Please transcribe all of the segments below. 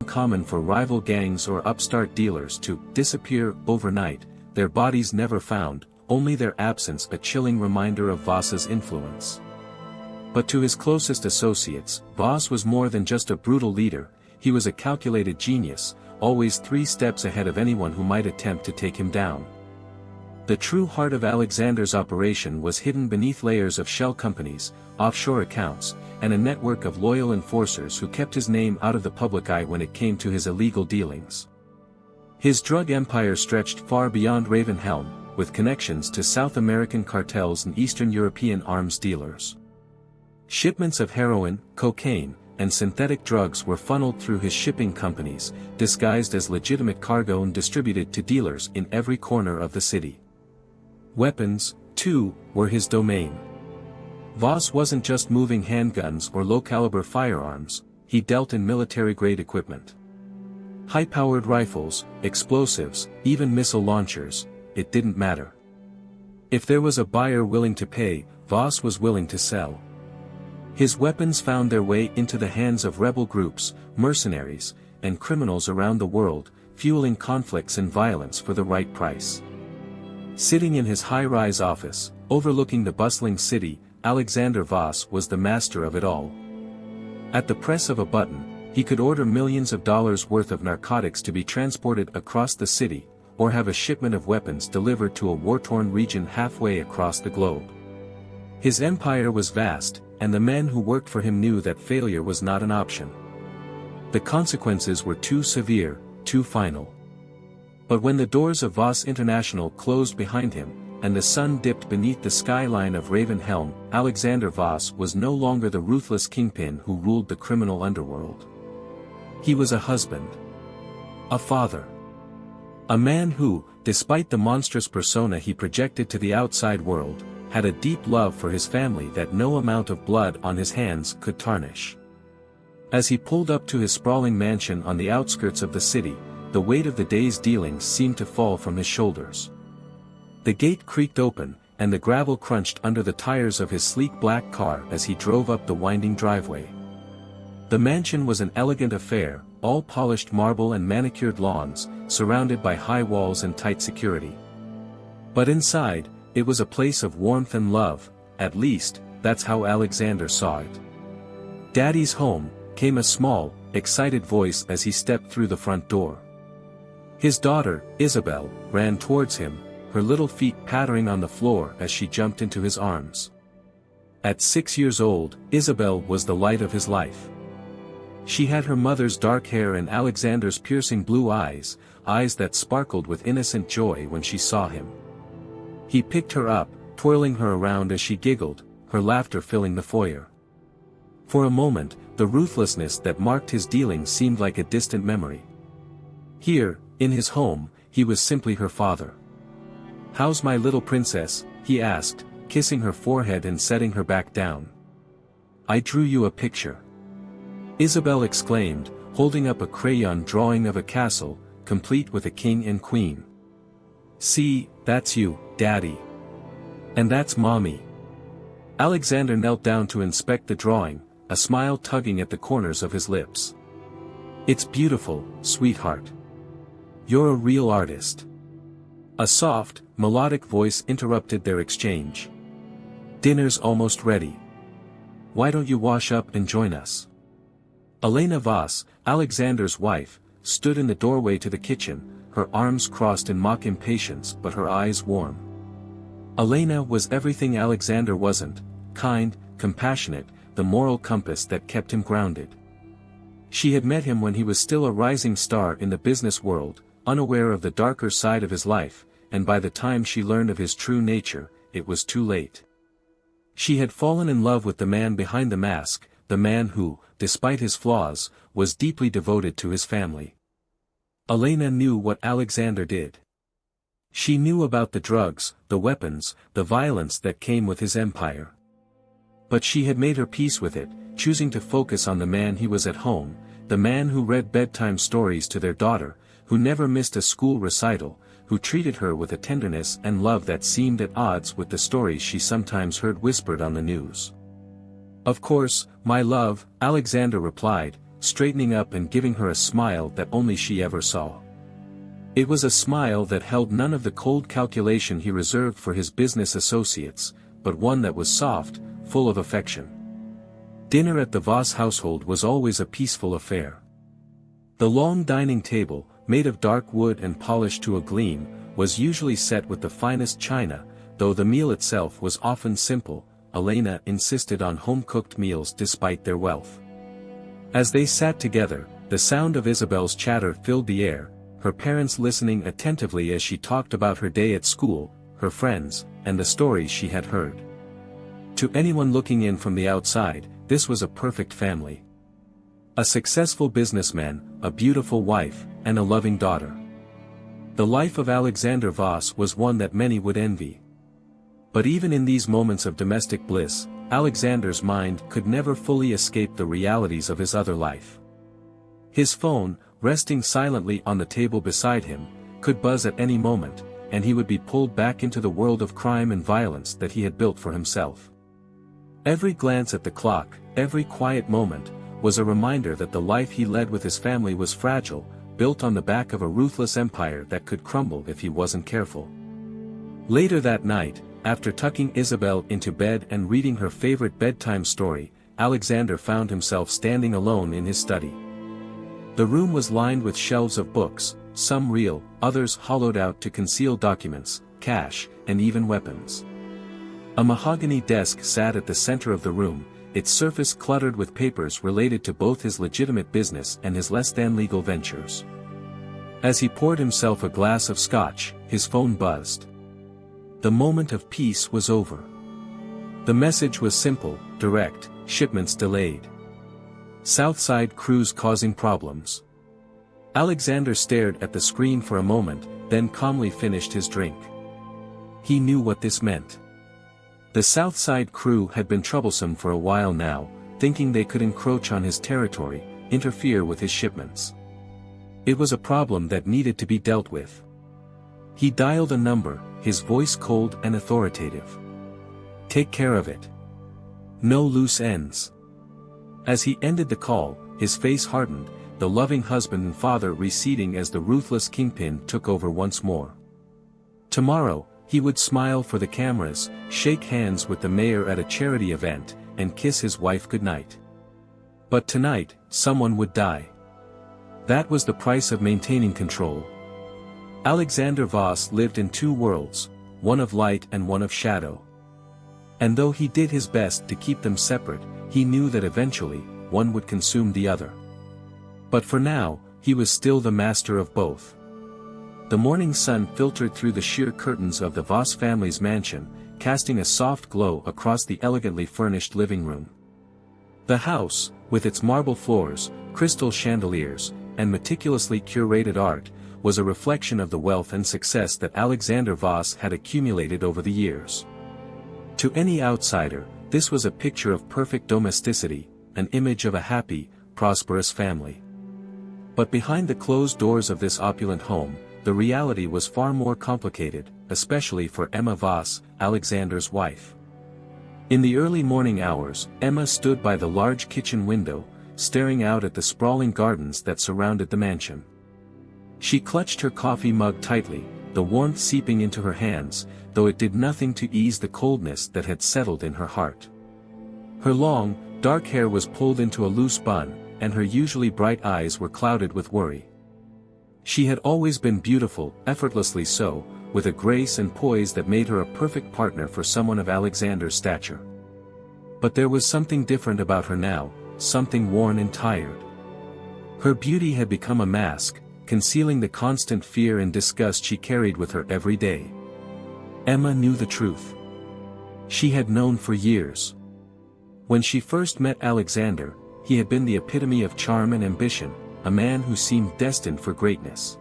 common for rival gangs or upstart dealers to disappear overnight, their bodies never found, only their absence a chilling reminder of Voss's influence. But to his closest associates, Voss was more than just a brutal leader, he was a calculated genius, always 3 steps ahead of anyone who might attempt to take him down. The true heart of Alexander's operation was hidden beneath layers of shell companies, offshore accounts, and a network of loyal enforcers who kept his name out of the public eye when it came to his illegal dealings. His drug empire stretched far beyond Ravenhelm, with connections to South American cartels and Eastern European arms dealers. Shipments of heroin, cocaine, and synthetic drugs were funneled through his shipping companies, disguised as legitimate cargo and distributed to dealers in every corner of the city. Weapons, too, were his domain. Voss wasn't just moving handguns or low-caliber firearms, he dealt in military-grade equipment. High-powered rifles, explosives, even missile launchers, it didn't matter. If there was a buyer willing to pay, Voss was willing to sell. His weapons found their way into the hands of rebel groups, mercenaries, and criminals around the world, fueling conflicts and violence for the right price. Sitting in his high-rise office, overlooking the bustling city, Alexander Voss was the master of it all. At the press of a button, he could order millions of dollars worth of narcotics to be transported across the city, or have a shipment of weapons delivered to a war-torn region halfway across the globe. His empire was vast, and the men who worked for him knew that failure was not an option. The consequences were too severe, too final. But when the doors of Voss International closed behind him, and the sun dipped beneath the skyline of Ravenhelm, Alexander Voss was no longer the ruthless kingpin who ruled the criminal underworld. He was a husband. A father. A man who, despite the monstrous persona he projected to the outside world, had a deep love for his family that no amount of blood on his hands could tarnish. As he pulled up to his sprawling mansion on the outskirts of the city, the weight of the day's dealings seemed to fall from his shoulders. The gate creaked open, and the gravel crunched under the tires of his sleek black car as he drove up the winding driveway. The mansion was an elegant affair, all polished marble and manicured lawns, surrounded by high walls and tight security. But inside, it was a place of warmth and love, at least, that's how Alexander saw it. "Daddy's home," came a small, excited voice as he stepped through the front door. His daughter, Isabel, ran towards him, her little feet pattering on the floor as she jumped into his arms. At 6 years old, Isabel was the light of his life. She had her mother's dark hair and Alexander's piercing blue eyes, eyes that sparkled with innocent joy when she saw him. He picked her up, twirling her around as she giggled, her laughter filling the foyer. For a moment, the ruthlessness that marked his dealings seemed like a distant memory. Here, in his home, he was simply her father. "How's my little princess?" he asked, kissing her forehead and setting her back down. "I drew you a picture," Isabel exclaimed, holding up a crayon drawing of a castle, complete with a king and queen. "See, that's you, Daddy. And that's Mommy." Alexander knelt down to inspect the drawing, a smile tugging at the corners of his lips. "It's beautiful, sweetheart. You're a real artist." A soft, melodic voice interrupted their exchange. "Dinner's almost ready. Why don't you wash up and join us?" Elena Voss, Alexander's wife, stood in the doorway to the kitchen, her arms crossed in mock impatience but her eyes warm. Elena was everything Alexander wasn't: kind, compassionate, the moral compass that kept him grounded. She had met him when he was still a rising star in the business world, unaware of the darker side of his life, and by the time she learned of his true nature, it was too late. She had fallen in love with the man behind the mask, the man who, despite his flaws, was deeply devoted to his family. Elena knew what Alexander did. She knew about the drugs, the weapons, the violence that came with his empire. But she had made her peace with it, choosing to focus on the man he was at home, the man who read bedtime stories to their daughter, who never missed a school recital, who treated her with a tenderness and love that seemed at odds with the stories she sometimes heard whispered on the news. "Of course, my love," Alexander replied, straightening up and giving her a smile that only she ever saw. It was a smile that held none of the cold calculation he reserved for his business associates, but one that was soft, full of affection. Dinner at the Voss household was always a peaceful affair. The long dining table, made of dark wood and polished to a gleam, was usually set with the finest china, though the meal itself was often simple. Elena insisted on home-cooked meals despite their wealth. As they sat together, the sound of Isabel's chatter filled the air, her parents listening attentively as she talked about her day at school, her friends, and the stories she had heard. To anyone looking in from the outside, this was a perfect family. A successful businessman, a beautiful wife, and a loving daughter. The life of Alexander Voss was one that many would envy. But even in these moments of domestic bliss, Alexander's mind could never fully escape the realities of his other life. His phone, resting silently on the table beside him, could buzz at any moment, and he would be pulled back into the world of crime and violence that he had built for himself. Every glance at the clock, every quiet moment, was a reminder that the life he led with his family was fragile, built on the back of a ruthless empire that could crumble if he wasn't careful. Later that night, after tucking Isabel into bed and reading her favorite bedtime story, Alexander found himself standing alone in his study. The room was lined with shelves of books, some real, others hollowed out to conceal documents, cash, and even weapons. A mahogany desk sat at the center of the room, its surface cluttered with papers related to both his legitimate business and his less-than-legal ventures. As he poured himself a glass of scotch, his phone buzzed. The moment of peace was over. The message was simple, direct: shipments delayed. Southside crews causing problems. Alexander stared at the screen for a moment, then calmly finished his drink. He knew what this meant. The Southside crew had been troublesome for a while now, thinking they could encroach on his territory, interfere with his shipments. It was a problem that needed to be dealt with. He dialed a number, his voice cold and authoritative. "Take care of it. No loose ends." As he ended the call, his face hardened, the loving husband and father receding as the ruthless kingpin took over once more. Tomorrow, he would smile for the cameras, shake hands with the mayor at a charity event, and kiss his wife goodnight. But tonight, someone would die. That was the price of maintaining control. Alexander Voss lived in two worlds, one of light and one of shadow. And though he did his best to keep them separate, he knew that eventually, one would consume the other. But for now, he was still the master of both. The morning sun filtered through the sheer curtains of the Voss family's mansion, casting a soft glow across the elegantly furnished living room. The house, with its marble floors, crystal chandeliers, and meticulously curated art, was a reflection of the wealth and success that Alexander Voss had accumulated over the years. To any outsider, this was a picture of perfect domesticity, an image of a happy, prosperous family. But behind the closed doors of this opulent home, the reality was far more complicated, especially for Emma Voss, Alexander's wife. In the early morning hours, Emma stood by the large kitchen window, staring out at the sprawling gardens that surrounded the mansion. She clutched her coffee mug tightly, the warmth seeping into her hands, though it did nothing to ease the coldness that had settled in her heart. Her long, dark hair was pulled into a loose bun, and her usually bright eyes were clouded with worry. She had always been beautiful, effortlessly so, with a grace and poise that made her a perfect partner for someone of Alexander's stature. But there was something different about her now, something worn and tired. Her beauty had become a mask, concealing the constant fear and disgust she carried with her every day. Emma knew the truth. She had known for years. When she first met Alexander, he had been the epitome of charm and ambition, a man who seemed destined for greatness.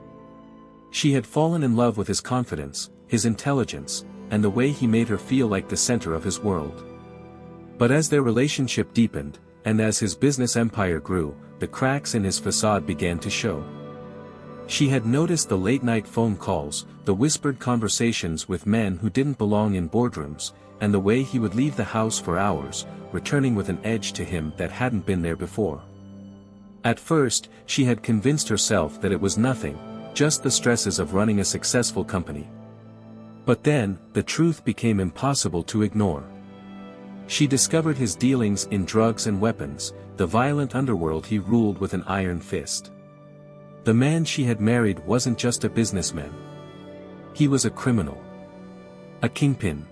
She had fallen in love with his confidence, his intelligence, and the way he made her feel like the center of his world. But as their relationship deepened, and as his business empire grew, the cracks in his facade began to show. She had noticed the late-night phone calls, the whispered conversations with men who didn't belong in boardrooms, and the way he would leave the house for hours, returning with an edge to him that hadn't been there before. At first, she had convinced herself that it was nothing, just the stresses of running a successful company. But then, the truth became impossible to ignore. She discovered his dealings in drugs and weapons, the violent underworld he ruled with an iron fist. The man she had married wasn't just a businessman. He was a criminal. A kingpin.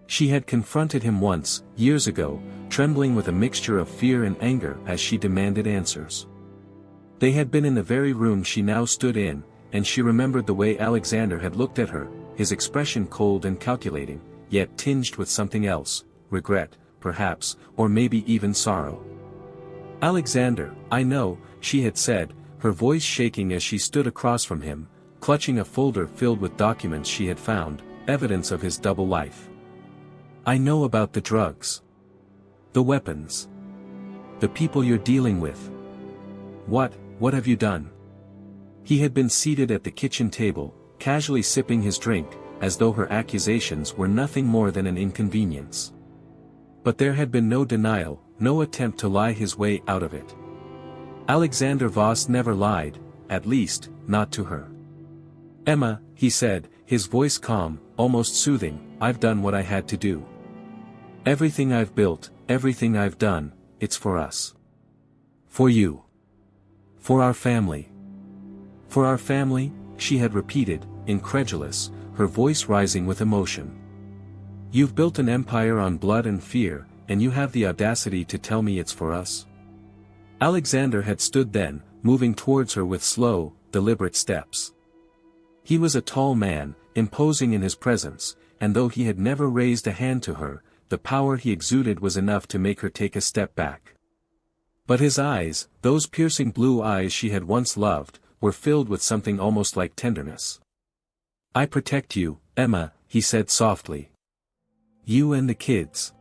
She had confronted him once, years ago, trembling with a mixture of fear and anger as she demanded answers. They had been in the very room she now stood in, and she remembered the way Alexander had looked at her, his expression cold and calculating, yet tinged with something else, regret, perhaps, or maybe even sorrow. "Alexander, I know," she had said, her voice shaking as she stood across from him, clutching a folder filled with documents she had found, evidence of his double life. "I know about the drugs. The weapons. The people you're dealing with. What have you done?" He had been seated at the kitchen table, casually sipping his drink, as though her accusations were nothing more than an inconvenience. But there had been no denial, no attempt to lie his way out of it. Alexander Voss never lied, at least, not to her. "Emma," he said, his voice calm, almost soothing, "I've done what I had to do. Everything I've built, everything I've done, it's for us. For you. For our family." "For our family," she had repeated, incredulous, her voice rising with emotion. "You've built an empire on blood and fear, and you have the audacity to tell me it's for us?" Alexander had stood then, moving towards her with slow, deliberate steps. He was a tall man, imposing in his presence, and though he had never raised a hand to her, the power he exuded was enough to make her take a step back. But his eyes, those piercing blue eyes she had once loved, were filled with something almost like tenderness. "I protect you, Emma," he said softly. "You and the kids.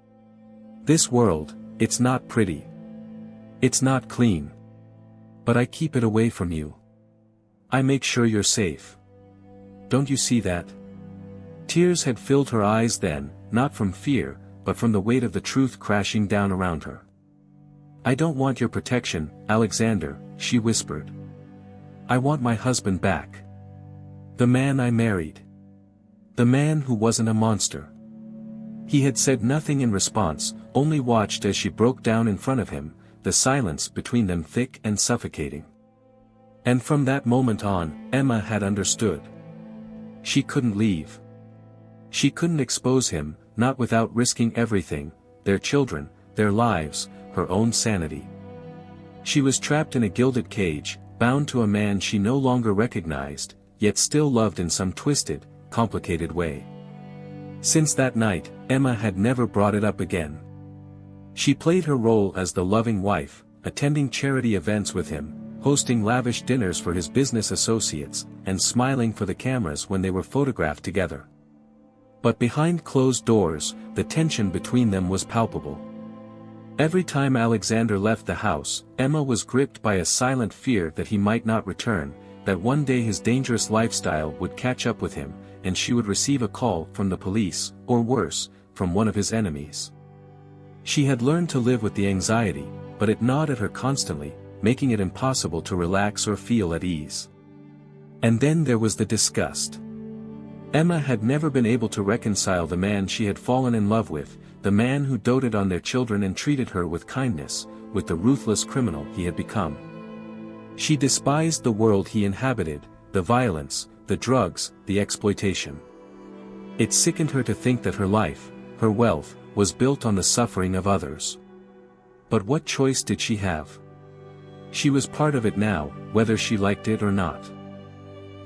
This world, it's not pretty. It's not clean. But I keep it away from you. I make sure you're safe. Don't you see that?" Tears had filled her eyes then, not from fear, but from the weight of the truth crashing down around her. "I don't want your protection, Alexander," she whispered. "I want my husband back. The man I married. The man who wasn't a monster." He had said nothing in response, only watched as she broke down in front of him, the silence between them thick and suffocating. And from that moment on, Emma had understood. She couldn't leave. She couldn't expose him, not without risking everything, their children, their lives, her own sanity. She was trapped in a gilded cage, bound to a man she no longer recognized, yet still loved in some twisted, complicated way. Since that night, Emma had never brought it up again. She played her role as the loving wife, attending charity events with him, hosting lavish dinners for his business associates, and smiling for the cameras when they were photographed together. But behind closed doors, the tension between them was palpable. Every time Alexander left the house, Emma was gripped by a silent fear that he might not return, that one day his dangerous lifestyle would catch up with him, and she would receive a call from the police, or worse, from one of his enemies. She had learned to live with the anxiety, but it gnawed at her constantly, making it impossible to relax or feel at ease. And then there was the disgust. Emma had never been able to reconcile the man she had fallen in love with, the man who doted on their children and treated her with kindness, with the ruthless criminal he had become. She despised the world he inhabited, the violence, the drugs, the exploitation. It sickened her to think that her life, her wealth, was built on the suffering of others. But what choice did she have? She was part of it now, whether she liked it or not.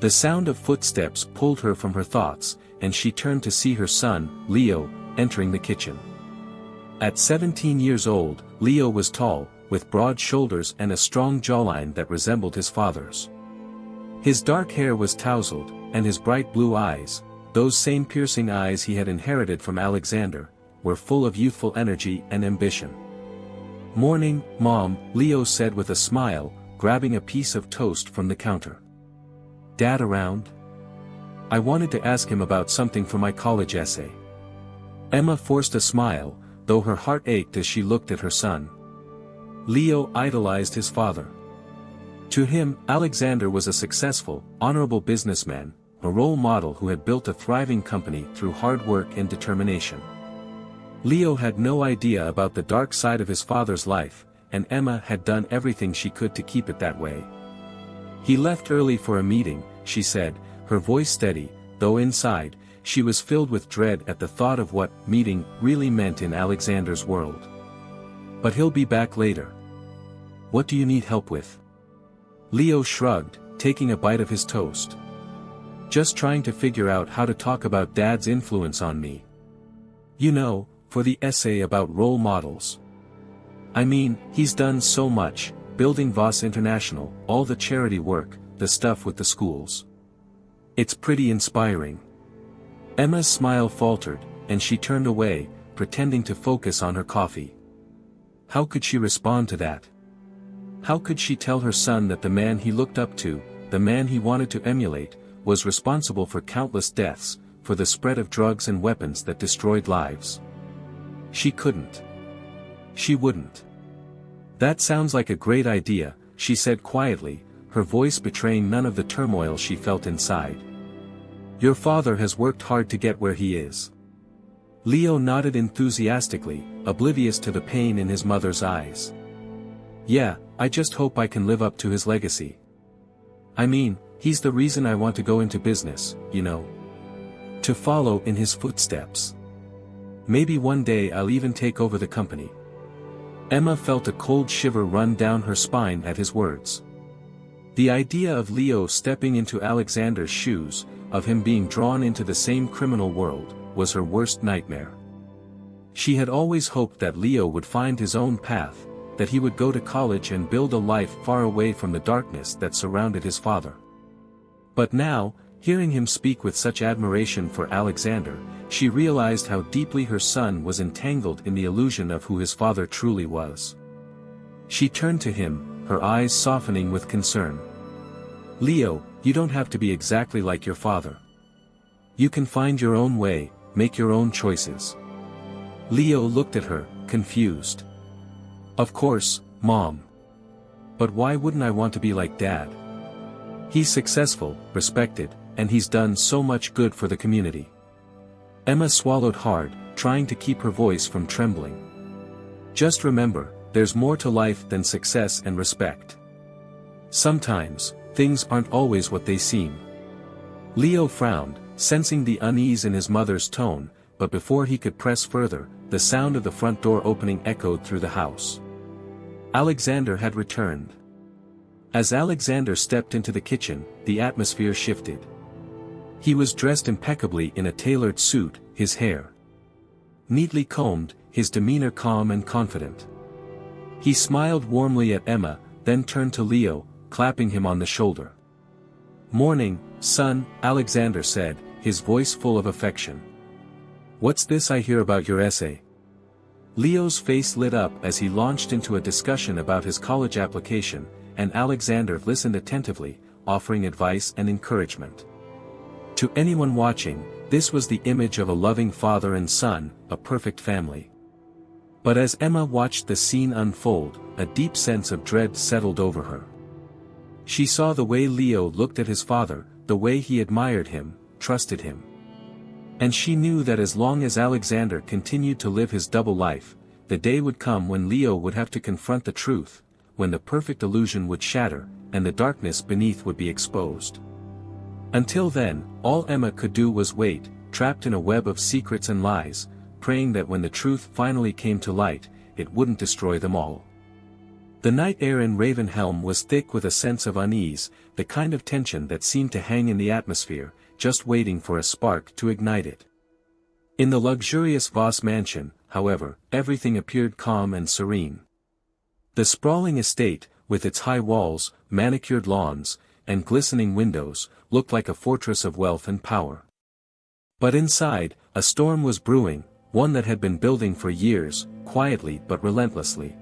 The sound of footsteps pulled her from her thoughts, and she turned to see her son, Leo, entering the kitchen. At 17 years old, Leo was tall, with broad shoulders and a strong jawline that resembled his father's. His dark hair was tousled, and his bright blue eyes, those same piercing eyes he had inherited from Alexander, were full of youthful energy and ambition. "Morning, Mom," Leo said with a smile, grabbing a piece of toast from the counter. "Dad around?" "I wanted to ask him about something for my college essay." Emma forced a smile, though her heart ached as she looked at her son. Leo idolized his father. To him, Alexander was a successful, honorable businessman, a role model who had built a thriving company through hard work and determination. Leo had no idea about the dark side of his father's life, and Emma had done everything she could to keep it that way. "He left early for a meeting," she said, her voice steady, though inside, she was filled with dread at the thought of what meeting really meant in Alexander's world. "But he'll be back later. What do you need help with?" Leo shrugged, taking a bite of his toast. "Just trying to figure out how to talk about Dad's influence on me. You know, for the essay about role models. I mean, he's done so much, building Voss International, all the charity work, the stuff with the schools. It's pretty inspiring." Emma's smile faltered, and she turned away, pretending to focus on her coffee. How could she respond to that? How could she tell her son that the man he looked up to, the man he wanted to emulate, was responsible for countless deaths, for the spread of drugs and weapons that destroyed lives? She couldn't. She wouldn't. "That sounds like a great idea," she said quietly, her voice betraying none of the turmoil she felt inside. "Your father has worked hard to get where he is." Leo nodded enthusiastically, oblivious to the pain in his mother's eyes. "Yeah, I just hope I can live up to his legacy. I mean, he's the reason I want to go into business, you know. To follow in his footsteps. Maybe one day I'll even take over the company." Emma felt a cold shiver run down her spine at his words. The idea of Leo stepping into Alexander's shoes, of him being drawn into the same criminal world, was her worst nightmare. She had always hoped that Leo would find his own path, that he would go to college and build a life far away from the darkness that surrounded his father. But now, hearing him speak with such admiration for Alexander, she realized how deeply her son was entangled in the illusion of who his father truly was. She turned to him, her eyes softening with concern. "Leo, you don't have to be exactly like your father. You can find your own way, make your own choices." Leo looked at her, confused. "Of course, Mom. But why wouldn't I want to be like Dad? He's successful, respected, and he's done so much good for the community." Emma swallowed hard, trying to keep her voice from trembling. "Just remember, there's more to life than success and respect. Sometimes, things aren't always what they seem." Leo frowned, sensing the unease in his mother's tone, but before he could press further, the sound of the front door opening echoed through the house. Alexander had returned. As Alexander stepped into the kitchen, the atmosphere shifted. He was dressed impeccably in a tailored suit, his hair neatly combed, his demeanor calm and confident. He smiled warmly at Emma, then turned to Leo, clapping him on the shoulder. "Morning, son," Alexander said, his voice full of affection. "What's this I hear about your essay?" Leo's face lit up as he launched into a discussion about his college application, and Alexander listened attentively, offering advice and encouragement. To anyone watching, this was the image of a loving father and son, a perfect family. But as Emma watched the scene unfold, a deep sense of dread settled over her. She saw the way Leo looked at his father, the way he admired him, trusted him. And she knew that as long as Alexander continued to live his double life, the day would come when Leo would have to confront the truth, when the perfect illusion would shatter, and the darkness beneath would be exposed. Until then, all Emma could do was wait, trapped in a web of secrets and lies, praying that when the truth finally came to light, it wouldn't destroy them all. The night air in Ravenhelm was thick with a sense of unease, the kind of tension that seemed to hang in the atmosphere, just waiting for a spark to ignite it. In the luxurious Voss mansion, however, everything appeared calm and serene. The sprawling estate, with its high walls, manicured lawns, and glistening windows, looked like a fortress of wealth and power. But inside, a storm was brewing, one that had been building for years, quietly but relentlessly.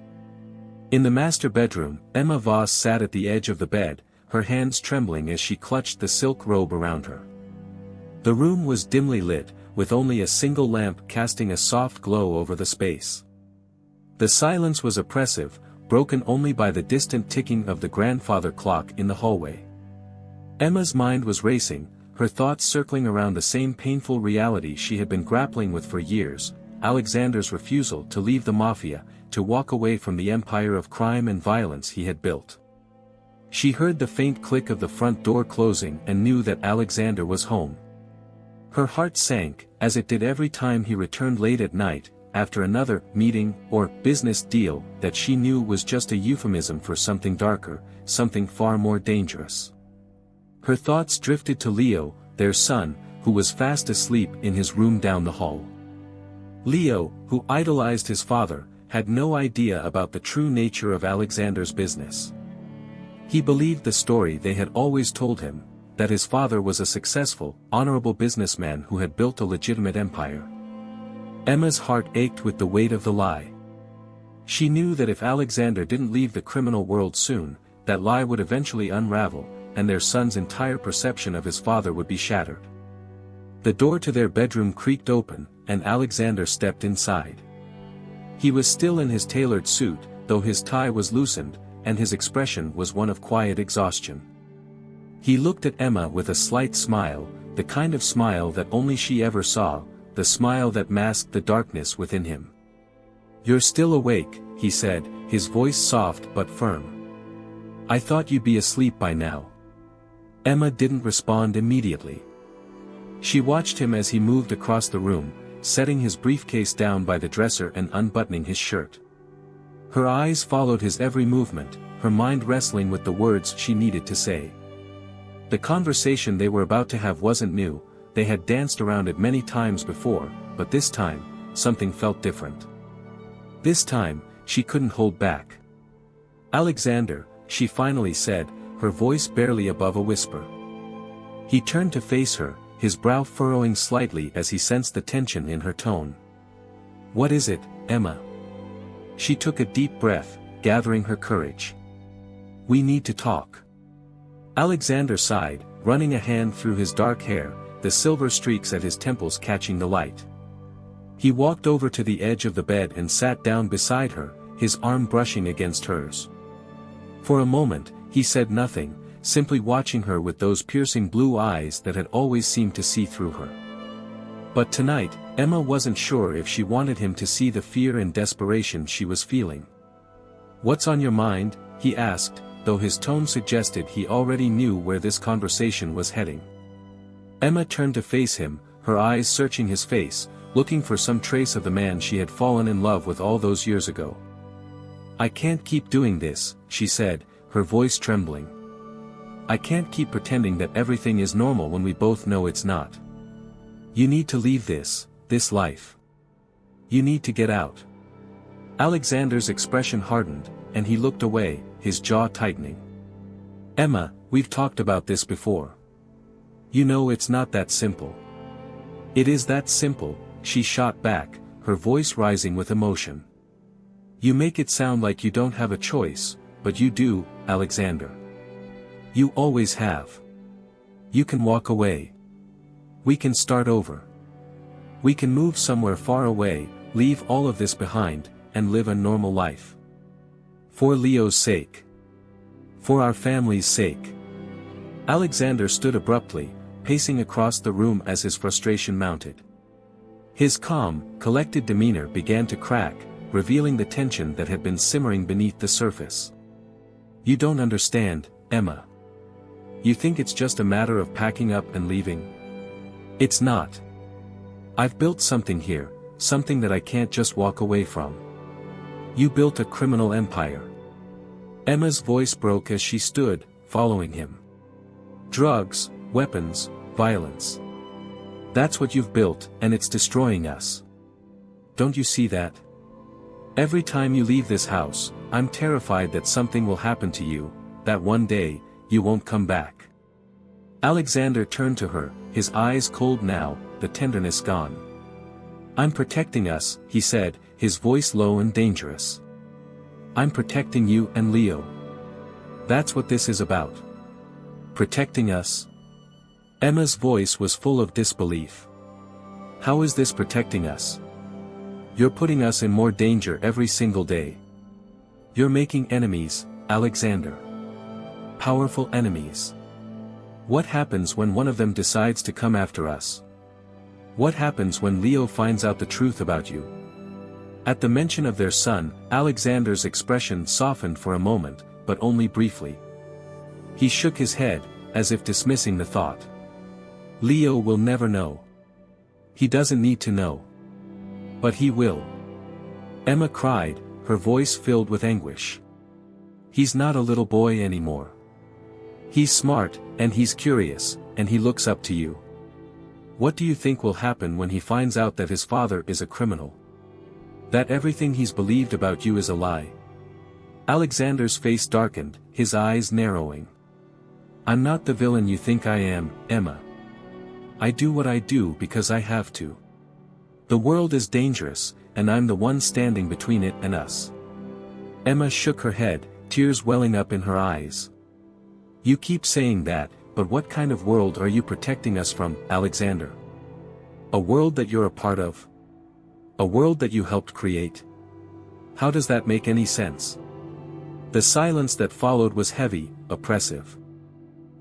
In the master bedroom, Emma Voss sat at the edge of the bed, her hands trembling as she clutched the silk robe around her. The room was dimly lit, with only a single lamp casting a soft glow over the space. The silence was oppressive, broken only by the distant ticking of the grandfather clock in the hallway. Emma's mind was racing, her thoughts circling around the same painful reality she had been grappling with for years: Alexander's refusal to leave the mafia, to walk away from the empire of crime and violence he had built. She heard the faint click of the front door closing and knew that Alexander was home. Her heart sank, as it did every time he returned late at night, after another meeting or business deal that she knew was just a euphemism for something darker, something far more dangerous. Her thoughts drifted to Leo, their son, who was fast asleep in his room down the hall. Leo, who idolized his father, had no idea about the true nature of Alexander's business. He believed the story they had always told him, that his father was a successful, honorable businessman who had built a legitimate empire. Emma's heart ached with the weight of the lie. She knew that if Alexander didn't leave the criminal world soon, that lie would eventually unravel, and their son's entire perception of his father would be shattered. The door to their bedroom creaked open, and Alexander stepped inside. He was still in his tailored suit, though his tie was loosened, and his expression was one of quiet exhaustion. He looked at Emma with a slight smile, the kind of smile that only she ever saw, the smile that masked the darkness within him. "You're still awake," he said, his voice soft but firm. "I thought you'd be asleep by now." Emma didn't respond immediately. She watched him as he moved across the room, setting his briefcase down by the dresser and unbuttoning his shirt. Her eyes followed his every movement, her mind wrestling with the words she needed to say. The conversation they were about to have wasn't new, they had danced around it many times before, but this time, something felt different. This time, she couldn't hold back. "Alexander," she finally said, her voice barely above a whisper. He turned to face her, his brow furrowing slightly as he sensed the tension in her tone. "What is it, Emma?" She took a deep breath, gathering her courage. "We need to talk." Alexander sighed, running a hand through his dark hair, the silver streaks at his temples catching the light. He walked over to the edge of the bed and sat down beside her, his arm brushing against hers. For a moment, he said nothing, simply watching her with those piercing blue eyes that had always seemed to see through her. But tonight, Emma wasn't sure if she wanted him to see the fear and desperation she was feeling. "What's on your mind?" he asked, though his tone suggested he already knew where this conversation was heading. Emma turned to face him, her eyes searching his face, looking for some trace of the man she had fallen in love with all those years ago. "I can't keep doing this," she said, her voice trembling. "I can't keep pretending that everything is normal when we both know it's not. You need to leave this life. You need to get out." Alexander's expression hardened, and he looked away, his jaw tightening. "Emma, we've talked about this before. You know it's not that simple." "It is that simple," she shot back, her voice rising with emotion. "You make it sound like you don't have a choice, but you do, Alexander. You always have. You can walk away. We can start over. We can move somewhere far away, leave all of this behind, and live a normal life. For Leo's sake. For our family's sake." Alexander stood abruptly, pacing across the room as his frustration mounted. His calm, collected demeanor began to crack, revealing the tension that had been simmering beneath the surface. "You don't understand, Emma. You think it's just a matter of packing up and leaving. It's not. I've built something here, something that I can't just walk away from. You built a criminal empire." Emma's voice broke as she stood, following him. "Drugs, weapons, violence. That's what you've built, and it's destroying us. Don't you see that? Every time you leave this house, I'm terrified that something will happen to you, that one day, you won't come back." Alexander turned to her, his eyes cold now, the tenderness gone. "I'm protecting us," he said, his voice low and dangerous. "I'm protecting you and Leo. That's what this is about. Protecting us." Emma's voice was full of disbelief. "How is this protecting us? You're putting us in more danger every single day. You're making enemies, Alexander. Powerful enemies. What happens when one of them decides to come after us? What happens when Leo finds out the truth about you? At the mention of their son, Alexander's expression softened for a moment, but only briefly. He shook his head, as if dismissing the thought. Leo will never know. He doesn't need to know. But he will. Emma cried, her voice filled with anguish. He's not a little boy anymore. He's smart, and he's curious, and he looks up to you. What do you think will happen when he finds out that his father is a criminal? That everything he's believed about you is a lie? Alexander's face darkened, his eyes narrowing. I'm not the villain you think I am, Emma. I do what I do because I have to. The world is dangerous, and I'm the one standing between it and us. Emma shook her head, tears welling up in her eyes. You keep saying that, but what kind of world are you protecting us from, Alexander? A world that you're a part of? A world that you helped create? How does that make any sense? The silence that followed was heavy, oppressive.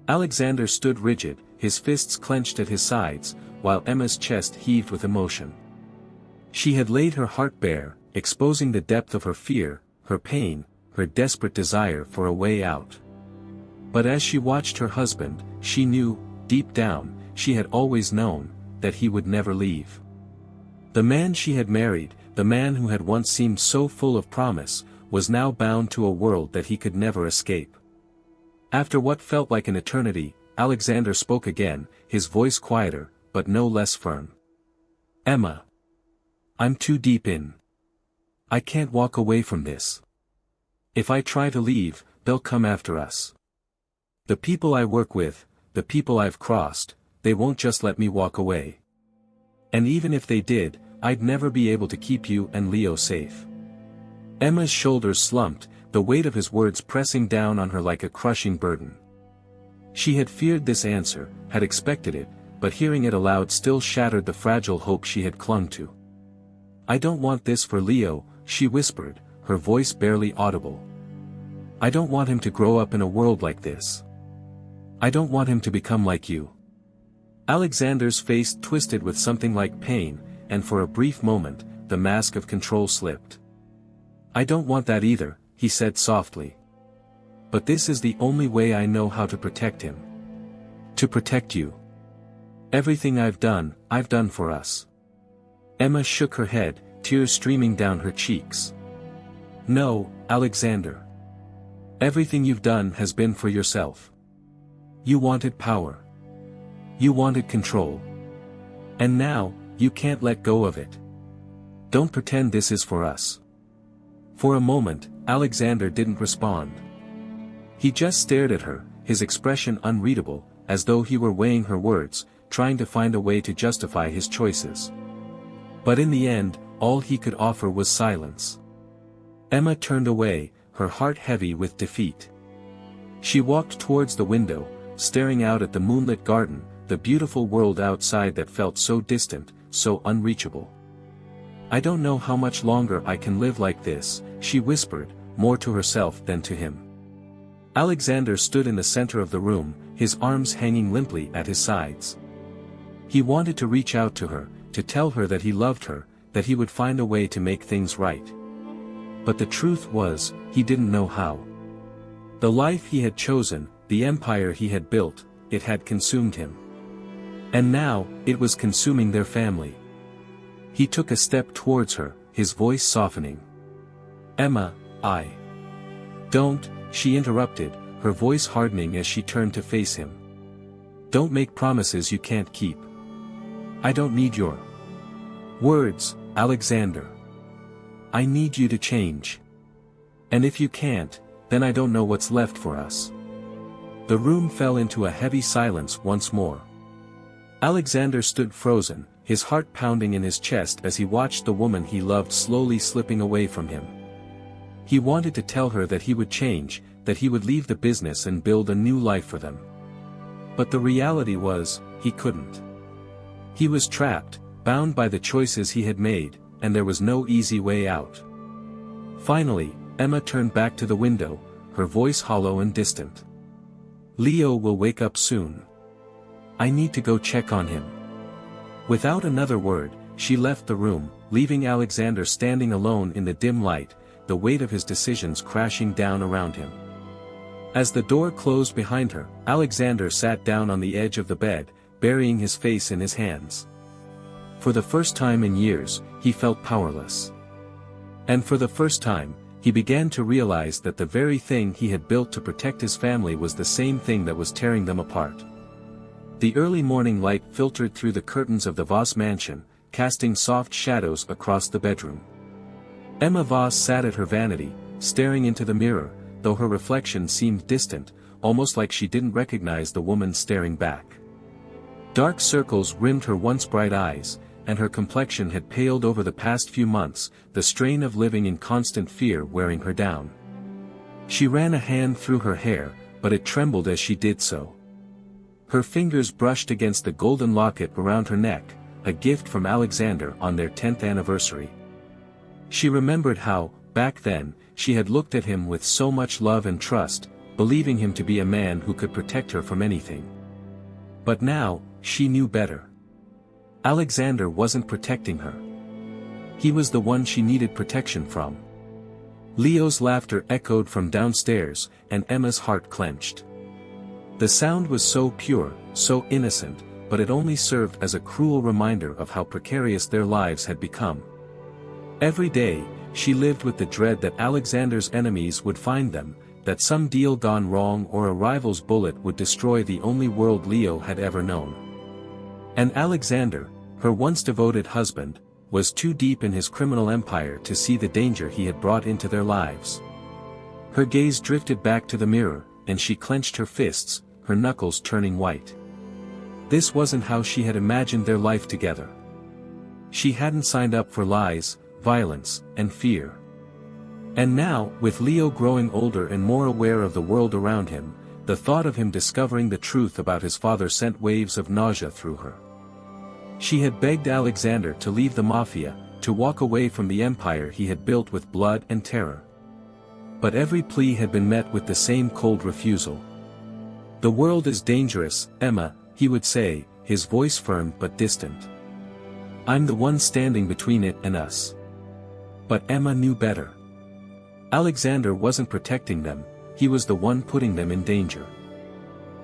Alexander stood rigid, his fists clenched at his sides, while Emma's chest heaved with emotion. She had laid her heart bare, exposing the depth of her fear, her pain, her desperate desire for a way out. But as she watched her husband, she knew, deep down, she had always known, that he would never leave. The man she had married, the man who had once seemed so full of promise, was now bound to a world that he could never escape. After what felt like an eternity, Alexander spoke again, his voice quieter, but no less firm. Emma. I'm too deep in. I can't walk away from this. If I try to leave, they'll come after us. The people I work with, the people I've crossed, they won't just let me walk away. And even if they did, I'd never be able to keep you and Leo safe. Emma's shoulders slumped, the weight of his words pressing down on her like a crushing burden. She had feared this answer, had expected it, but hearing it aloud still shattered the fragile hope she had clung to. I don't want this for Leo, she whispered, her voice barely audible. I don't want him to grow up in a world like this. I don't want him to become like you. Alexander's face twisted with something like pain, and for a brief moment, the mask of control slipped. I don't want that either, he said softly. But this is the only way I know how to protect him. To protect you. Everything I've done for us. Emma shook her head, tears streaming down her cheeks. No, Alexander. Everything you've done has been for yourself. You wanted power. You wanted control. And now, you can't let go of it. Don't pretend this is for us. For a moment, Alexander didn't respond. He just stared at her, his expression unreadable, as though he were weighing her words, trying to find a way to justify his choices. But in the end, all he could offer was silence. Emma turned away, her heart heavy with defeat. She walked towards the window, staring out at the moonlit garden, the beautiful world outside that felt so distant, so unreachable. I don't know how much longer I can live like this, she whispered, more to herself than to him. Alexander stood in the center of the room, his arms hanging limply at his sides. He wanted to reach out to her, to tell her that he loved her, that he would find a way to make things right. But the truth was, he didn't know how. The life he had chosen, the empire he had built, it had consumed him. And now, it was consuming their family. He took a step towards her, his voice softening. Emma, I. Don't, she interrupted, her voice hardening as she turned to face him. Don't make promises you can't keep. I don't need your words, Alexander. I need you to change. And if you can't, then I don't know what's left for us. The room fell into a heavy silence once more. Alexander stood frozen, his heart pounding in his chest as he watched the woman he loved slowly slipping away from him. He wanted to tell her that he would change, that he would leave the business and build a new life for them. But the reality was, he couldn't. He was trapped, bound by the choices he had made, and there was no easy way out. Finally, Emma turned back to the window, her voice hollow and distant. "Leo will wake up soon. I need to go check on him." Without another word, she left the room, leaving Alexander standing alone in the dim light, the weight of his decisions crashing down around him. As the door closed behind her, Alexander sat down on the edge of the bed, burying his face in his hands. For the first time in years, he felt powerless. And for the first time, he began to realize that the very thing he had built to protect his family was the same thing that was tearing them apart. The early morning light filtered through the curtains of the Voss mansion, casting soft shadows across the bedroom. Emma Voss sat at her vanity, staring into the mirror, though her reflection seemed distant, almost like she didn't recognize the woman staring back. Dark circles rimmed her once bright eyes, and her complexion had paled over the past few months, the strain of living in constant fear wearing her down. She ran a hand through her hair, but it trembled as she did so. Her fingers brushed against the golden locket around her neck, a gift from Alexander on their 10th anniversary. She remembered how, back then, she had looked at him with so much love and trust, believing him to be a man who could protect her from anything. But now, she knew better. Alexander wasn't protecting her. He was the one she needed protection from. Leo's laughter echoed from downstairs, and Emma's heart clenched. The sound was so pure, so innocent, but it only served as a cruel reminder of how precarious their lives had become. Every day, she lived with the dread that Alexander's enemies would find them, that some deal gone wrong or a rival's bullet would destroy the only world Leo had ever known. And Alexander, her once devoted husband, was too deep in his criminal empire to see the danger he had brought into their lives. Her gaze drifted back to the mirror, and she clenched her fists, her knuckles turning white. This wasn't how she had imagined their life together. She hadn't signed up for lies, violence, and fear. And now, with Leo growing older and more aware of the world around him, the thought of him discovering the truth about his father sent waves of nausea through her. She had begged Alexander to leave the mafia, to walk away from the empire he had built with blood and terror. But every plea had been met with the same cold refusal. "The world is dangerous, Emma," he would say, his voice firm but distant. "I'm the one standing between it and us." But Emma knew better. Alexander wasn't protecting them, he was the one putting them in danger.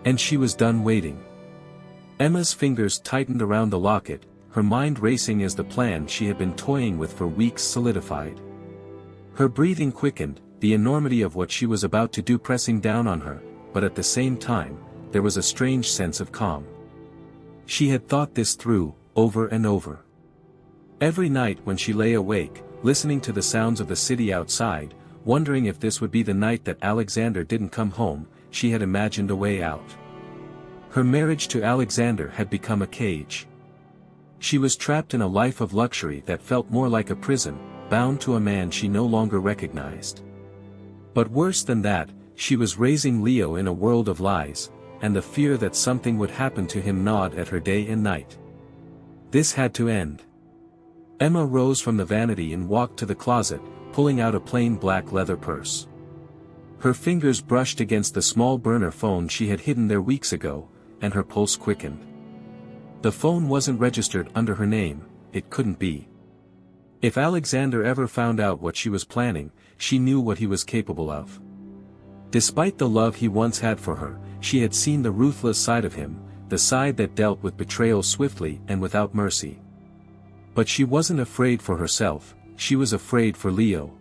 And she was done waiting. Emma's fingers tightened around the locket, her mind racing as the plan she had been toying with for weeks solidified. Her breathing quickened, the enormity of what she was about to do pressing down on her, but at the same time, there was a strange sense of calm. She had thought this through, over and over. Every night when she lay awake, listening to the sounds of the city outside, wondering if this would be the night that Alexander didn't come home, she had imagined a way out. Her marriage to Alexander had become a cage. She was trapped in a life of luxury that felt more like a prison, bound to a man she no longer recognized. But worse than that, she was raising Leo in a world of lies, and the fear that something would happen to him gnawed at her day and night. This had to end. Emma rose from the vanity and walked to the closet, pulling out a plain black leather purse. Her fingers brushed against the small burner phone she had hidden there weeks ago, and her pulse quickened. The phone wasn't registered under her name, it couldn't be. If Alexander ever found out what she was planning, she knew what he was capable of. Despite the love he once had for her, she had seen the ruthless side of him, the side that dealt with betrayal swiftly and without mercy. But she wasn't afraid for herself, she was afraid for Leo.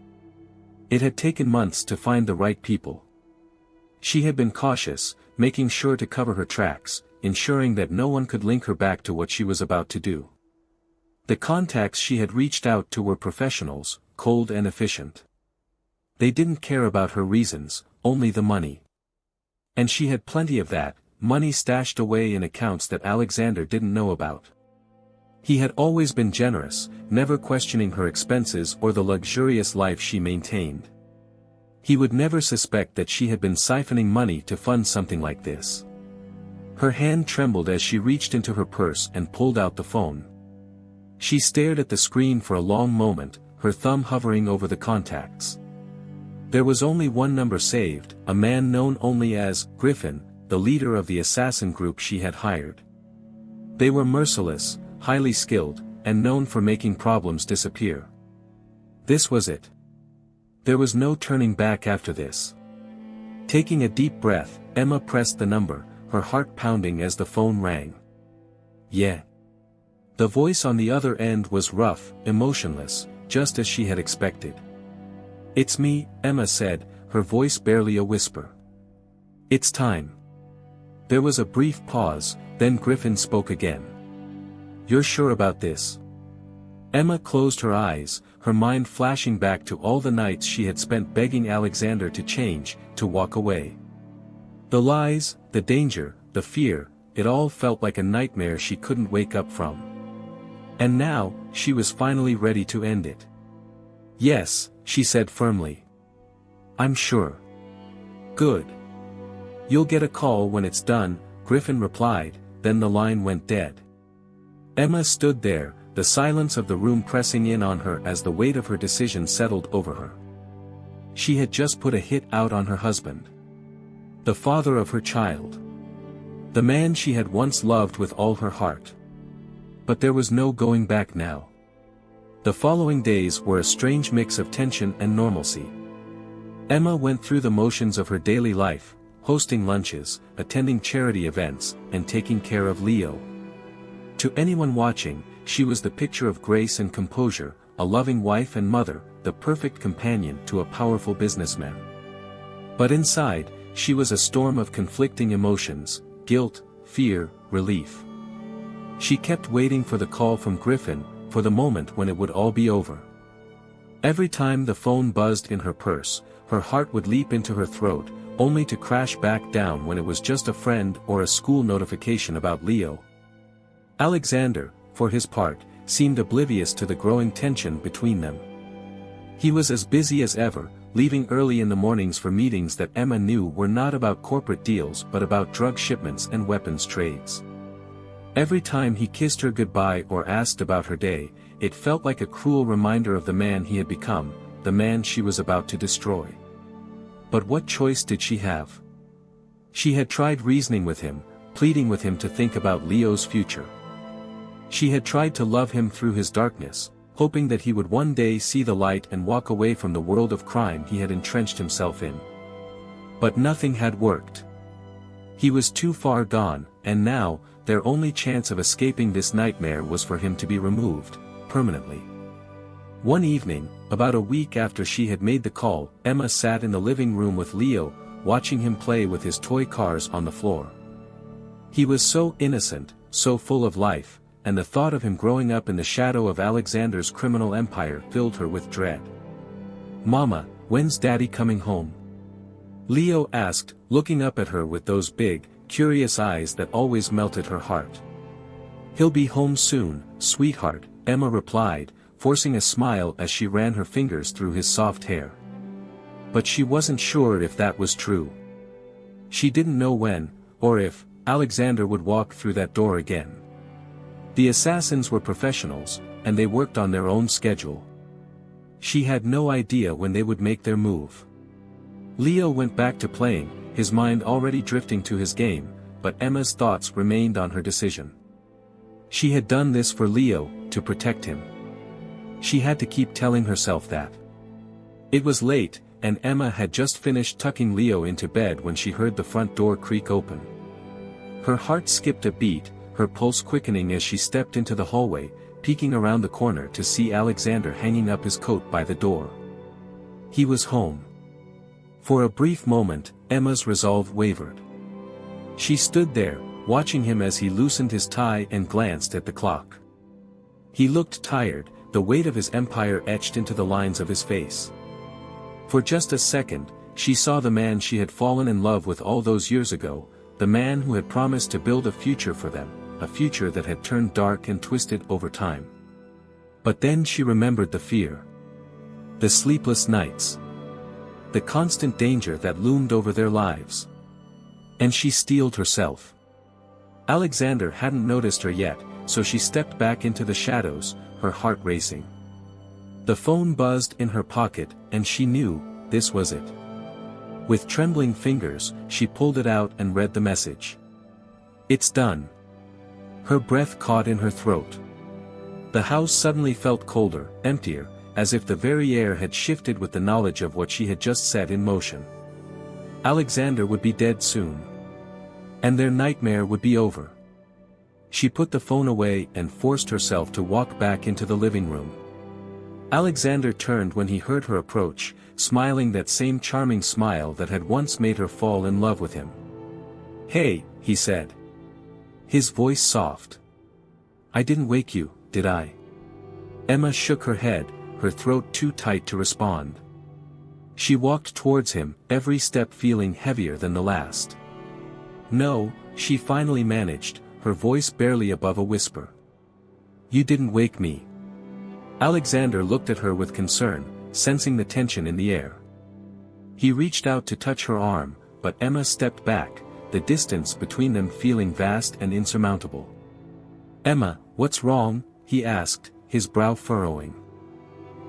It had taken months to find the right people. She had been cautious, making sure to cover her tracks, ensuring that no one could link her back to what she was about to do. The contacts she had reached out to were professionals, cold and efficient. They didn't care about her reasons, only the money. And she had plenty of that, money stashed away in accounts that Alexander didn't know about. He had always been generous, never questioning her expenses or the luxurious life she maintained. He would never suspect that she had been siphoning money to fund something like this. Her hand trembled as she reached into her purse and pulled out the phone. She stared at the screen for a long moment, her thumb hovering over the contacts. There was only one number saved, a man known only as Griffin, the leader of the assassin group she had hired. They were merciless, highly skilled, and known for making problems disappear. This was it. There was no turning back after this. Taking a deep breath, Emma pressed the number, her heart pounding as the phone rang. Yeah. The voice on the other end was rough, emotionless, just as she had expected. "It's me," Emma said, her voice barely a whisper. "It's time." There was a brief pause, then Griffin spoke again. "You're sure about this?" Emma closed her eyes, her mind flashing back to all the nights she had spent begging Alexander to change, to walk away. The lies, the danger, the fear, it all felt like a nightmare she couldn't wake up from. And now, she was finally ready to end it. "Yes," she said firmly. "I'm sure." "Good. You'll get a call when it's done," Griffin replied, then the line went dead. Emma stood there, the silence of the room pressing in on her as the weight of her decision settled over her. She had just put a hit out on her husband. The father of her child. The man she had once loved with all her heart. But there was no going back now. The following days were a strange mix of tension and normalcy. Emma went through the motions of her daily life, hosting lunches, attending charity events, and taking care of Leo. To anyone watching, she was the picture of grace and composure, a loving wife and mother, the perfect companion to a powerful businessman. But inside, she was a storm of conflicting emotions, guilt, fear, relief. She kept waiting for the call from Griffin, for the moment when it would all be over. Every time the phone buzzed in her purse, her heart would leap into her throat, only to crash back down when it was just a friend or a school notification about Leo. Alexander, for his part, seemed oblivious to the growing tension between them. He was as busy as ever, leaving early in the mornings for meetings that Emma knew were not about corporate deals but about drug shipments and weapons trades. Every time he kissed her goodbye or asked about her day, it felt like a cruel reminder of the man he had become, the man she was about to destroy. But what choice did she have? She had tried reasoning with him, pleading with him to think about Leo's future. She had tried to love him through his darkness, hoping that he would one day see the light and walk away from the world of crime he had entrenched himself in. But nothing had worked. He was too far gone, and now, their only chance of escaping this nightmare was for him to be removed, permanently. One evening, about a week after she had made the call, Emma sat in the living room with Leo, watching him play with his toy cars on the floor. He was so innocent, so full of life, and the thought of him growing up in the shadow of Alexander's criminal empire filled her with dread. "Mama, when's Daddy coming home?" Leo asked, looking up at her with those big, curious eyes that always melted her heart. "He'll be home soon, sweetheart," Emma replied, forcing a smile as she ran her fingers through his soft hair. But she wasn't sure if that was true. She didn't know when, or if, Alexander would walk through that door again. The assassins were professionals, and they worked on their own schedule. She had no idea when they would make their move. Leo went back to playing, his mind already drifting to his game, but Emma's thoughts remained on her decision. She had done this for Leo, to protect him. She had to keep telling herself that. It was late, and Emma had just finished tucking Leo into bed when she heard the front door creak open. Her heart skipped a beat, her pulse quickening as she stepped into the hallway, peeking around the corner to see Alexander hanging up his coat by the door. He was home. For a brief moment, Emma's resolve wavered. She stood there, watching him as he loosened his tie and glanced at the clock. He looked tired, the weight of his empire etched into the lines of his face. For just a second, she saw the man she had fallen in love with all those years ago, the man who had promised to build a future for them, a future that had turned dark and twisted over time. But then she remembered the fear. The sleepless nights. The constant danger that loomed over their lives. And she steeled herself. Alexander hadn't noticed her yet, so she stepped back into the shadows, her heart racing. The phone buzzed in her pocket, and she knew, this was it. With trembling fingers, she pulled it out and read the message. "It's done." Her breath caught in her throat. The house suddenly felt colder, emptier, as if the very air had shifted with the knowledge of what she had just set in motion. Alexander would be dead soon. And their nightmare would be over. She put the phone away and forced herself to walk back into the living room. Alexander turned when he heard her approach, smiling that same charming smile that had once made her fall in love with him. "Hey," he said. His voice soft. "I didn't wake you, did I?" Emma shook her head, her throat too tight to respond. She walked towards him, every step feeling heavier than the last. "No," she finally managed, her voice barely above a whisper. "You didn't wake me." Alexander looked at her with concern, sensing the tension in the air. He reached out to touch her arm, but Emma stepped back, the distance between them feeling vast and insurmountable. "Emma, what's wrong?" he asked, his brow furrowing.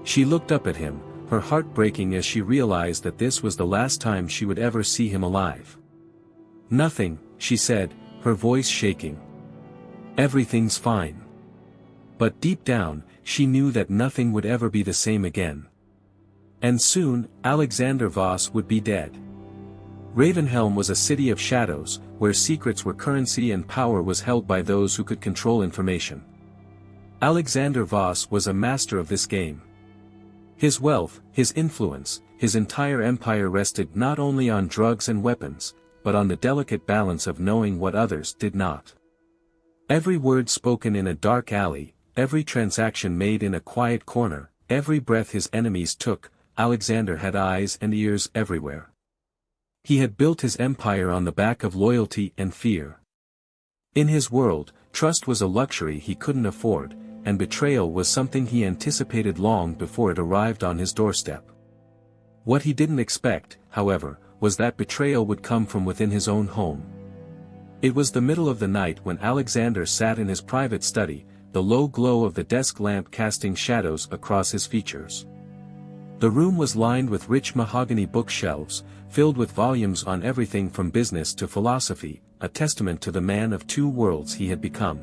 She looked up at him, her heart breaking as she realized that this was the last time she would ever see him alive. "Nothing," she said, her voice shaking. "Everything's fine." But deep down, she knew that nothing would ever be the same again. And soon, Alexander Voss would be dead. Ravenhelm was a city of shadows, where secrets were currency and power was held by those who could control information. Alexander Voss was a master of this game. His wealth, his influence, his entire empire rested not only on drugs and weapons, but on the delicate balance of knowing what others did not. Every word spoken in a dark alley, every transaction made in a quiet corner, every breath his enemies took, Alexander had eyes and ears everywhere. He had built his empire on the back of loyalty and fear. In his world, trust was a luxury he couldn't afford, and betrayal was something he anticipated long before it arrived on his doorstep. What he didn't expect, however, was that betrayal would come from within his own home. It was the middle of the night when Alexander sat in his private study, the low glow of the desk lamp casting shadows across his features. The room was lined with rich mahogany bookshelves, filled with volumes on everything from business to philosophy, a testament to the man of two worlds he had become.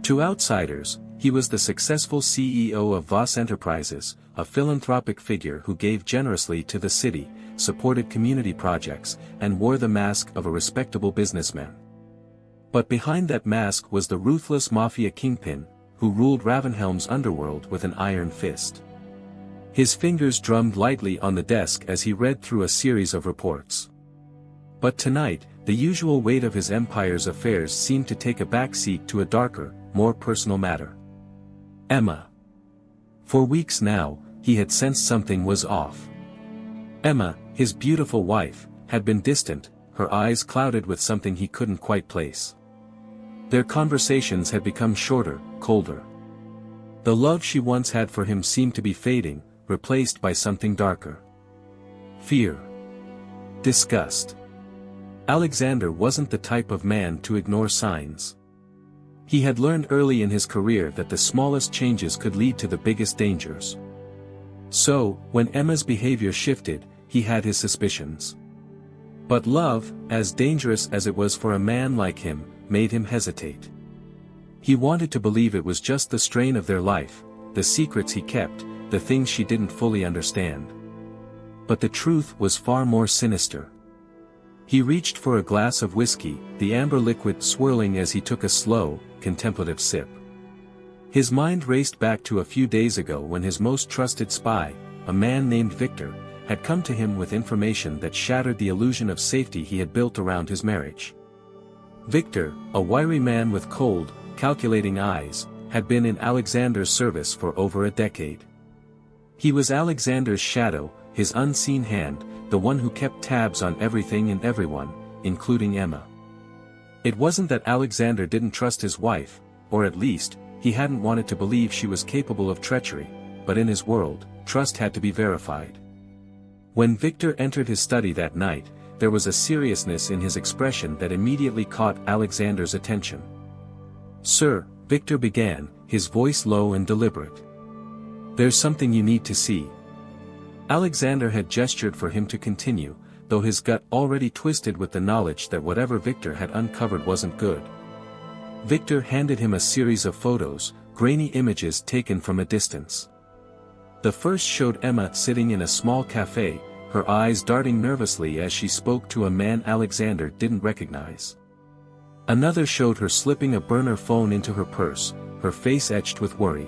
To outsiders, he was the successful CEO of Voss Enterprises, a philanthropic figure who gave generously to the city, supported community projects, and wore the mask of a respectable businessman. But behind that mask was the ruthless mafia kingpin, who ruled Ravenhelm's underworld with an iron fist. His fingers drummed lightly on the desk as he read through a series of reports. But tonight, the usual weight of his empire's affairs seemed to take a backseat to a darker, more personal matter. Emma. For weeks now, he had sensed something was off. Emma, his beautiful wife, had been distant, her eyes clouded with something he couldn't quite place. Their conversations had become shorter, colder. The love she once had for him seemed to be fading, replaced by something darker. Fear. Disgust. Alexander wasn't the type of man to ignore signs. He had learned early in his career that the smallest changes could lead to the biggest dangers. So, when Emma's behavior shifted, he had his suspicions. But love, as dangerous as it was for a man like him, made him hesitate. He wanted to believe it was just the strain of their life, the secrets he kept, the things she didn't fully understand. But the truth was far more sinister. He reached for a glass of whiskey, the amber liquid swirling as he took a slow, contemplative sip. His mind raced back to a few days ago when his most trusted spy, a man named Victor, had come to him with information that shattered the illusion of safety he had built around his marriage. Victor, a wiry man with cold, calculating eyes, had been in Alexander's service for over a decade. He was Alexander's shadow, his unseen hand, the one who kept tabs on everything and everyone, including Emma. It wasn't that Alexander didn't trust his wife, or at least, he hadn't wanted to believe she was capable of treachery, but in his world, trust had to be verified. When Victor entered his study that night, there was a seriousness in his expression that immediately caught Alexander's attention. "Sir," Victor began, his voice low and deliberate. "There's something you need to see." Alexander had gestured for him to continue, though his gut already twisted with the knowledge that whatever Victor had uncovered wasn't good. Victor handed him a series of photos, grainy images taken from a distance. The first showed Emma sitting in a small cafe, her eyes darting nervously as she spoke to a man Alexander didn't recognize. Another showed her slipping a burner phone into her purse, her face etched with worry.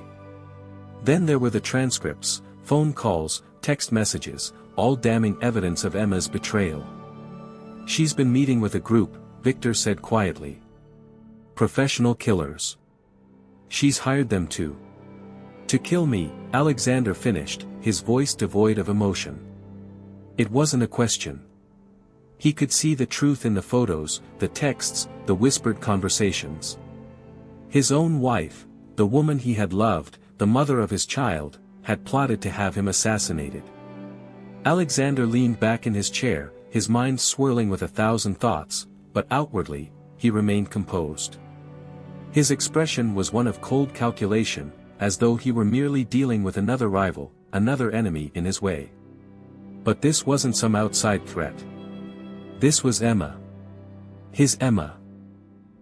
Then there were the transcripts, phone calls, text messages, all damning evidence of Emma's betrayal. "She's been meeting with a group," Victor said quietly. "Professional killers. She's hired them to kill me," Alexander finished, his voice devoid of emotion. It wasn't a question. He could see the truth in the photos, the texts, the whispered conversations. His own wife, the woman he had loved, the mother of his child, had plotted to have him assassinated. Alexander leaned back in his chair, his mind swirling with 1,000 thoughts, but outwardly, he remained composed. His expression was one of cold calculation, as though he were merely dealing with another rival, another enemy in his way. But this wasn't some outside threat. This was Emma. His Emma.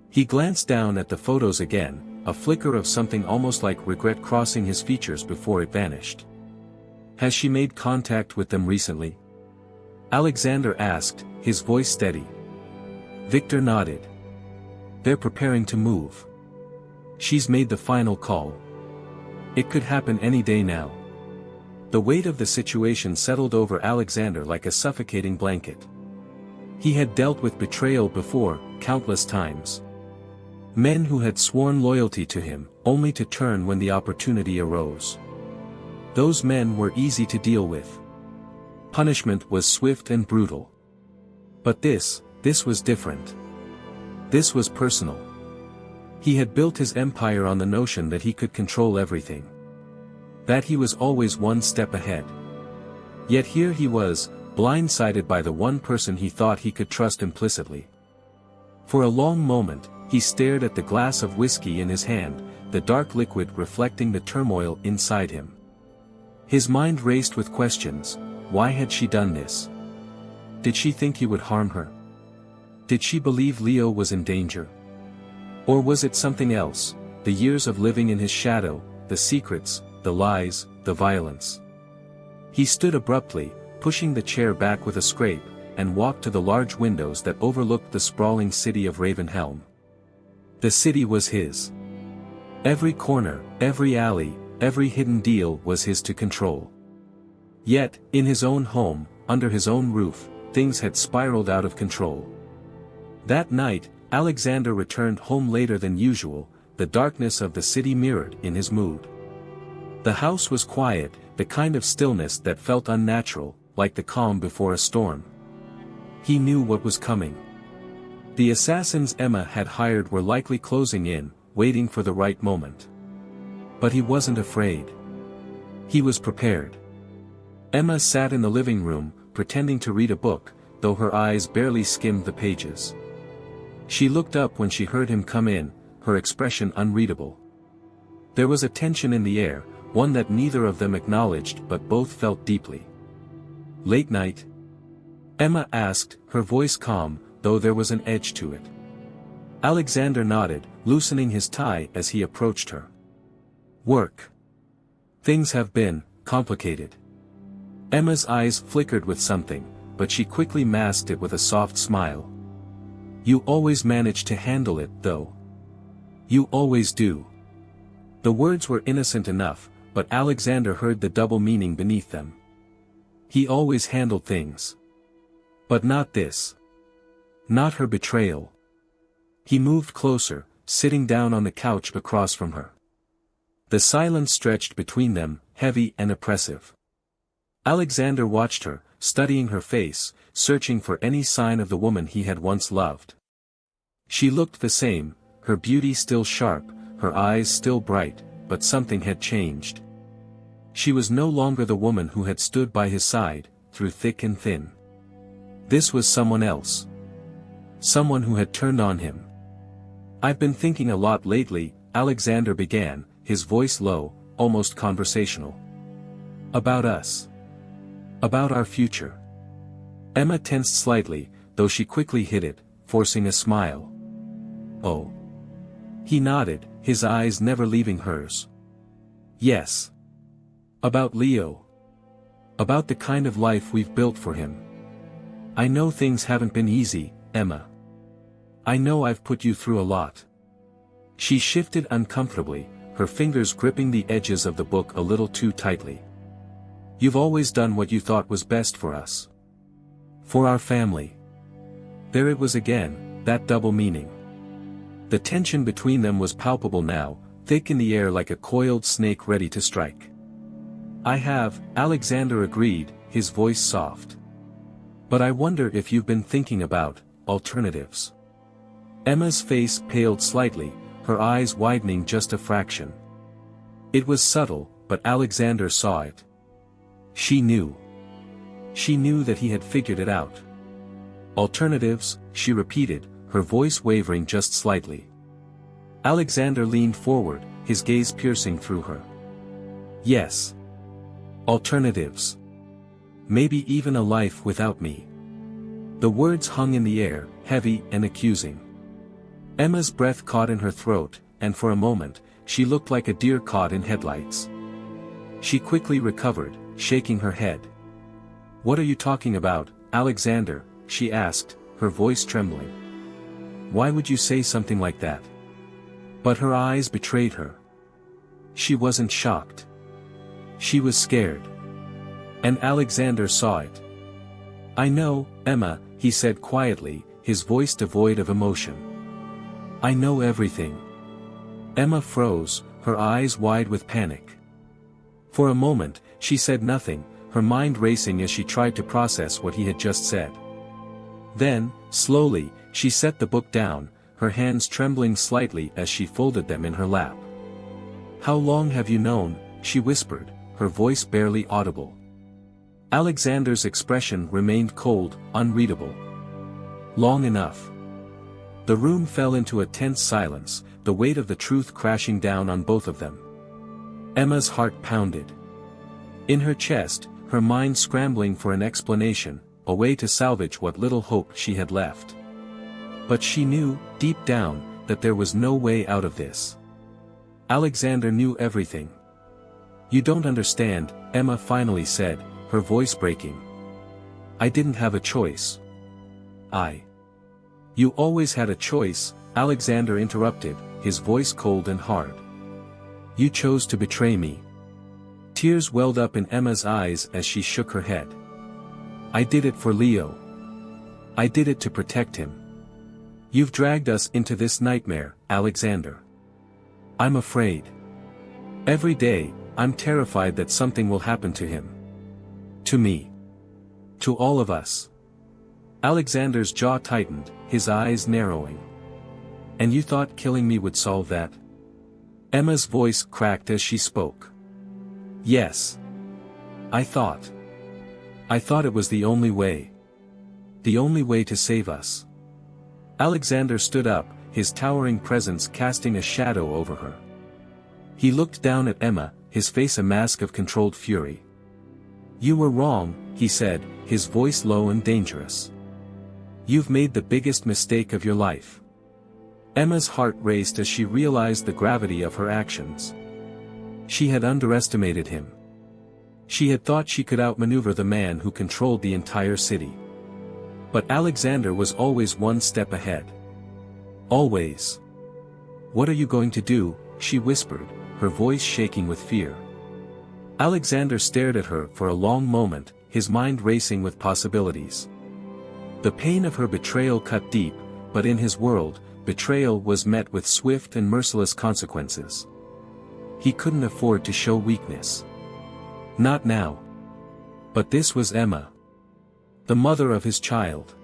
He glanced down at the photos again, a flicker of something almost like regret crossing his features before it vanished. "Has she made contact with them recently?" Alexander asked, his voice steady. Victor nodded. "They're preparing to move. She's made the final call. It could happen any day now." The weight of the situation settled over Alexander like a suffocating blanket. He had dealt with betrayal before, countless times. Men who had sworn loyalty to him, only to turn when the opportunity arose. Those men were easy to deal with. Punishment was swift and brutal. But this was different. This was personal. He had built his empire on the notion that he could control everything. That he was always one step ahead. Yet here he was, blindsided by the one person he thought he could trust implicitly. For a long moment, he stared at the glass of whiskey in his hand, the dark liquid reflecting the turmoil inside him. His mind raced with questions. Why had she done this? Did she think he would harm her? Did she believe Leo was in danger? Or was it something else, the years of living in his shadow, the secrets, the lies, the violence? He stood abruptly, pushing the chair back with a scrape, and walked to the large windows that overlooked the sprawling city of Ravenhelm. The city was his. Every corner, every alley, every hidden deal was his to control. Yet, in his own home, under his own roof, things had spiraled out of control. That night, Alexander returned home later than usual, the darkness of the city mirrored in his mood. The house was quiet, the kind of stillness that felt unnatural, like the calm before a storm. He knew what was coming. The assassins Emma had hired were likely closing in, waiting for the right moment. But he wasn't afraid. He was prepared. Emma sat in the living room, pretending to read a book, though her eyes barely skimmed the pages. She looked up when she heard him come in, her expression unreadable. There was a tension in the air, one that neither of them acknowledged but both felt deeply. "Late night?" Emma asked, her voice calm, though there was an edge to it. Alexander nodded, loosening his tie as he approached her. "Work. Things have been complicated." Emma's eyes flickered with something, but she quickly masked it with a soft smile. "You always manage to handle it, though. You always do." The words were innocent enough, but Alexander heard the double meaning beneath them. He always handled things. But not this. Not her betrayal. He moved closer, sitting down on the couch across from her. The silence stretched between them, heavy and oppressive. Alexander watched her, studying her face, searching for any sign of the woman he had once loved. She looked the same, her beauty still sharp, her eyes still bright, but something had changed. She was no longer the woman who had stood by his side, through thick and thin. This was someone else. Someone who had turned on him. "I've been thinking a lot lately," Alexander began, his voice low, almost conversational. "About us. About our future. Emma tensed slightly, though she quickly hid it, forcing a smile. Oh. He nodded, his eyes never leaving hers. Yes. About Leo. About the kind of life we've built for him. I know things haven't been easy, Emma. I know I've put you through a lot. She shifted uncomfortably, her fingers gripping the edges of the book a little too tightly. You've always done what you thought was best for us. For our family. There it was again, that double meaning. The tension between them was palpable now, thick in the air like a coiled snake ready to strike. I have, Alexander agreed, his voice soft. But I wonder if you've been thinking about alternatives. Emma's face paled slightly, her eyes widening just a fraction. It was subtle, but Alexander saw it. She knew. She knew that he had figured it out. Alternatives, she repeated, her voice wavering just slightly. Alexander leaned forward, his gaze piercing through her. Yes. Alternatives. Maybe even a life without me. The words hung in the air, heavy and accusing. Emma's breath caught in her throat, and for a moment, she looked like a deer caught in headlights. She quickly recovered, shaking her head. What are you talking about, Alexander? She asked, her voice trembling. Why would you say something like that? But her eyes betrayed her. She wasn't shocked. She was scared. And Alexander saw it. I know, Emma, he said quietly, his voice devoid of emotion. I know everything. Emma froze, her eyes wide with panic. For a moment, she said nothing, her mind racing as she tried to process what he had just said. Then, slowly, she set the book down, her hands trembling slightly as she folded them in her lap. How long have you known? She whispered, her voice barely audible. Alexander's expression remained cold, unreadable. Long enough. The room fell into a tense silence, the weight of the truth crashing down on both of them. Emma's heart pounded. In her chest, her mind scrambling for an explanation, a way to salvage what little hope she had left. But she knew, deep down, that there was no way out of this. Alexander knew everything. You don't understand, Emma finally said, her voice breaking. I didn't have a choice. You always had a choice, Alexander interrupted, his voice cold and hard. You chose to betray me. Tears welled up in Emma's eyes as she shook her head. I did it for Leo. I did it to protect him. You've dragged us into this nightmare, Alexander. I'm afraid. Every day, I'm terrified that something will happen to him. To me. To all of us. Alexander's jaw tightened, his eyes narrowing. And you thought killing me would solve that? Emma's voice cracked as she spoke. Yes. I thought it was the only way. The only way to save us. Alexander stood up, his towering presence casting a shadow over her. He looked down at Emma, his face a mask of controlled fury. You were wrong, he said, his voice low and dangerous. You've made the biggest mistake of your life. Emma's heart raced as she realized the gravity of her actions. She had underestimated him. She had thought she could outmaneuver the man who controlled the entire city. But Alexander was always one step ahead. Always. What are you going to do? She whispered, her voice shaking with fear. Alexander stared at her for a long moment, his mind racing with possibilities. The pain of her betrayal cut deep, but in his world, betrayal was met with swift and merciless consequences. He couldn't afford to show weakness. Not now. But this was Emma. The mother of his child.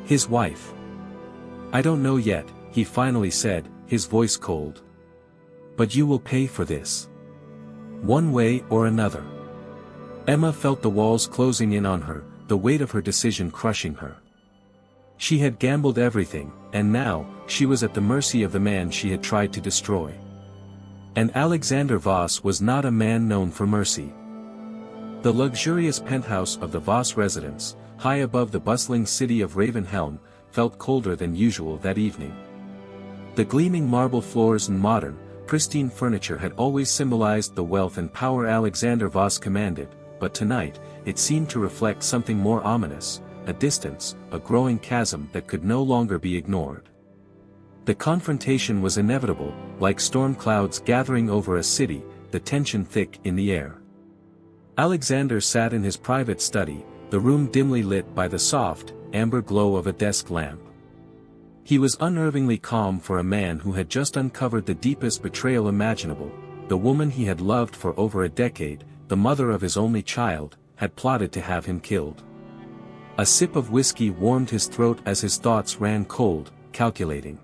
His wife. I don't know yet, he finally said, his voice cold. But you will pay for this. One way or another. Emma felt the walls closing in on her, the weight of her decision crushing her. She had gambled everything, and now, she was at the mercy of the man she had tried to destroy. And Alexander Voss was not a man known for mercy. The luxurious penthouse of the Voss residence, high above the bustling city of Ravenhelm, felt colder than usual that evening. The gleaming marble floors and modern, pristine furniture had always symbolized the wealth and power Alexander Voss commanded, but tonight, it seemed to reflect something more ominous, a distance, a growing chasm that could no longer be ignored. The confrontation was inevitable, like storm clouds gathering over a city, the tension thick in the air. Alexander sat in his private study, the room dimly lit by the soft, amber glow of a desk lamp. He was unnervingly calm for a man who had just uncovered the deepest betrayal imaginable. The woman he had loved for over a decade, the mother of his only child, had plotted to have him killed. A sip of whiskey warmed his throat as his thoughts ran cold, calculating.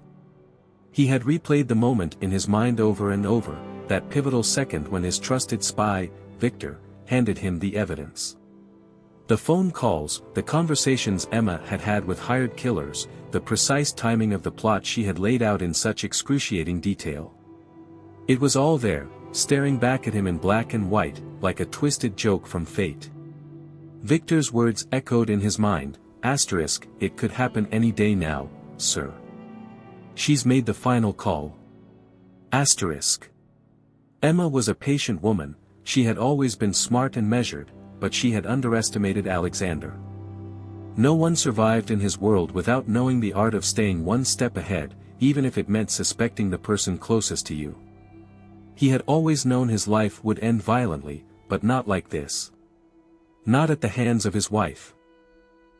He had replayed the moment in his mind over and over, that pivotal second when his trusted spy, Victor, handed him the evidence. The phone calls, the conversations Emma had had with hired killers, the precise timing of the plot she had laid out in such excruciating detail. It was all there, staring back at him in black and white, like a twisted joke from fate. Victor's words echoed in his mind, asterisk, "It could happen any day now, sir. She's made the final call." Asterisk. Emma was a patient woman, she had always been smart and measured, but she had underestimated Alexander. No one survived in his world without knowing the art of staying one step ahead, even if it meant suspecting the person closest to you. He had always known his life would end violently, but not like this. Not at the hands of his wife.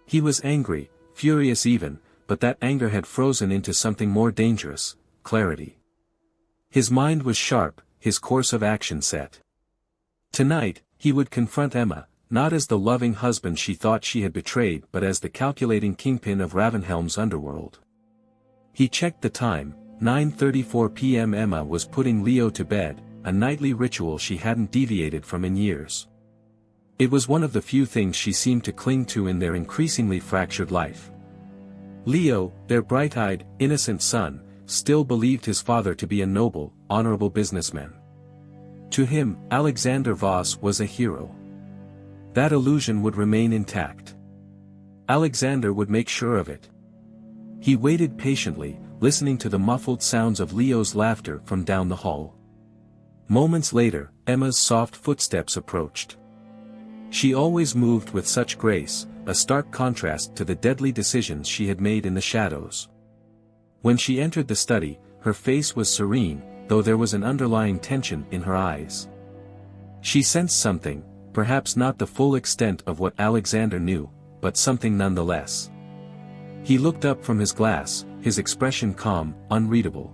He was angry, furious even, but that anger had frozen into something more dangerous, clarity. His mind was sharp, his course of action set. Tonight, he would confront Emma, not as the loving husband she thought she had betrayed but as the calculating kingpin of Ravenhelm's underworld. He checked the time, 9:34 p.m. Emma was putting Leo to bed, a nightly ritual she hadn't deviated from in years. It was one of the few things she seemed to cling to in their increasingly fractured life. Leo, their bright-eyed, innocent son, still believed his father to be a noble, honorable businessman. To him, Alexander Voss was a hero. That illusion would remain intact. Alexander would make sure of it. He waited patiently, listening to the muffled sounds of Leo's laughter from down the hall. Moments later, Emma's soft footsteps approached. She always moved with such grace, a stark contrast to the deadly decisions she had made in the shadows. When she entered the study, her face was serene, though there was an underlying tension in her eyes. She sensed something, perhaps not the full extent of what Alexander knew, but something nonetheless. He looked up from his glass, his expression calm, unreadable.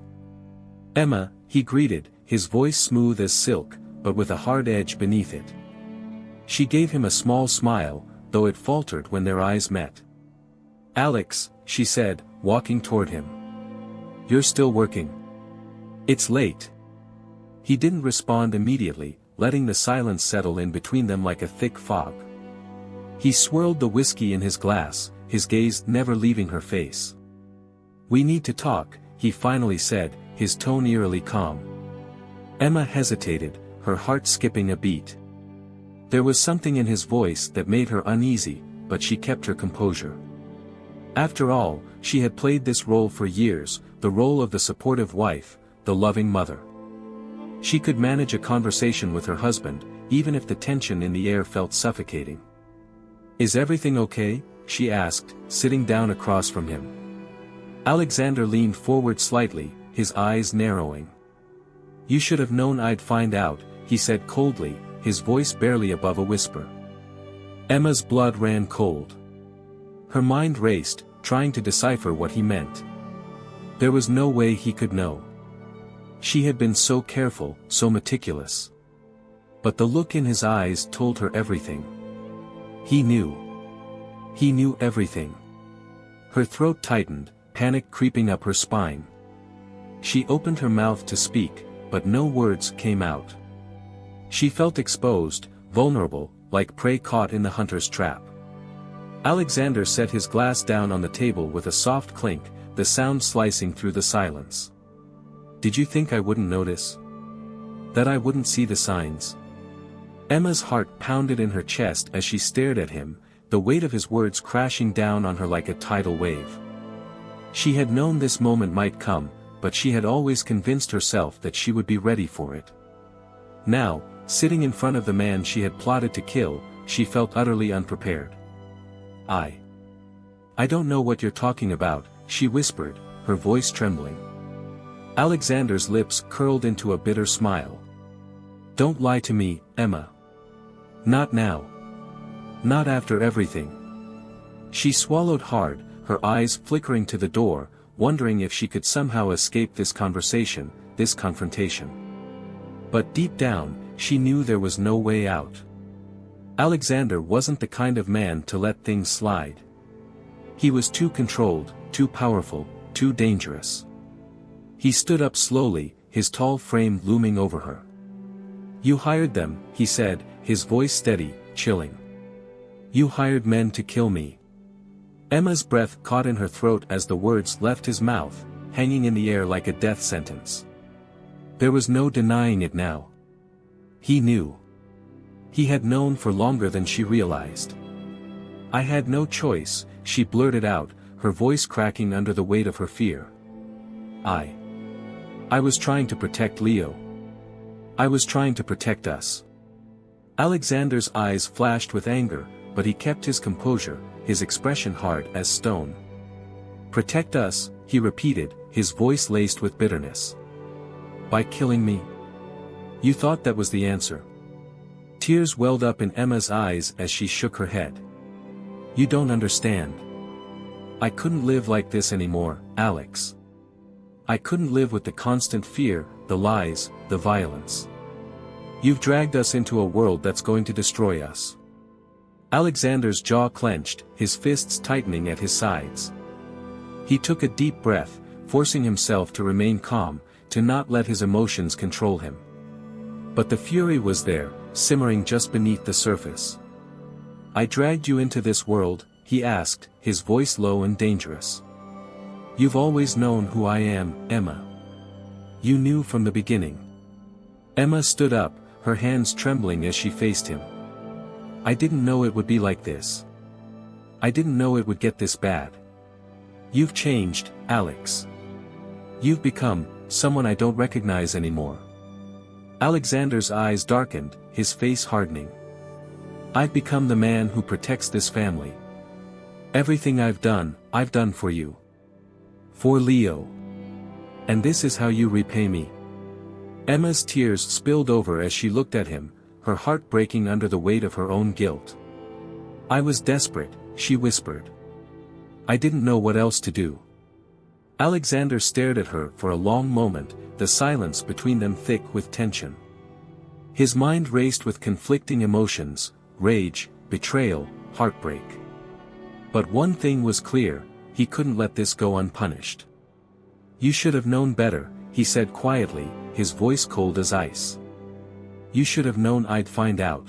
"Emma," he greeted, his voice smooth as silk, but with a hard edge beneath it. She gave him a small smile, though it faltered when their eyes met. "Alex," she said, walking toward him. "You're still working? It's late." He didn't respond immediately, letting the silence settle in between them like a thick fog. He swirled the whiskey in his glass, his gaze never leaving her face. "We need to talk," he finally said, his tone eerily calm. Emma hesitated, her heart skipping a beat. There was something in his voice that made her uneasy, but she kept her composure. After all, she had played this role for years, the role of the supportive wife, the loving mother. She could manage a conversation with her husband, even if the tension in the air felt suffocating. "Is everything okay?" she asked, sitting down across from him. Alexander leaned forward slightly, his eyes narrowing. "You should have known I'd find out," he said coldly, his voice barely above a whisper. Emma's blood ran cold. Her mind raced, trying to decipher what he meant. There was no way he could know. She had been so careful, so meticulous. But the look in his eyes told her everything. He knew. He knew everything. Her throat tightened, panic creeping up her spine. She opened her mouth to speak, but no words came out. She felt exposed, vulnerable, like prey caught in the hunter's trap. Alexander set his glass down on the table with a soft clink, the sound slicing through the silence. "Did you think I wouldn't notice? That I wouldn't see the signs?" Emma's heart pounded in her chest as she stared at him, the weight of his words crashing down on her like a tidal wave. She had known this moment might come, but she had always convinced herself that she would be ready for it. Now, sitting in front of the man she had plotted to kill, she felt utterly unprepared. I don't know what you're talking about, she whispered, her voice trembling. Alexander's lips curled into a bitter smile. Don't lie to me, Emma. Not now. Not after everything. She swallowed hard, her eyes flickering to the door, wondering if she could somehow escape this conversation, this confrontation. But deep down, she knew there was no way out. Alexander wasn't the kind of man to let things slide. He was too controlled, too powerful, too dangerous. He stood up slowly, his tall frame looming over her. You hired them, he said, his voice steady, chilling. You hired men to kill me. Emma's breath caught in her throat as the words left his mouth, hanging in the air like a death sentence. There was no denying it now. He knew. He had known for longer than she realized. I had no choice, she blurted out, her voice cracking under the weight of her fear. I was trying to protect Leo. I was trying to protect us. Alexander's eyes flashed with anger, but he kept his composure, his expression hard as stone. Protect us, he repeated, his voice laced with bitterness. By killing me? You thought that was the answer. Tears welled up in Emma's eyes as she shook her head. You don't understand. I couldn't live like this anymore, Alex. I couldn't live with the constant fear, the lies, the violence. You've dragged us into a world that's going to destroy us. Alexander's jaw clenched, his fists tightening at his sides. He took a deep breath, forcing himself to remain calm, to not let his emotions control him. But the fury was there, simmering just beneath the surface. I dragged you into this world, he asked, his voice low and dangerous. You've always known who I am, Emma. You knew from the beginning. Emma stood up, her hands trembling as she faced him. I didn't know it would be like this. I didn't know it would get this bad. You've changed, Alex. You've become someone I don't recognize anymore. Alexander's eyes darkened, his face hardening. I've become the man who protects this family. Everything I've done for you. For Leo. And this is how you repay me. Emma's tears spilled over as she looked at him, her heart breaking under the weight of her own guilt. I was desperate, she whispered. I didn't know what else to do. Alexander stared at her for a long moment, the silence between them thick with tension. His mind raced with conflicting emotions, rage, betrayal, heartbreak. But one thing was clear, he couldn't let this go unpunished. You should have known better, he said quietly, his voice cold as ice. You should have known I'd find out.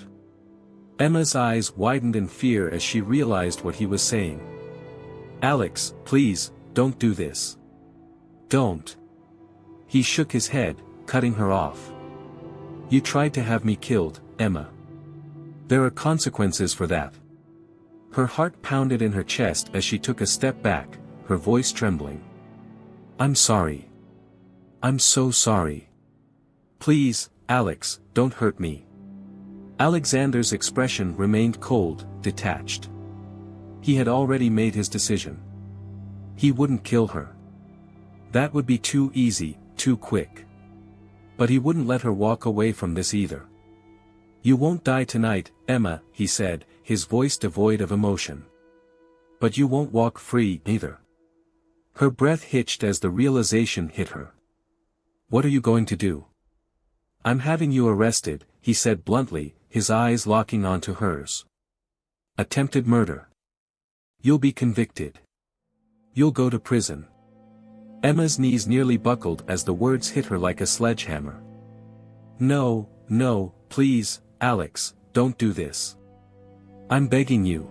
Emma's eyes widened in fear as she realized what he was saying. Alex, please, don't do this. Don't. He shook his head, cutting her off. You tried to have me killed, Emma. There are consequences for that. Her heart pounded in her chest as she took a step back, her voice trembling. I'm sorry. I'm so sorry. Please, Alex, don't hurt me. Alexander's expression remained cold, detached. He had already made his decision. He wouldn't kill her. That would be too easy, too quick. But he wouldn't let her walk away from this either. You won't die tonight, Emma, he said, his voice devoid of emotion. But you won't walk free, either. Her breath hitched as the realization hit her. What are you going to do? I'm having you arrested, he said bluntly, his eyes locking onto hers. Attempted murder. You'll be convicted. You'll go to prison. Emma's knees nearly buckled as the words hit her like a sledgehammer. No, no, please, Alex, don't do this. I'm begging you.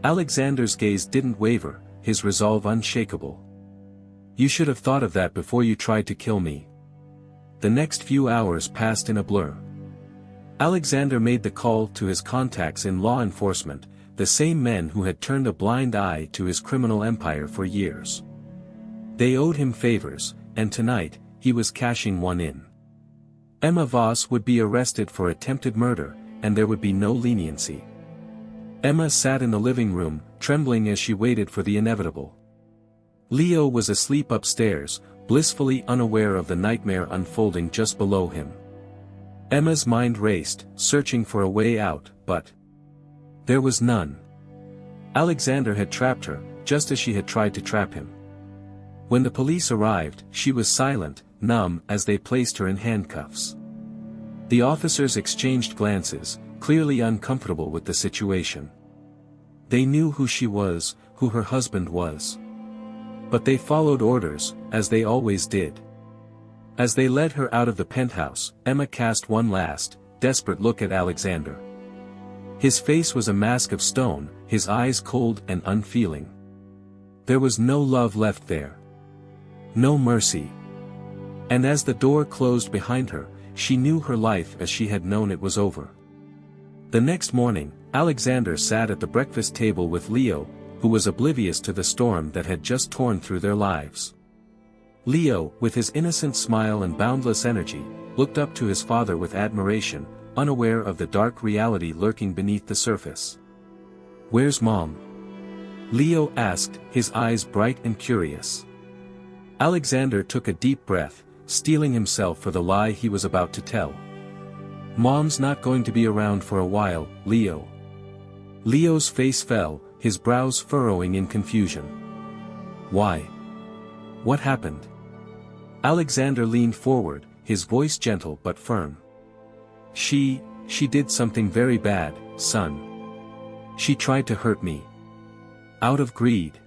Alexander's gaze didn't waver, his resolve unshakable. You should have thought of that before you tried to kill me. The next few hours passed in a blur. Alexander made the call to his contacts in law enforcement, the same men who had turned a blind eye to his criminal empire for years. They owed him favors, and tonight, he was cashing one in. Emma Voss would be arrested for attempted murder, and there would be no leniency. Emma sat in the living room, trembling as she waited for the inevitable. Leo was asleep upstairs, blissfully unaware of the nightmare unfolding just below him. Emma's mind raced, searching for a way out, but there was none. Alexander had trapped her, just as she had tried to trap him. When the police arrived, she was silent, numb as they placed her in handcuffs. The officers exchanged glances, clearly uncomfortable with the situation. They knew who she was, who her husband was. But they followed orders, as they always did. As they led her out of the penthouse, Emma cast one last, desperate look at Alexander. His face was a mask of stone, his eyes cold and unfeeling. There was no love left there. No mercy. And as the door closed behind her, she knew her life as she had known it was over. The next morning, Alexander sat at the breakfast table with Leo, who was oblivious to the storm that had just torn through their lives. Leo, with his innocent smile and boundless energy, looked up to his father with admiration, unaware of the dark reality lurking beneath the surface. "Where's Mom?" Leo asked, his eyes bright and curious. Alexander took a deep breath, steeling himself for the lie he was about to tell. "Mom's not going to be around for a while, Leo." Leo's face fell, his brows furrowing in confusion. "Why? What happened?" Alexander leaned forward, his voice gentle but firm. She did something very bad, son. She tried to hurt me. Out of greed.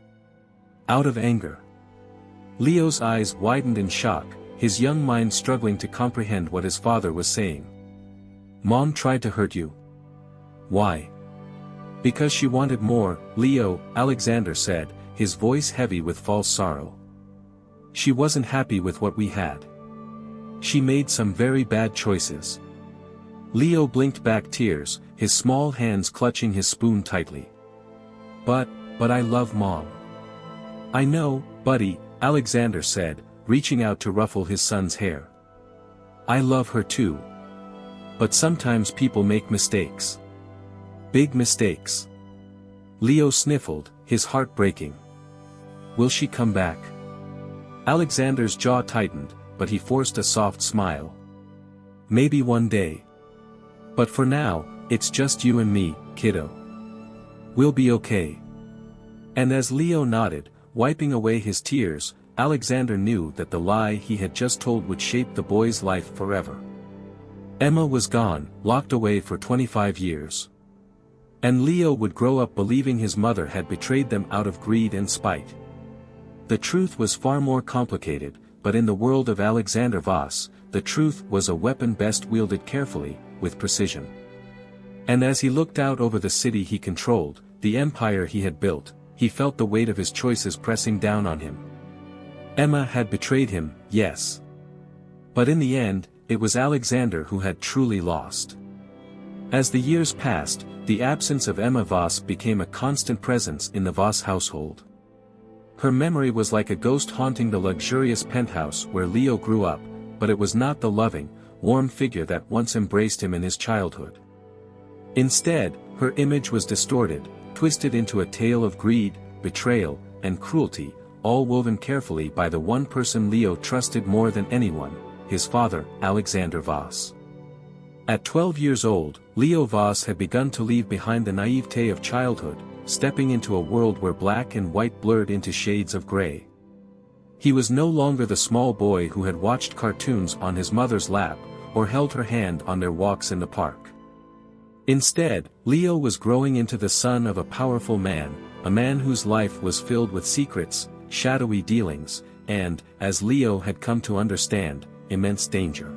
Out of anger." Leo's eyes widened in shock, his young mind struggling to comprehend what his father was saying. "Mom tried to hurt you? Why?" "Because she wanted more, Leo," Alexander said, his voice heavy with false sorrow. "She wasn't happy with what we had. She made some very bad choices." Leo blinked back tears, his small hands clutching his spoon tightly. But I love Mom." "I know, buddy," Alexander said, reaching out to ruffle his son's hair. "I love her too. But sometimes people make mistakes. Big mistakes." Leo sniffled, his heart breaking. "Will she come back?" Alexander's jaw tightened, but he forced a soft smile. "Maybe one day. But for now, it's just you and me, kiddo. We'll be okay." And as Leo nodded, wiping away his tears, Alexander knew that the lie he had just told would shape the boy's life forever. Emma was gone, locked away for 25 years. And Leo would grow up believing his mother had betrayed them out of greed and spite. The truth was far more complicated, but in the world of Alexander Voss, the truth was a weapon best wielded carefully, with precision. And as he looked out over the city he controlled, the empire he had built, he felt the weight of his choices pressing down on him. Emma had betrayed him, yes. But in the end, it was Alexander who had truly lost. As the years passed, the absence of Emma Voss became a constant presence in the Voss household. Her memory was like a ghost haunting the luxurious penthouse where Leo grew up, but it was not the loving, warm figure that once embraced him in his childhood. Instead, her image was distorted, twisted into a tale of greed, betrayal, and cruelty, all woven carefully by the one person Leo trusted more than anyone, his father, Alexander Voss. At 12 years old, Leo Voss had begun to leave behind the naivete of childhood, stepping into a world where black and white blurred into shades of gray. He was no longer the small boy who had watched cartoons on his mother's lap, or held her hand on their walks in the park. Instead, Leo was growing into the son of a powerful man, a man whose life was filled with secrets, shadowy dealings, and, as Leo had come to understand, immense danger.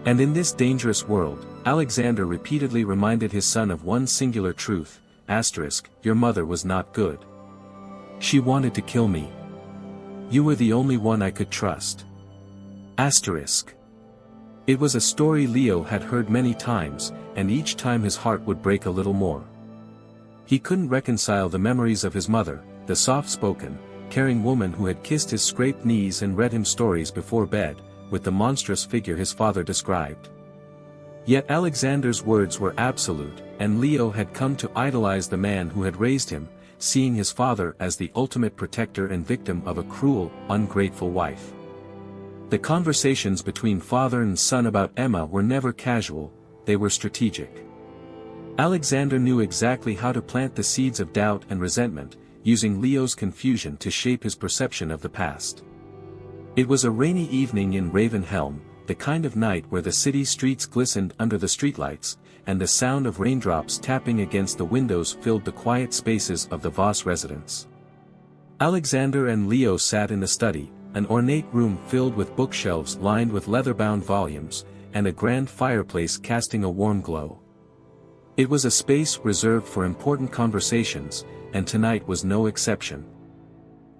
And in this dangerous world, Alexander repeatedly reminded his son of one singular truth, your mother was not good. She wanted to kill me. You were the only one I could trust. It was a story Leo had heard many times, and each time his heart would break a little more. He couldn't reconcile the memories of his mother, the soft-spoken, caring woman who had kissed his scraped knees and read him stories before bed, with the monstrous figure his father described. Yet Alexander's words were absolute, and Leo had come to idolize the man who had raised him, seeing his father as the ultimate protector and victim of a cruel, ungrateful wife. The conversations between father and son about Emma were never casual, they were strategic. Alexander knew exactly how to plant the seeds of doubt and resentment, using Leo's confusion to shape his perception of the past. It was a rainy evening in Ravenhelm, the kind of night where the city streets glistened under the streetlights, and the sound of raindrops tapping against the windows filled the quiet spaces of the Voss residence. Alexander and Leo sat in the study, an ornate room filled with bookshelves lined with leather-bound volumes, and a grand fireplace casting a warm glow. It was a space reserved for important conversations, and tonight was no exception.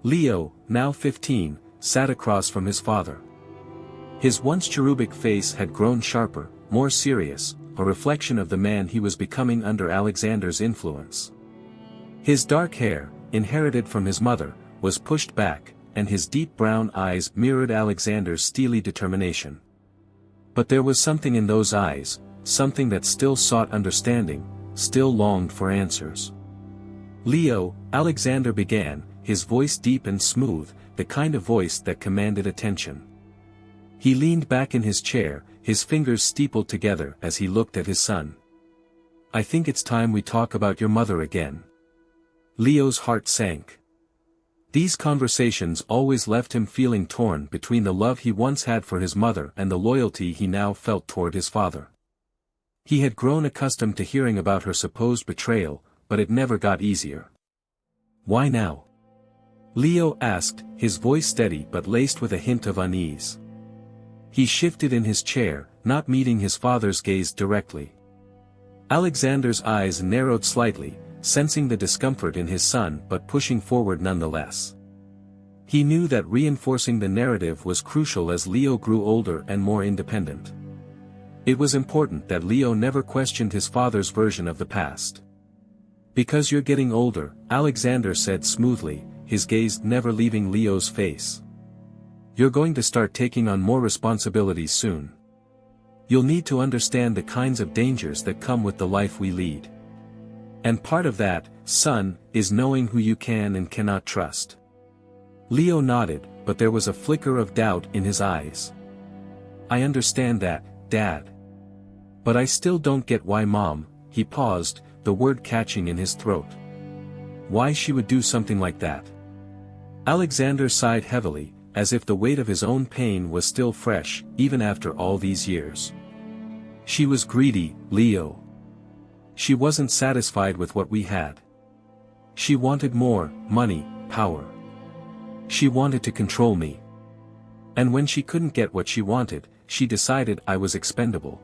Leo, now 15, sat across from his father. His once cherubic face had grown sharper, more serious, a reflection of the man he was becoming under Alexander's influence. His dark hair, inherited from his mother, was pushed back, and his deep brown eyes mirrored Alexander's steely determination. But there was something in those eyes, something that still sought understanding, still longed for answers. "Leo," Alexander began, his voice deep and smooth, the kind of voice that commanded attention. He leaned back in his chair, his fingers steepled together as he looked at his son. "I think it's time we talk about your mother again." Leo's heart sank. These conversations always left him feeling torn between the love he once had for his mother and the loyalty he now felt toward his father. He had grown accustomed to hearing about her supposed betrayal, but it never got easier. "Why now?" Leo asked, his voice steady but laced with a hint of unease. He shifted in his chair, not meeting his father's gaze directly. Alexander's eyes narrowed slightly, sensing the discomfort in his son but pushing forward nonetheless. He knew that reinforcing the narrative was crucial as Leo grew older and more independent. It was important that Leo never questioned his father's version of the past. "Because you're getting older," Alexander said smoothly, his gaze never leaving Leo's face. "You're going to start taking on more responsibilities soon. You'll need to understand the kinds of dangers that come with the life we lead. And part of that, son, is knowing who you can and cannot trust." Leo nodded, but there was a flicker of doubt in his eyes. "I understand that, Dad. But I still don't get why Mom," he paused, the word catching in his throat. "Why she would do something like that." Alexander sighed heavily, as if the weight of his own pain was still fresh, even after all these years. "She was greedy, Leo. She wasn't satisfied with what we had. She wanted more, money, power. She wanted to control me. And when she couldn't get what she wanted, she decided I was expendable."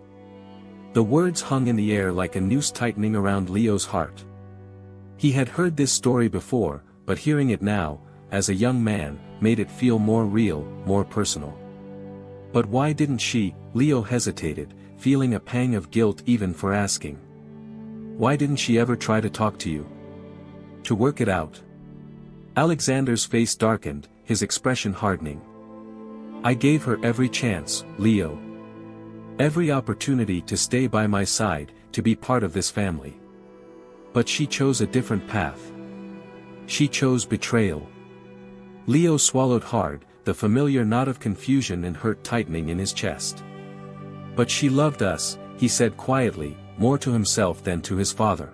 The words hung in the air like a noose tightening around Leo's heart. He had heard this story before, but hearing it now, as a young man, made it feel more real, more personal. "But why didn't she?" Leo hesitated, feeling a pang of guilt even for asking. "Why didn't she ever try to talk to you? To work it out?" Alexander's face darkened, his expression hardening. "I gave her every chance, Leo. Every opportunity to stay by my side, to be part of this family. But she chose a different path. She chose betrayal." Leo swallowed hard, the familiar knot of confusion and hurt tightening in his chest. "But she loved us," he said quietly, more to himself than to his father.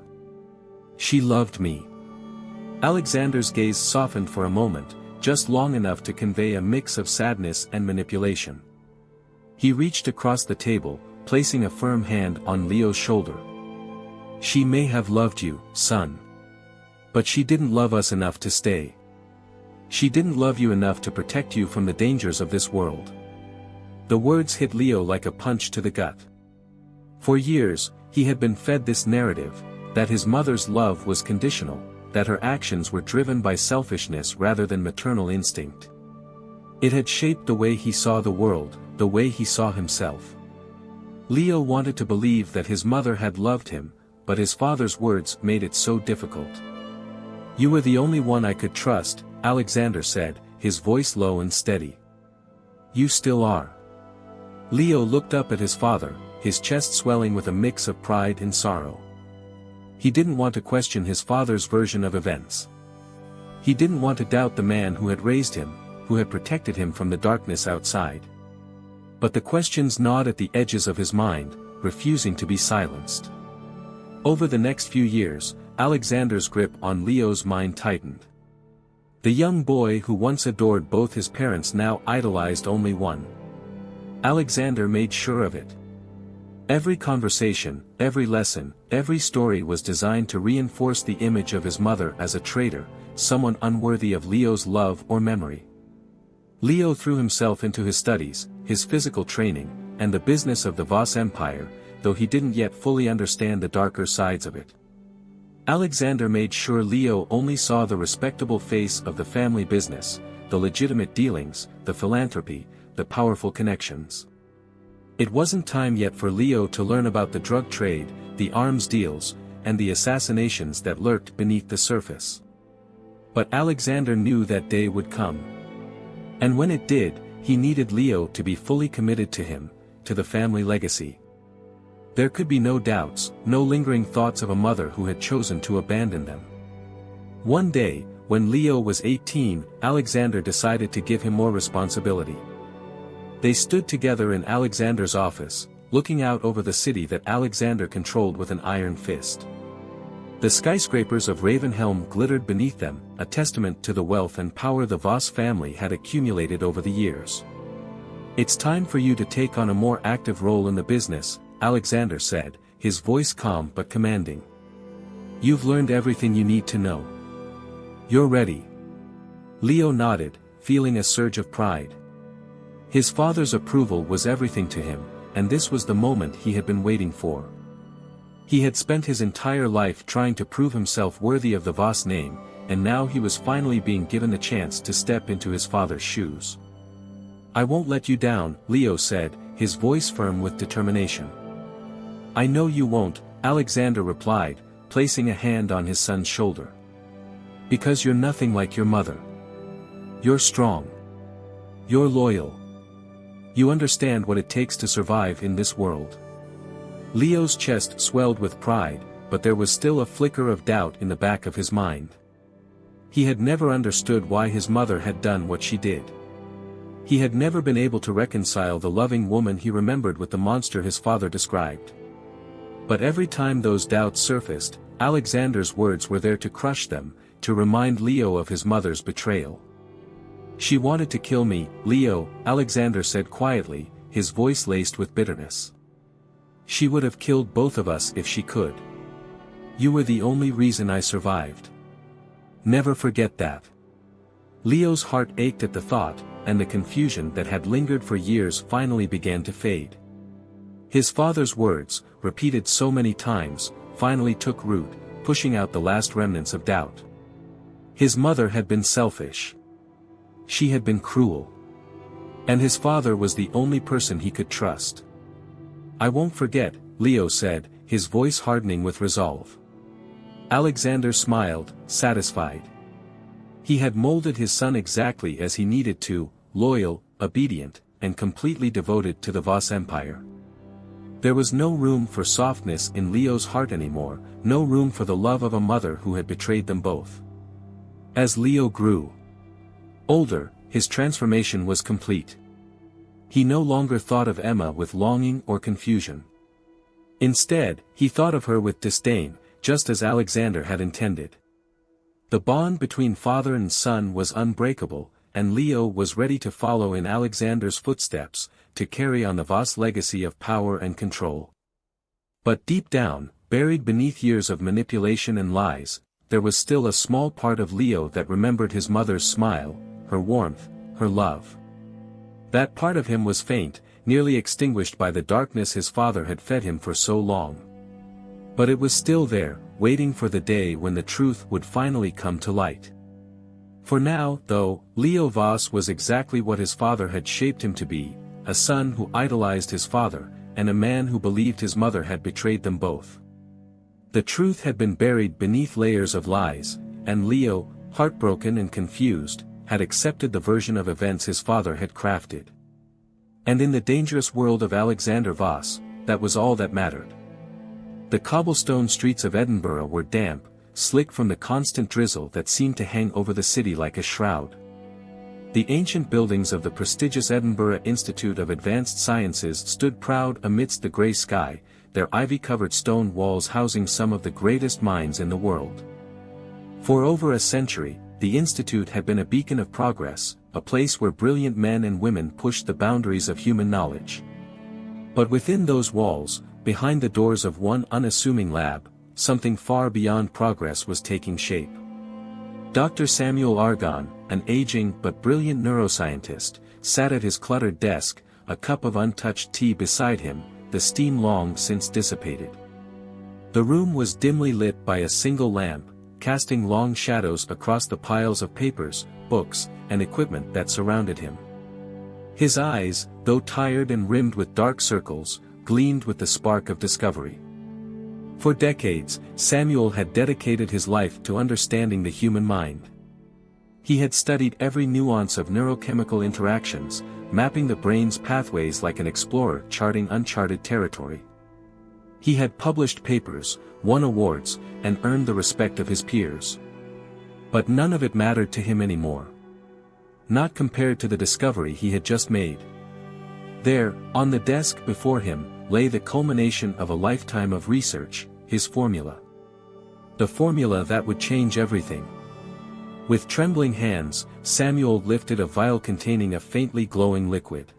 "She loved me." Alexander's gaze softened for a moment, just long enough to convey a mix of sadness and manipulation. He reached across the table, placing a firm hand on Leo's shoulder. "She may have loved you, son. But she didn't love us enough to stay. She didn't love you enough to protect you from the dangers of this world." The words hit Leo like a punch to the gut. For years, he had been fed this narrative, that his mother's love was conditional, that her actions were driven by selfishness rather than maternal instinct. It had shaped the way he saw the world, the way he saw himself. Leo wanted to believe that his mother had loved him, but his father's words made it so difficult. "You were the only one I could trust," Alexander said, his voice low and steady. "You still are." Leo looked up at his father, his chest swelling with a mix of pride and sorrow. He didn't want to question his father's version of events. He didn't want to doubt the man who had raised him, who had protected him from the darkness outside. But the questions gnawed at the edges of his mind, refusing to be silenced. Over the next few years, Alexander's grip on Leo's mind tightened. The young boy who once adored both his parents now idolized only one. Alexander made sure of it. Every conversation, every lesson, every story was designed to reinforce the image of his mother as a traitor, someone unworthy of Leo's love or memory. Leo threw himself into his studies, his physical training, and the business of the Voss Empire, though he didn't yet fully understand the darker sides of it. Alexander made sure Leo only saw the respectable face of the family business, the legitimate dealings, the philanthropy, the powerful connections. It wasn't time yet for Leo to learn about the drug trade, the arms deals, and the assassinations that lurked beneath the surface. But Alexander knew that day would come. And when it did, he needed Leo to be fully committed to him, to the family legacy. There could be no doubts, no lingering thoughts of a mother who had chosen to abandon them. One day, when Leo was 18, Alexander decided to give him more responsibility. They stood together in Alexander's office, looking out over the city that Alexander controlled with an iron fist. The skyscrapers of Ravenhelm glittered beneath them, a testament to the wealth and power the Voss family had accumulated over the years. "It's time for you to take on a more active role in the business," Alexander said, his voice calm but commanding. "You've learned everything you need to know. You're ready." Leo nodded, feeling a surge of pride. His father's approval was everything to him, and this was the moment he had been waiting for. He had spent his entire life trying to prove himself worthy of the Voss name, and now he was finally being given the chance to step into his father's shoes. "I won't let you down," Leo said, his voice firm with determination. "I know you won't," Alexander replied, placing a hand on his son's shoulder. "Because you're nothing like your mother. You're strong. You're loyal. You understand what it takes to survive in this world." Leo's chest swelled with pride, but there was still a flicker of doubt in the back of his mind. He had never understood why his mother had done what she did. He had never been able to reconcile the loving woman he remembered with the monster his father described. But every time those doubts surfaced, Alexander's words were there to crush them, to remind Leo of his mother's betrayal. "She wanted to kill me, Leo," Alexander said quietly, his voice laced with bitterness. "She would have killed both of us if she could. You were the only reason I survived. Never forget that." Leo's heart ached at the thought, and the confusion that had lingered for years finally began to fade. His father's words, repeated so many times, finally took root, pushing out the last remnants of doubt. His mother had been selfish. She had been cruel. And his father was the only person he could trust. "I won't forget," Leo said, his voice hardening with resolve. Alexander smiled, satisfied. He had molded his son exactly as he needed to, loyal, obedient, and completely devoted to the Voss Empire. There was no room for softness in Leo's heart anymore, no room for the love of a mother who had betrayed them both. As Leo grew older, his transformation was complete. He no longer thought of Emma with longing or confusion. Instead, he thought of her with disdain, just as Alexander had intended. The bond between father and son was unbreakable, and Leo was ready to follow in Alexander's footsteps, to carry on the Voss legacy of power and control. But deep down, buried beneath years of manipulation and lies, there was still a small part of Leo that remembered his mother's smile, her warmth, her love. That part of him was faint, nearly extinguished by the darkness his father had fed him for so long. But it was still there, waiting for the day when the truth would finally come to light. For now, though, Leo Voss was exactly what his father had shaped him to be, a son who idolized his father, and a man who believed his mother had betrayed them both. The truth had been buried beneath layers of lies, and Leo, heartbroken and confused, had accepted the version of events his father had crafted. And in the dangerous world of Alexander Voss, that was all that mattered. The cobblestone streets of Edinburgh were damp, slick from the constant drizzle that seemed to hang over the city like a shroud. The ancient buildings of the prestigious Edinburgh Institute of Advanced Sciences stood proud amidst the grey sky, their ivy-covered stone walls housing some of the greatest minds in the world. For over a century, the institute had been a beacon of progress, a place where brilliant men and women pushed the boundaries of human knowledge. But within those walls, behind the doors of one unassuming lab, something far beyond progress was taking shape. Dr. Samuel Argonne, an aging but brilliant neuroscientist, sat at his cluttered desk, a cup of untouched tea beside him, the steam long since dissipated. The room was dimly lit by a single lamp, casting long shadows across the piles of papers, books, and equipment that surrounded him. His eyes, though tired and rimmed with dark circles, gleamed with the spark of discovery. For decades, Samuel had dedicated his life to understanding the human mind. He had studied every nuance of neurochemical interactions, mapping the brain's pathways like an explorer charting uncharted territory. He had published papers, won awards, and earned the respect of his peers. But none of it mattered to him anymore. Not compared to the discovery he had just made. There, on the desk before him, lay the culmination of a lifetime of research, his formula. The formula that would change everything. With trembling hands, Samuel lifted a vial containing a faintly glowing liquid.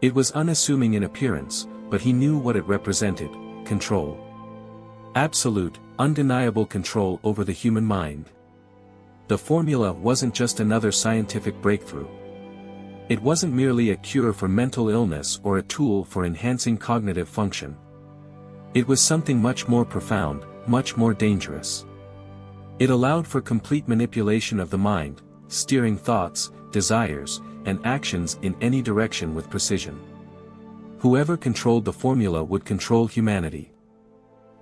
It was unassuming in appearance, but he knew what it represented: control. Absolute, undeniable control over the human mind. The formula wasn't just another scientific breakthrough. It wasn't merely a cure for mental illness or a tool for enhancing cognitive function. It was something much more profound, much more dangerous. It allowed for complete manipulation of the mind, steering thoughts, desires, and actions in any direction with precision. Whoever controlled the formula would control humanity.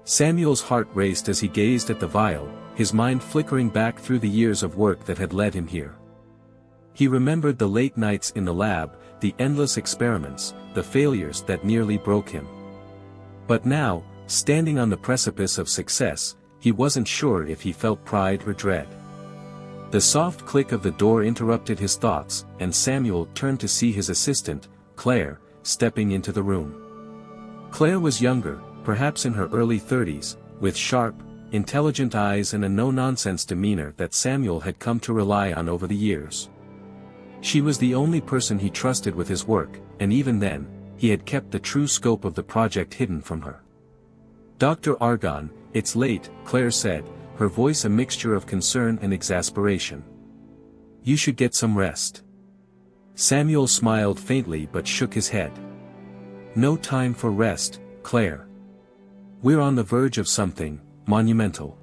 Samuel's heart raced as he gazed at the vial, his mind flickering back through the years of work that had led him here. He remembered the late nights in the lab, the endless experiments, the failures that nearly broke him. But now, standing on the precipice of success, he wasn't sure if he felt pride or dread. The soft click of the door interrupted his thoughts, and Samuel turned to see his assistant, Claire, stepping into the room. Claire was younger, perhaps in her early 30s, with sharp, intelligent eyes and a no-nonsense demeanor that Samuel had come to rely on over the years. She was the only person he trusted with his work, and even then, he had kept the true scope of the project hidden from her. "Dr. Argonne, it's late," Claire said, her voice a mixture of concern and exasperation. "You should get some rest." Samuel smiled faintly but shook his head. "No time for rest, Claire. We're on the verge of something monumental."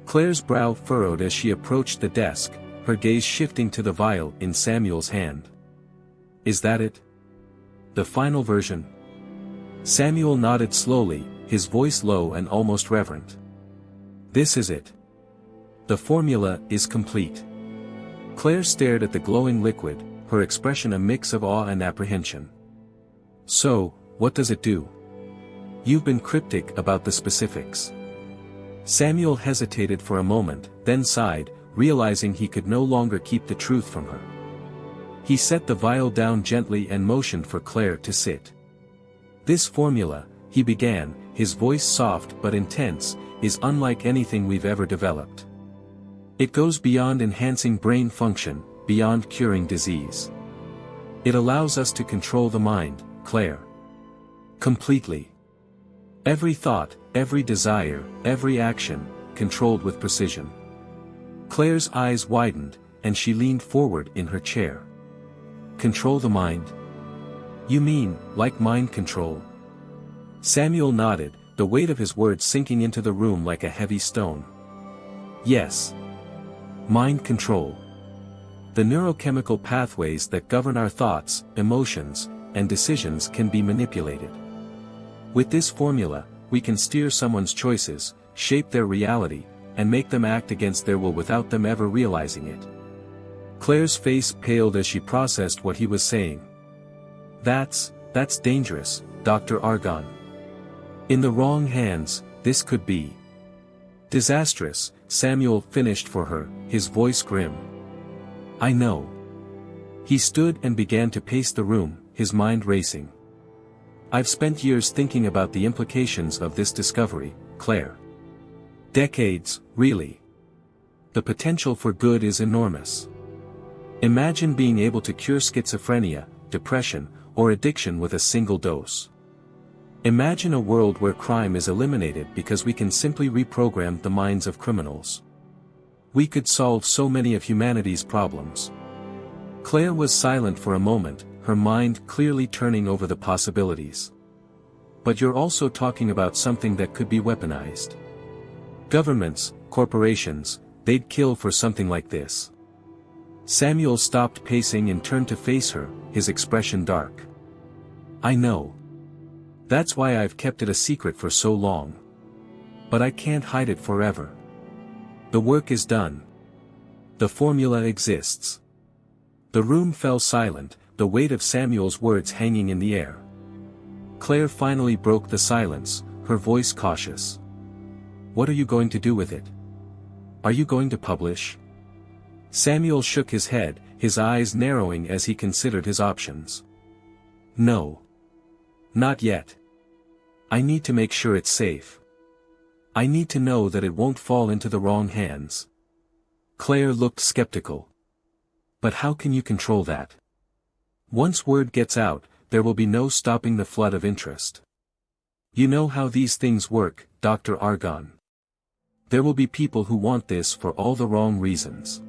Claire's brow furrowed as she approached the desk, her gaze shifting to the vial in Samuel's hand. "Is that it? The final version?" Samuel nodded slowly, his voice low and almost reverent. "This is it. The formula is complete." Claire stared at the glowing liquid, her expression a mix of awe and apprehension. "So, what does it do? You've been cryptic about the specifics." Samuel hesitated for a moment, then sighed, realizing he could no longer keep the truth from her. He set the vial down gently and motioned for Claire to sit. "This formula," he began, his voice soft but intense, "is unlike anything we've ever developed. It goes beyond enhancing brain function, beyond curing disease. It allows us to control the mind, Claire. Completely. Every thought, every desire, every action, controlled with precision." Claire's eyes widened, and she leaned forward in her chair. "Control the mind? You mean, like mind control?" Samuel nodded, the weight of his words sinking into the room like a heavy stone. "Yes. Mind control. The neurochemical pathways that govern our thoughts, emotions, and decisions can be manipulated. With this formula, we can steer someone's choices, shape their reality, and make them act against their will without them ever realizing it. Claire's face paled as she processed what he was saying. That's dangerous, Dr. Argonne. In the wrong hands, this could be disastrous, Samuel finished for her, his voice grim. I know. He stood and began to pace the room, his mind racing. I've spent years thinking about the implications of this discovery, Claire. Decades, really. The potential for good is enormous. Imagine being able to cure schizophrenia, depression, or addiction with a single dose. Imagine a world where crime is eliminated because we can simply reprogram the minds of criminals. We could solve so many of humanity's problems. Claire was silent for a moment, her mind clearly turning over the possibilities. But you're also talking about something that could be weaponized. Governments, corporations, they'd kill for something like this. Samuel stopped pacing and turned to face her, his expression dark. I know. That's why I've kept it a secret for so long. But I can't hide it forever. The work is done. The formula exists. The room fell silent, the weight of Samuel's words hanging in the air. Claire finally broke the silence, her voice cautious. What are you going to do with it? Are you going to publish? Samuel shook his head, his eyes narrowing as he considered his options. No. Not yet. I need to make sure it's safe. I need to know that it won't fall into the wrong hands. Claire looked skeptical. But how can you control that? Once word gets out, there will be no stopping the flood of interest. You know how these things work, Dr. Argonne. There will be people who want this for all the wrong reasons.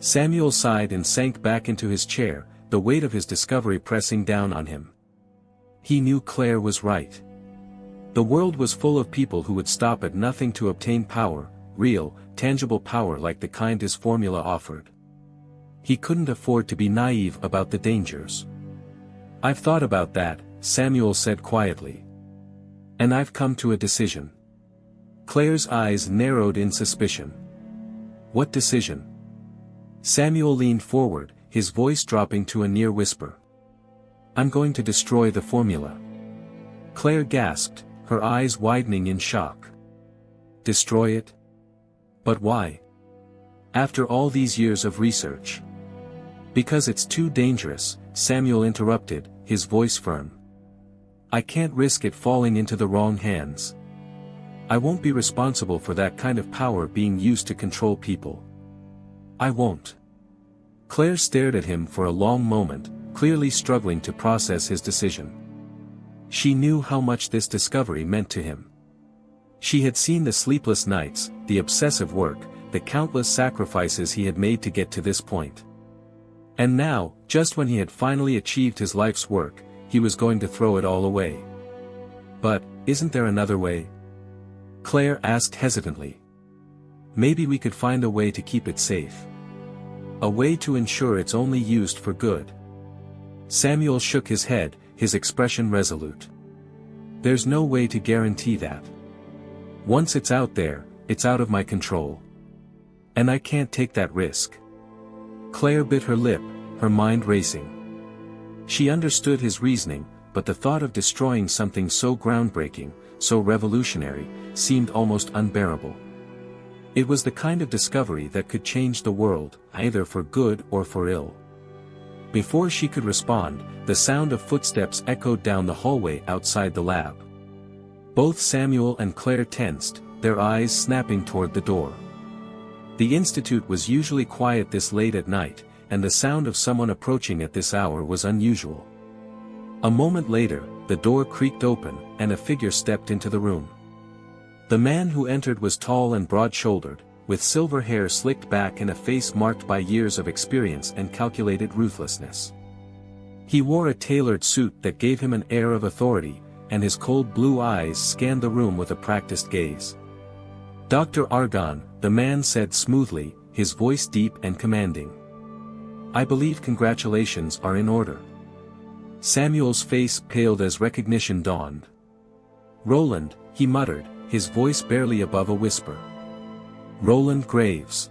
Samuel sighed and sank back into his chair, the weight of his discovery pressing down on him. He knew Claire was right. The world was full of people who would stop at nothing to obtain power, real, tangible power like the kind his formula offered. He couldn't afford to be naive about the dangers. I've thought about that, Samuel said quietly. And I've come to a decision. Claire's eyes narrowed in suspicion. What decision? Samuel leaned forward, his voice dropping to a near whisper. I'm going to destroy the formula. Claire gasped, her eyes widening in shock. Destroy it? But why? After all these years of research. Because it's too dangerous, Samuel interrupted, his voice firm. I can't risk it falling into the wrong hands. I won't be responsible for that kind of power being used to control people. I won't. Claire stared at him for a long moment, clearly struggling to process his decision. She knew how much this discovery meant to him. She had seen the sleepless nights, the obsessive work, the countless sacrifices he had made to get to this point. And now, just when he had finally achieved his life's work, he was going to throw it all away. But, isn't there another way? Claire asked hesitantly. Maybe we could find a way to keep it safe. A way to ensure it's only used for good. Samuel shook his head, his expression resolute. There's no way to guarantee that. Once it's out there, it's out of my control. And I can't take that risk. Claire bit her lip, her mind racing. She understood his reasoning, but the thought of destroying something so groundbreaking, so revolutionary, seemed almost unbearable. It was the kind of discovery that could change the world, either for good or for ill. Before she could respond, the sound of footsteps echoed down the hallway outside the lab. Both Samuel and Claire tensed, their eyes snapping toward the door. The institute was usually quiet this late at night, and the sound of someone approaching at this hour was unusual. A moment later, the door creaked open, and a figure stepped into the room. The man who entered was tall and broad-shouldered, with silver hair slicked back and a face marked by years of experience and calculated ruthlessness. He wore a tailored suit that gave him an air of authority, and his cold blue eyes scanned the room with a practiced gaze. Dr. Argonne, the man said smoothly, his voice deep and commanding. I believe congratulations are in order. Samuel's face paled as recognition dawned. Roland, he muttered, his voice barely above a whisper. Roland Graves.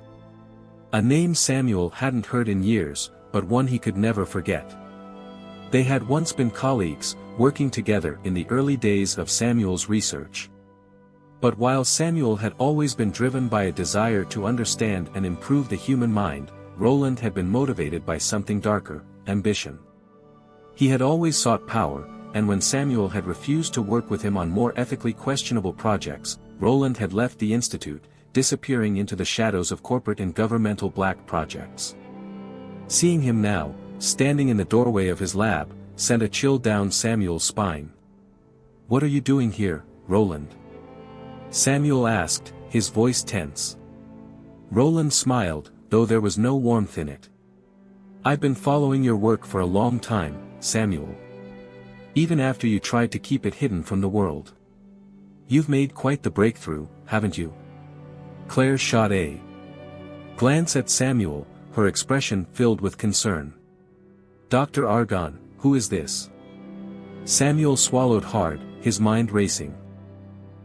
A name Samuel hadn't heard in years, but one he could never forget. They had once been colleagues, working together in the early days of Samuel's research. But while Samuel had always been driven by a desire to understand and improve the human mind, Roland had been motivated by something darker, ambition. He had always sought power, and when Samuel had refused to work with him on more ethically questionable projects, Roland had left the institute, disappearing into the shadows of corporate and governmental black projects. Seeing him now, standing in the doorway of his lab, sent a chill down Samuel's spine. "What are you doing here, Roland?" Samuel asked, his voice tense. Roland smiled, though there was no warmth in it. "I've been following your work for a long time, Samuel. Even after you tried to keep it hidden from the world. You've made quite the breakthrough, haven't you?" Claire shot a glance at Samuel, her expression filled with concern. "Dr. Argonne, who is this?" Samuel swallowed hard, his mind racing.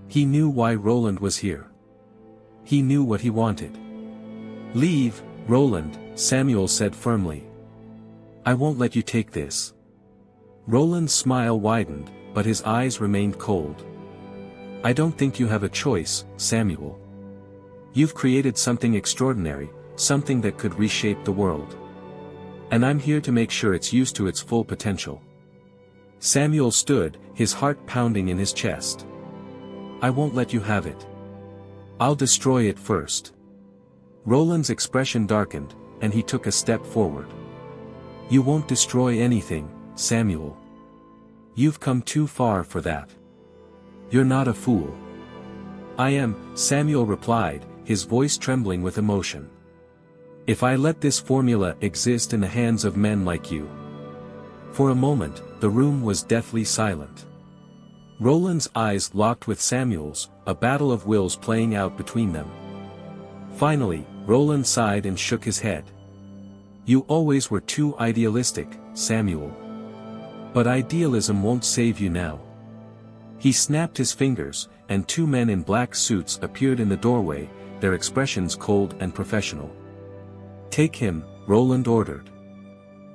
He knew why Roland was here. He knew what he wanted. "Leave, Roland," Samuel said firmly. "I won't let you take this." Roland's smile widened, but his eyes remained cold. "I don't think you have a choice, Samuel. You've created something extraordinary, something that could reshape the world. And I'm here to make sure it's used to its full potential." Samuel stood, his heart pounding in his chest. "I won't let you have it. I'll destroy it first." Roland's expression darkened, and he took a step forward. "You won't destroy anything, Samuel. You've come too far for that. You're not a fool." "I am," Samuel replied, his voice trembling with emotion. "If I let this formula exist in the hands of men like you." For a moment, the room was deathly silent. Roland's eyes locked with Samuel's, a battle of wills playing out between them. Finally, Roland sighed and shook his head. "You always were too idealistic, Samuel. But idealism won't save you now." He snapped his fingers, and two men in black suits appeared in the doorway, their expressions cold and professional. "Take him," Roland ordered.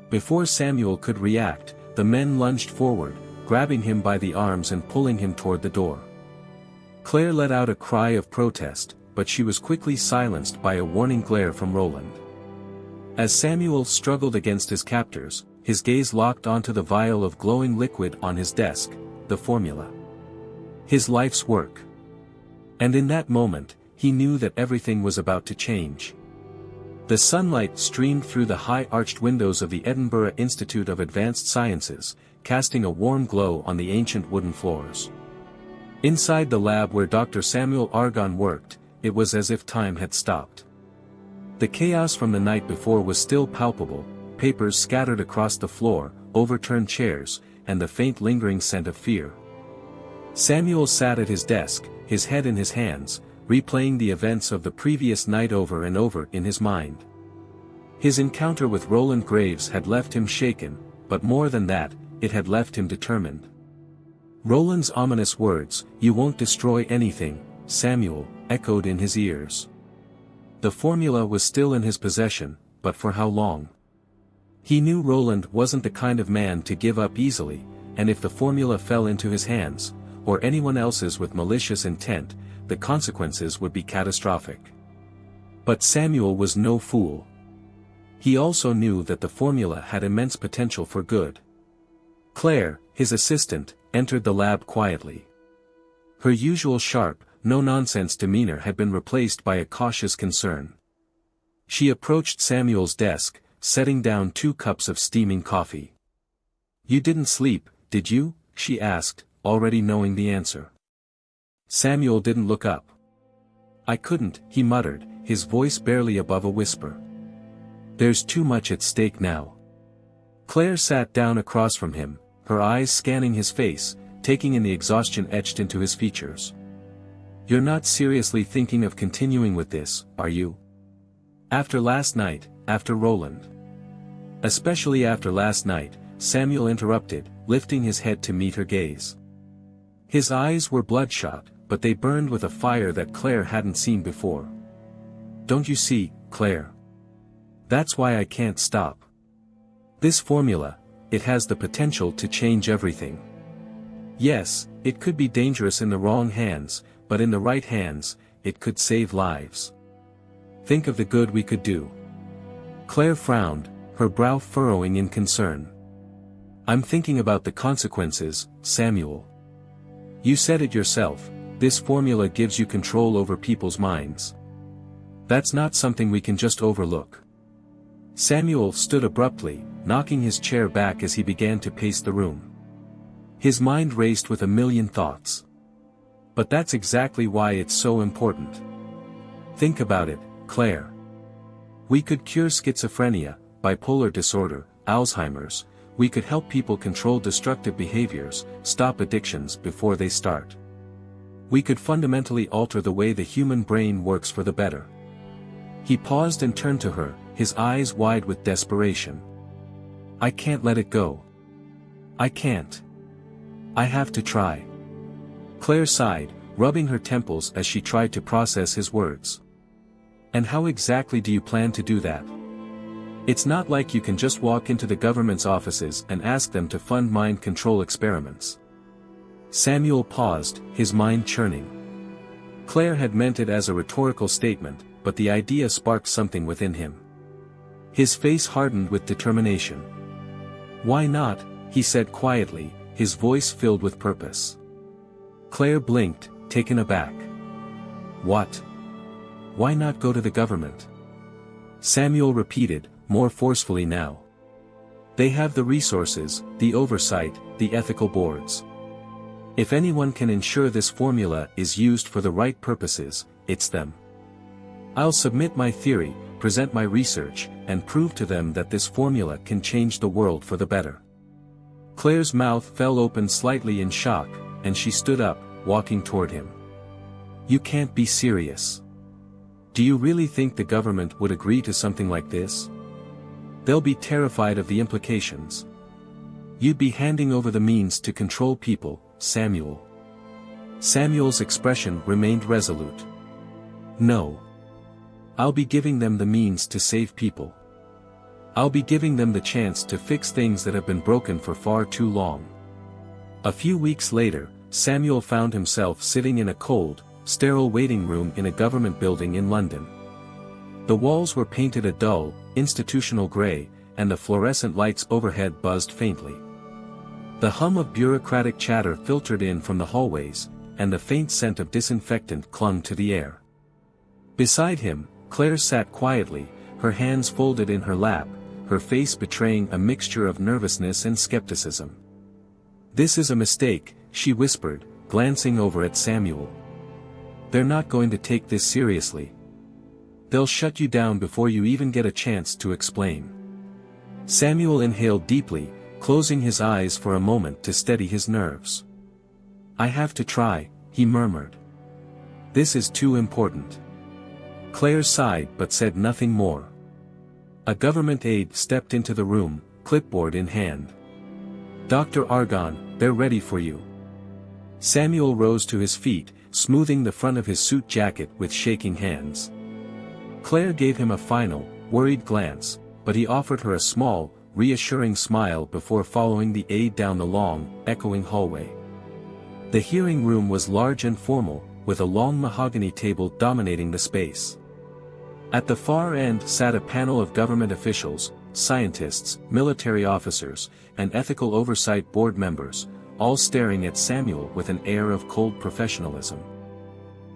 Before Samuel could react, the men lunged forward, grabbing him by the arms and pulling him toward the door. Claire let out a cry of protest, but she was quickly silenced by a warning glare from Roland. As Samuel struggled against his captors, his gaze locked onto the vial of glowing liquid on his desk, the formula. His life's work. And in that moment, he knew that everything was about to change. The sunlight streamed through the high-arched windows of the Edinburgh Institute of Advanced Sciences, casting a warm glow on the ancient wooden floors. Inside the lab where Dr. Samuel Argonne worked, it was as if time had stopped. The chaos from the night before was still palpable, papers scattered across the floor, overturned chairs, and the faint lingering scent of fear. Samuel sat at his desk, his head in his hands, replaying the events of the previous night over and over in his mind. His encounter with Roland Graves had left him shaken, but more than that, it had left him determined. Roland's ominous words, "You won't destroy anything, Samuel," echoed in his ears. The formula was still in his possession, but for how long? He knew Roland wasn't the kind of man to give up easily, and if the formula fell into his hands, or anyone else's with malicious intent, the consequences would be catastrophic. But Samuel was no fool. He also knew that the formula had immense potential for good. Claire, his assistant, entered the lab quietly. Her usual sharp, no-nonsense demeanor had been replaced by a cautious concern. She approached Samuel's desk, setting down 2 cups of steaming coffee. "You didn't sleep, did you?" she asked, already knowing the answer. Samuel didn't look up. "I couldn't," he muttered, his voice barely above a whisper. "There's too much at stake now." Claire sat down across from him, her eyes scanning his face, taking in the exhaustion etched into his features. "You're not seriously thinking of continuing with this, are you? After last night, after Roland?" "Especially after last night," Samuel interrupted, lifting his head to meet her gaze. His eyes were bloodshot, but they burned with a fire that Claire hadn't seen before. "Don't you see, Claire? That's why I can't stop. This formula, it has the potential to change everything. Yes, it could be dangerous in the wrong hands, but in the right hands, it could save lives. Think of the good we could do." Claire frowned, her brow furrowing in concern. "I'm thinking about the consequences, Samuel. You said it yourself, this formula gives you control over people's minds. That's not something we can just overlook." Samuel stood abruptly, knocking his chair back as he began to pace the room. His mind raced with a million thoughts. "But that's exactly why it's so important. Think about it, Claire. We could cure schizophrenia, bipolar disorder, Alzheimer's. We could help people control destructive behaviors, stop addictions before they start. We could fundamentally alter the way the human brain works for the better." He paused and turned to her, his eyes wide with desperation. "I can't let it go. I can't. I have to try." Claire sighed, rubbing her temples as she tried to process his words. "And how exactly do you plan to do that? It's not like you can just walk into the government's offices and ask them to fund mind control experiments." Samuel paused, his mind churning. Claire had meant it as a rhetorical statement, but the idea sparked something within him. His face hardened with determination. "Why not?" he said quietly, his voice filled with purpose. Claire blinked, taken aback. "What? Why not go to the government?" Samuel repeated, more forcefully now. "They have the resources, the oversight, the ethical boards. If anyone can ensure this formula is used for the right purposes, it's them. I'll submit my theory, present my research, and prove to them that this formula can change the world for the better." Claire's mouth fell open slightly in shock, and she stood up, walking toward him. "You can't be serious. Do you really think the government would agree to something like this? They'll be terrified of the implications. You'd be handing over the means to control people, Samuel." Samuel's expression remained resolute. "No. I'll be giving them the means to save people. I'll be giving them the chance to fix things that have been broken for far too long." A few weeks later, Samuel found himself sitting in a cold, sterile waiting room in a government building in London. The walls were painted a dull, institutional gray, and the fluorescent lights overhead buzzed faintly. The hum of bureaucratic chatter filtered in from the hallways, and the faint scent of disinfectant clung to the air. Beside him, Claire sat quietly, her hands folded in her lap, her face betraying a mixture of nervousness and skepticism. "This is a mistake," she whispered, glancing over at Samuel. "They're not going to take this seriously. They'll shut you down before you even get a chance to explain." Samuel inhaled deeply, closing his eyes for a moment to steady his nerves. "I have to try," he murmured. "This is too important." Claire sighed but said nothing more. A government aide stepped into the room, clipboard in hand. "Dr. Argonne, they're ready for you." Samuel rose to his feet, smoothing the front of his suit jacket with shaking hands. Claire gave him a final, worried glance, but he offered her a small, reassuring smile before following the aide down the long, echoing hallway. The hearing room was large and formal, with a long mahogany table dominating the space. At the far end sat a panel of government officials, scientists, military officers, and ethical oversight board members, all staring at Samuel with an air of cold professionalism.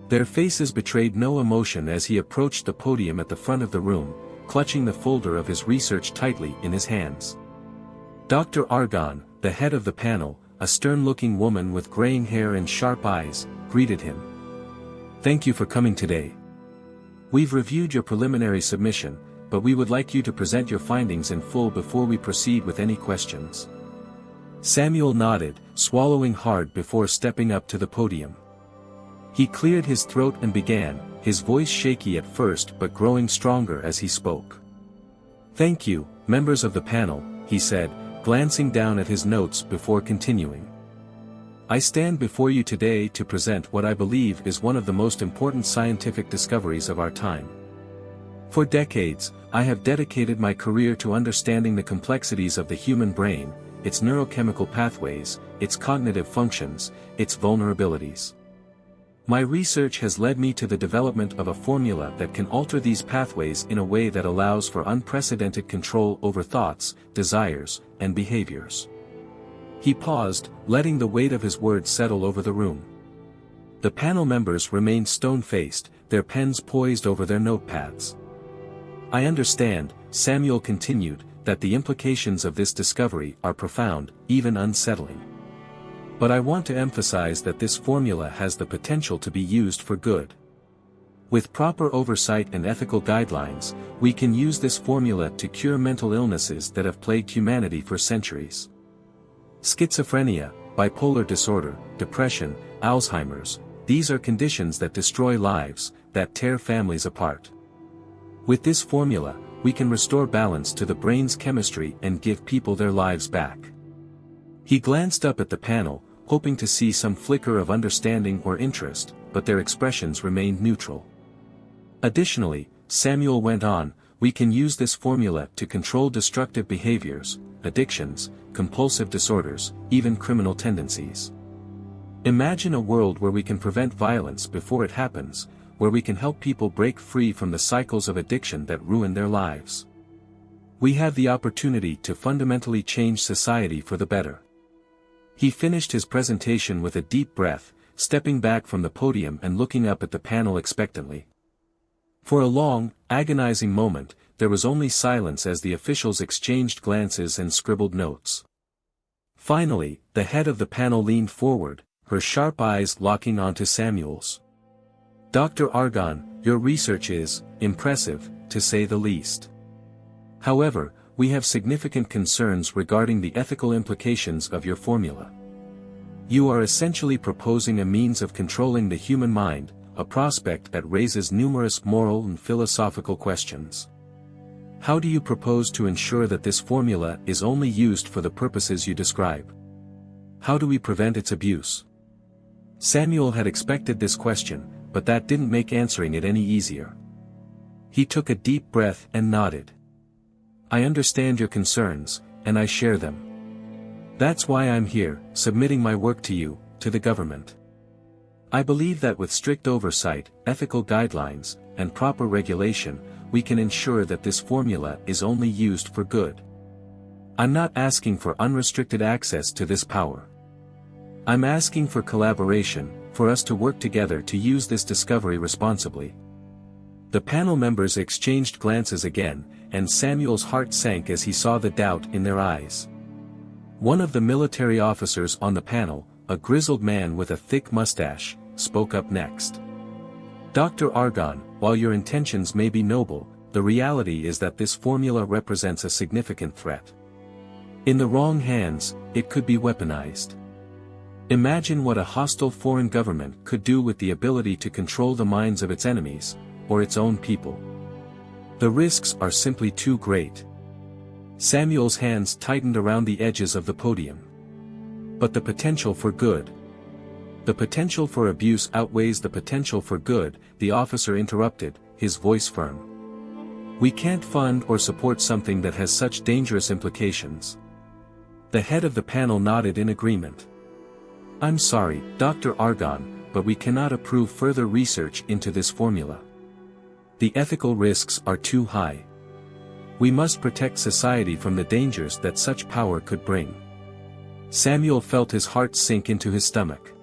Their faces betrayed no emotion as he approached the podium at the front of the room, clutching the folder of his research tightly in his hands. Dr. Argonne, the head of the panel, a stern-looking woman with graying hair and sharp eyes, greeted him. "Thank you for coming today. We've reviewed your preliminary submission, but we would like you to present your findings in full before we proceed with any questions." Samuel nodded, swallowing hard before stepping up to the podium. He cleared his throat and began, his voice shaky at first but growing stronger as he spoke. "Thank you, members of the panel," he said, glancing down at his notes before continuing. I stand before you today to present what I believe is one of the most important scientific discoveries of our time. For decades, I have dedicated my career to understanding the complexities of the human brain, its neurochemical pathways, its cognitive functions, its vulnerabilities. My research has led me to the development of a formula that can alter these pathways in a way that allows for unprecedented control over thoughts, desires, and behaviors. He paused, letting the weight of his words settle over the room. The panel members remained stone-faced, their pens poised over their notepads. I understand, Samuel continued, that the implications of this discovery are profound, even unsettling. But I want to emphasize that this formula has the potential to be used for good. With proper oversight and ethical guidelines, we can use this formula to cure mental illnesses that have plagued humanity for centuries. Schizophrenia, bipolar disorder, depression, Alzheimer's, these are conditions that destroy lives, that tear families apart. With this formula, we can restore balance to the brain's chemistry and give people their lives back. He glanced up at the panel, hoping to see some flicker of understanding or interest, but their expressions remained neutral. Additionally, Samuel went on, we can use this formula to control destructive behaviors, addictions, compulsive disorders, even criminal tendencies. Imagine a world where we can prevent violence before it happens, where we can help people break free from the cycles of addiction that ruin their lives. We have the opportunity to fundamentally change society for the better. He finished his presentation with a deep breath, stepping back from the podium and looking up at the panel expectantly. For a long, agonizing moment, there was only silence as the officials exchanged glances and scribbled notes. Finally, the head of the panel leaned forward, her sharp eyes locking onto Samuel's. Dr. Argon, your research is impressive, to say the least. However, we have significant concerns regarding the ethical implications of your formula. You are essentially proposing a means of controlling the human mind, a prospect that raises numerous moral and philosophical questions. How do you propose to ensure that this formula is only used for the purposes you describe? How do we prevent its abuse? Samuel had expected this question, but that didn't make answering it any easier. He took a deep breath and nodded. I understand your concerns, and I share them. That's why I'm here, submitting my work to you, to the government. I believe that with strict oversight, ethical guidelines, and proper regulation, we can ensure that this formula is only used for good. I'm not asking for unrestricted access to this power. I'm asking for collaboration, for us to work together to use this discovery responsibly. The panel members exchanged glances again, and Samuel's heart sank as he saw the doubt in their eyes. One of the military officers on the panel, a grizzled man with a thick mustache, spoke up next. Dr. Argon, while your intentions may be noble, the reality is that this formula represents a significant threat. In the wrong hands, it could be weaponized. Imagine what a hostile foreign government could do with the ability to control the minds of its enemies, or its own people. The risks are simply too great. Samuel's hands tightened around the edges of the podium. But the potential for good. The potential for abuse outweighs the potential for good, the officer interrupted, his voice firm. We can't fund or support something that has such dangerous implications. The head of the panel nodded in agreement. I'm sorry, Dr. Argon, but we cannot approve further research into this formula. The ethical risks are too high. We must protect society from the dangers that such power could bring. Samuel felt his heart sink into his stomach.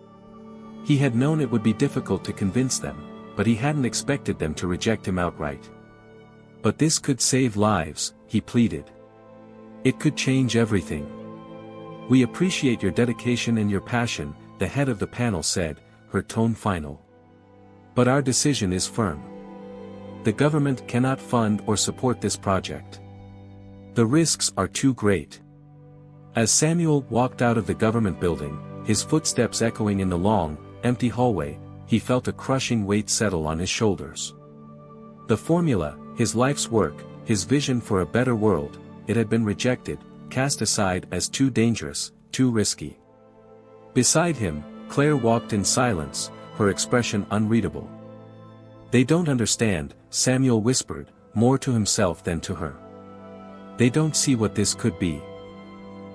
He had known it would be difficult to convince them, but he hadn't expected them to reject him outright. But this could save lives, he pleaded. It could change everything. We appreciate your dedication and your passion, the head of the panel said, her tone final. But our decision is firm. The government cannot fund or support this project. The risks are too great. As Samuel walked out of the government building, his footsteps echoing in the long, empty hallway, he felt a crushing weight settle on his shoulders. The formula, his life's work, his vision for a better world, it had been rejected, cast aside as too dangerous, too risky. Beside him, Claire walked in silence, her expression unreadable. "They don't understand," Samuel whispered, more to himself than to her. "They don't see what this could be."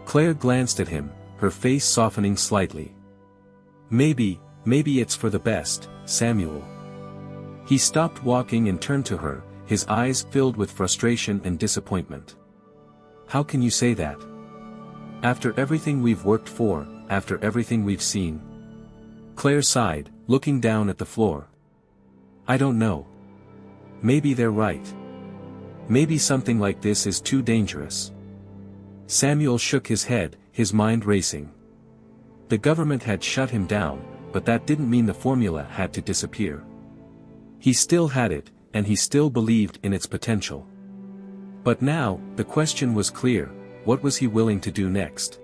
Claire glanced at him, her face softening slightly. Maybe it's for the best, Samuel." He stopped walking and turned to her, his eyes filled with frustration and disappointment. "How can you say that? After everything we've worked for, after everything we've seen?" Claire sighed, looking down at the floor. "I don't know. Maybe they're right. Maybe something like this is too dangerous." Samuel shook his head, his mind racing. The government had shut him down, but that didn't mean the formula had to disappear. He still had it, and he still believed in its potential. But now, the question was clear: what was he willing to do next?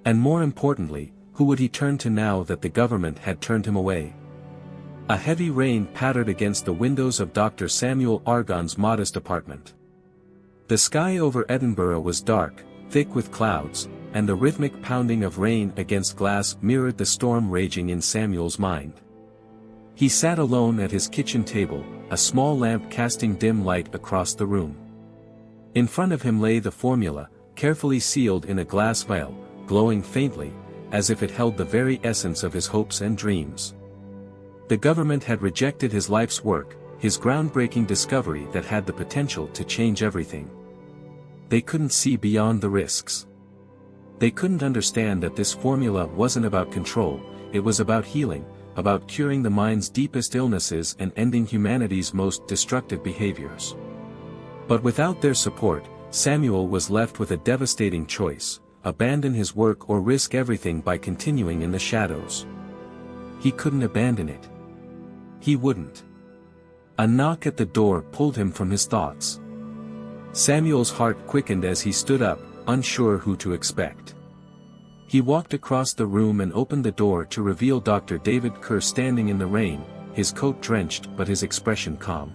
And more importantly, who would he turn to now that the government had turned him away? A heavy rain pattered against the windows of Dr. Samuel Argon's modest apartment. The sky over Edinburgh was dark, thick with clouds, and the rhythmic pounding of rain against glass mirrored the storm raging in Samuel's mind. He sat alone at his kitchen table, a small lamp casting dim light across the room. In front of him lay the formula, carefully sealed in a glass vial, glowing faintly, as if it held the very essence of his hopes and dreams. The government had rejected his life's work, his groundbreaking discovery that had the potential to change everything. They couldn't see beyond the risks. They couldn't understand that this formula wasn't about control, it was about healing, about curing the mind's deepest illnesses and ending humanity's most destructive behaviors. But without their support, Samuel was left with a devastating choice: abandon his work or risk everything by continuing in the shadows. He couldn't abandon it. He wouldn't. A knock at the door pulled him from his thoughts. Samuel's heart quickened as he stood up, unsure who to expect. He walked across the room and opened the door to reveal Dr. David Kerr standing in the rain, his coat drenched but his expression calm.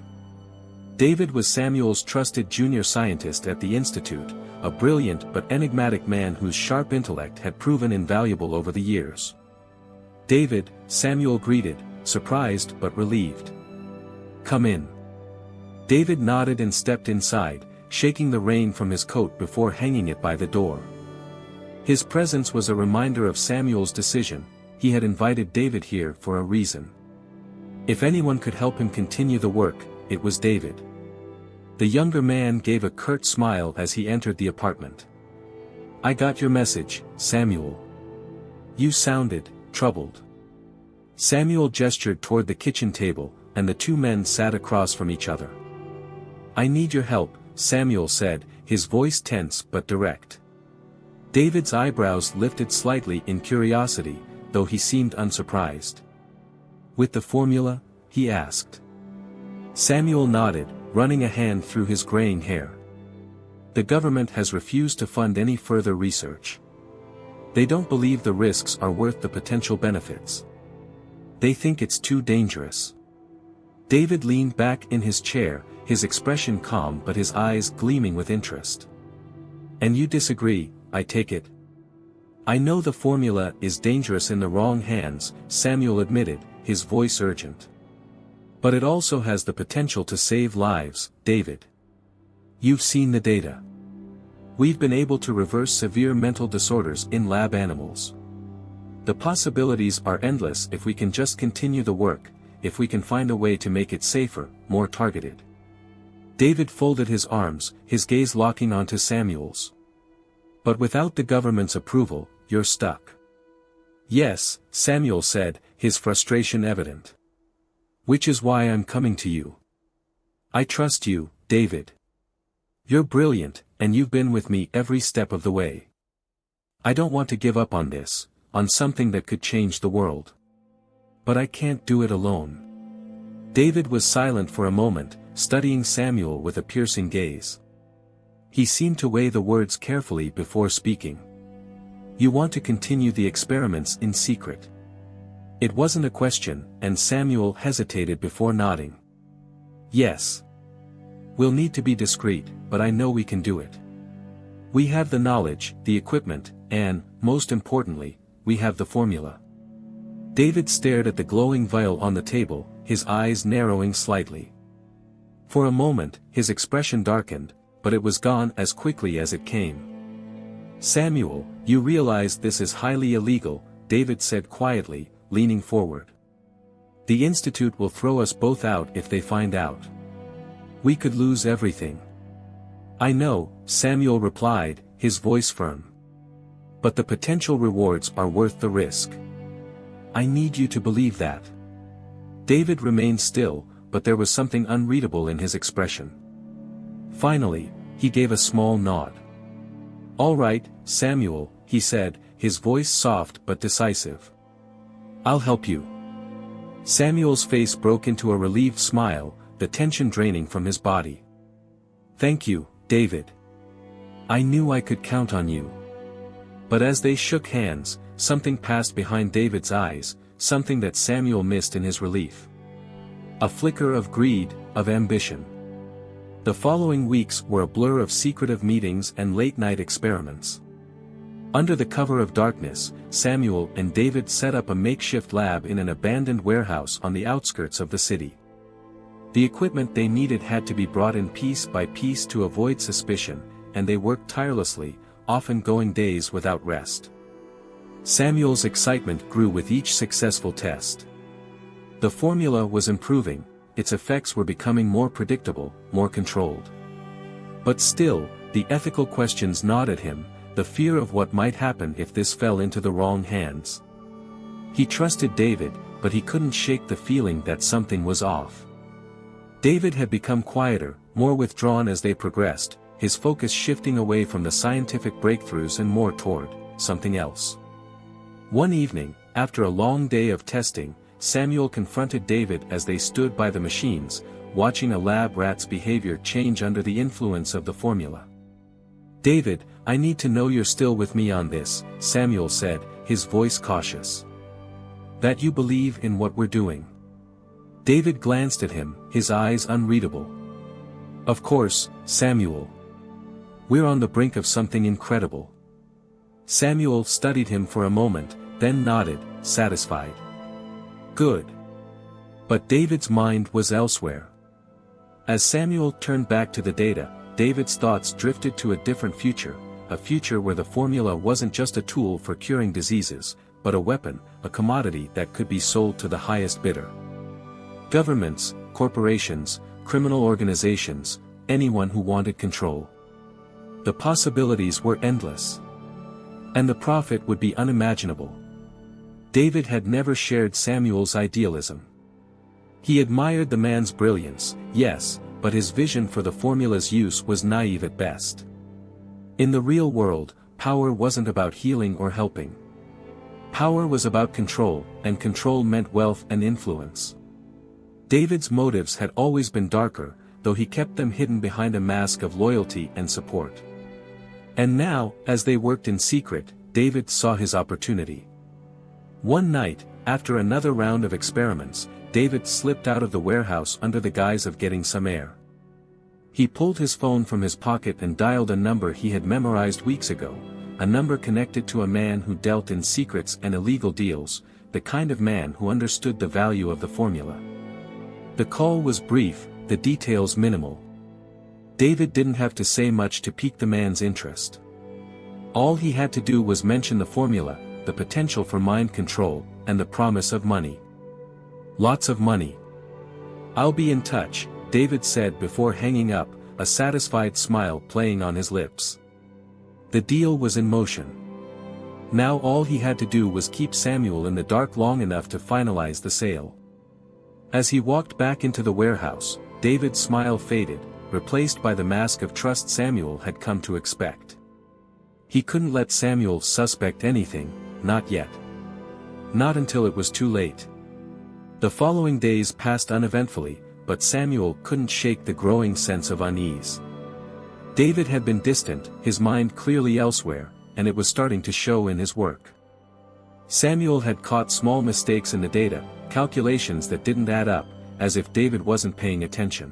David was Samuel's trusted junior scientist at the Institute, a brilliant but enigmatic man whose sharp intellect had proven invaluable over the years. "David," Samuel greeted, surprised but relieved. "Come in." David nodded and stepped inside, shaking the rain from his coat before hanging it by the door. His presence was a reminder of Samuel's decision: he had invited David here for a reason. If anyone could help him continue the work, it was David. The younger man gave a curt smile as he entered the apartment. "I got your message, Samuel. You sounded troubled." Samuel gestured toward the kitchen table, and the two men sat across from each other. "I need your help," Samuel said, his voice tense but direct. David's eyebrows lifted slightly in curiosity, though he seemed unsurprised. "With the formula?" he asked. Samuel nodded, running a hand through his graying hair. "The government has refused to fund any further research. They don't believe the risks are worth the potential benefits. They think it's too dangerous." David leaned back in his chair, his expression calm but his eyes gleaming with interest. "And you disagree, I take it?" "I know the formula is dangerous in the wrong hands," Samuel admitted, his voice urgent. "But it also has the potential to save lives, David. You've seen the data. We've been able to reverse severe mental disorders in lab animals. The possibilities are endless if we can just continue the work, if we can find a way to make it safer, more targeted." David folded his arms, his gaze locking onto Samuel's. "But without the government's approval, you're stuck." "Yes," Samuel said, his frustration evident. "Which is why I'm coming to you. I trust you, David. You're brilliant, and you've been with me every step of the way. I don't want to give up on this, on something that could change the world. But I can't do it alone." David was silent for a moment, studying Samuel with a piercing gaze. He seemed to weigh the words carefully before speaking. "You want to continue the experiments in secret?" It wasn't a question, and Samuel hesitated before nodding. "Yes. We'll need to be discreet, but I know we can do it. We have the knowledge, the equipment, and, most importantly, we have the formula. David stared at the glowing vial on the table, his eyes narrowing slightly. For a moment, his expression darkened, but it was gone as quickly as it came. "Samuel, you realize this is highly illegal," David said quietly, leaning forward. "The Institute will throw us both out if they find out. We could lose everything." "I know," Samuel replied, his voice firm. "But the potential rewards are worth the risk. I need you to believe that." David remained still, but there was something unreadable in his expression. Finally, he gave a small nod. "All right, Samuel," he said, his voice soft but decisive. "I'll help you." Samuel's face broke into a relieved smile, the tension draining from his body. "Thank you, David. I knew I could count on you." But as they shook hands, something passed behind David's eyes, something that Samuel missed in his relief. A flicker of greed, of ambition. The following weeks were a blur of secretive meetings and late-night experiments. Under the cover of darkness, Samuel and David set up a makeshift lab in an abandoned warehouse on the outskirts of the city. The equipment they needed had to be brought in piece by piece to avoid suspicion, and they worked tirelessly, often going days without rest. Samuel's excitement grew with each successful test. The formula was improving, its effects were becoming more predictable, more controlled. But still, the ethical questions gnawed at him, the fear of what might happen if this fell into the wrong hands. He trusted David, but he couldn't shake the feeling that something was off. David had become quieter, more withdrawn as they progressed, his focus shifting away from the scientific breakthroughs and more toward something else. One evening, after a long day of testing, Samuel confronted David as they stood by the machines, watching a lab rat's behavior change under the influence of the formula. "David, I need to know you're still with me on this," Samuel said, his voice cautious. "That you believe in what we're doing." David glanced at him, his eyes unreadable. "Of course, Samuel. We're on the brink of something incredible." Samuel studied him for a moment, then nodded, satisfied. "Good." But David's mind was elsewhere. As Samuel turned back to the data, David's thoughts drifted to a different future, a future where the formula wasn't just a tool for curing diseases, but a weapon, a commodity that could be sold to the highest bidder. Governments, corporations, criminal organizations, anyone who wanted control. The possibilities were endless. And the profit would be unimaginable. David had never shared Samuel's idealism. He admired the man's brilliance, yes, but his vision for the formula's use was naive at best. In the real world, power wasn't about healing or helping. Power was about control, and control meant wealth and influence. David's motives had always been darker, though he kept them hidden behind a mask of loyalty and support. And now, as they worked in secret, David saw his opportunity. One night, after another round of experiments, David slipped out of the warehouse under the guise of getting some air. He pulled his phone from his pocket and dialed a number he had memorized weeks ago, a number connected to a man who dealt in secrets and illegal deals, the kind of man who understood the value of the formula. The call was brief, the details minimal. David didn't have to say much to pique the man's interest. All he had to do was mention the formula, the potential for mind control, and the promise of money. Lots of money. "I'll be in touch," David said before hanging up, a satisfied smile playing on his lips. The deal was in motion. Now all he had to do was keep Samuel in the dark long enough to finalize the sale. As he walked back into the warehouse, David's smile faded, replaced by the mask of trust Samuel had come to expect. He couldn't let Samuel suspect anything, not yet. Not until it was too late. The following days passed uneventfully, but Samuel couldn't shake the growing sense of unease. David had been distant, his mind clearly elsewhere, and it was starting to show in his work. Samuel had caught small mistakes in the data, calculations that didn't add up, as if David wasn't paying attention.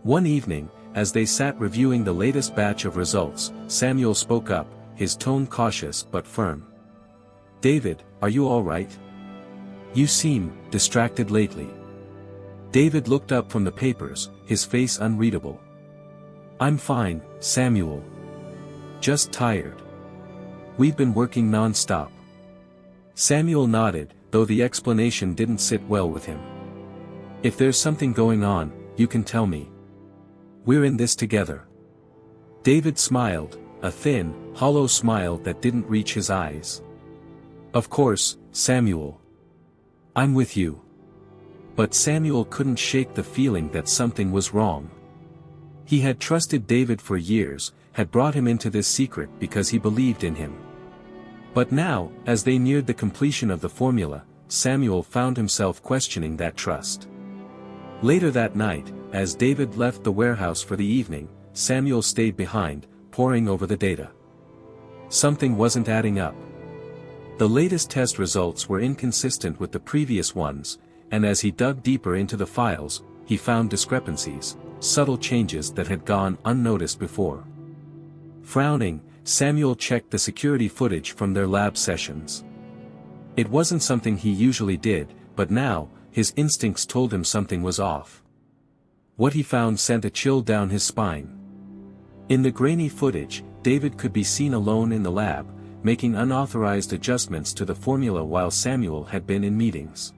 One evening, as they sat reviewing the latest batch of results, Samuel spoke up, his tone cautious but firm. David, are you all right? You seem distracted lately. David looked up from the papers, his face unreadable. I'm fine, Samuel. Just tired. We've been working non-stop. Samuel nodded, though the explanation didn't sit well with him. If there's something going on, you can tell me. We're in this together. David smiled, a thin, hollow smile that didn't reach his eyes. Of course, Samuel. I'm with you. But Samuel couldn't shake the feeling that something was wrong. He had trusted David for years, had brought him into this secret because he believed in him. But now, as they neared the completion of the formula, Samuel found himself questioning that trust. Later that night, as David left the warehouse for the evening, Samuel stayed behind, poring over the data. Something wasn't adding up. The latest test results were inconsistent with the previous ones, and as he dug deeper into the files, he found discrepancies, subtle changes that had gone unnoticed before. Frowning, Samuel checked the security footage from their lab sessions. It wasn't something he usually did, but now, his instincts told him something was off. What he found sent a chill down his spine. In the grainy footage, David could be seen alone in the lab, making unauthorized adjustments to the formula while Samuel had been in meetings.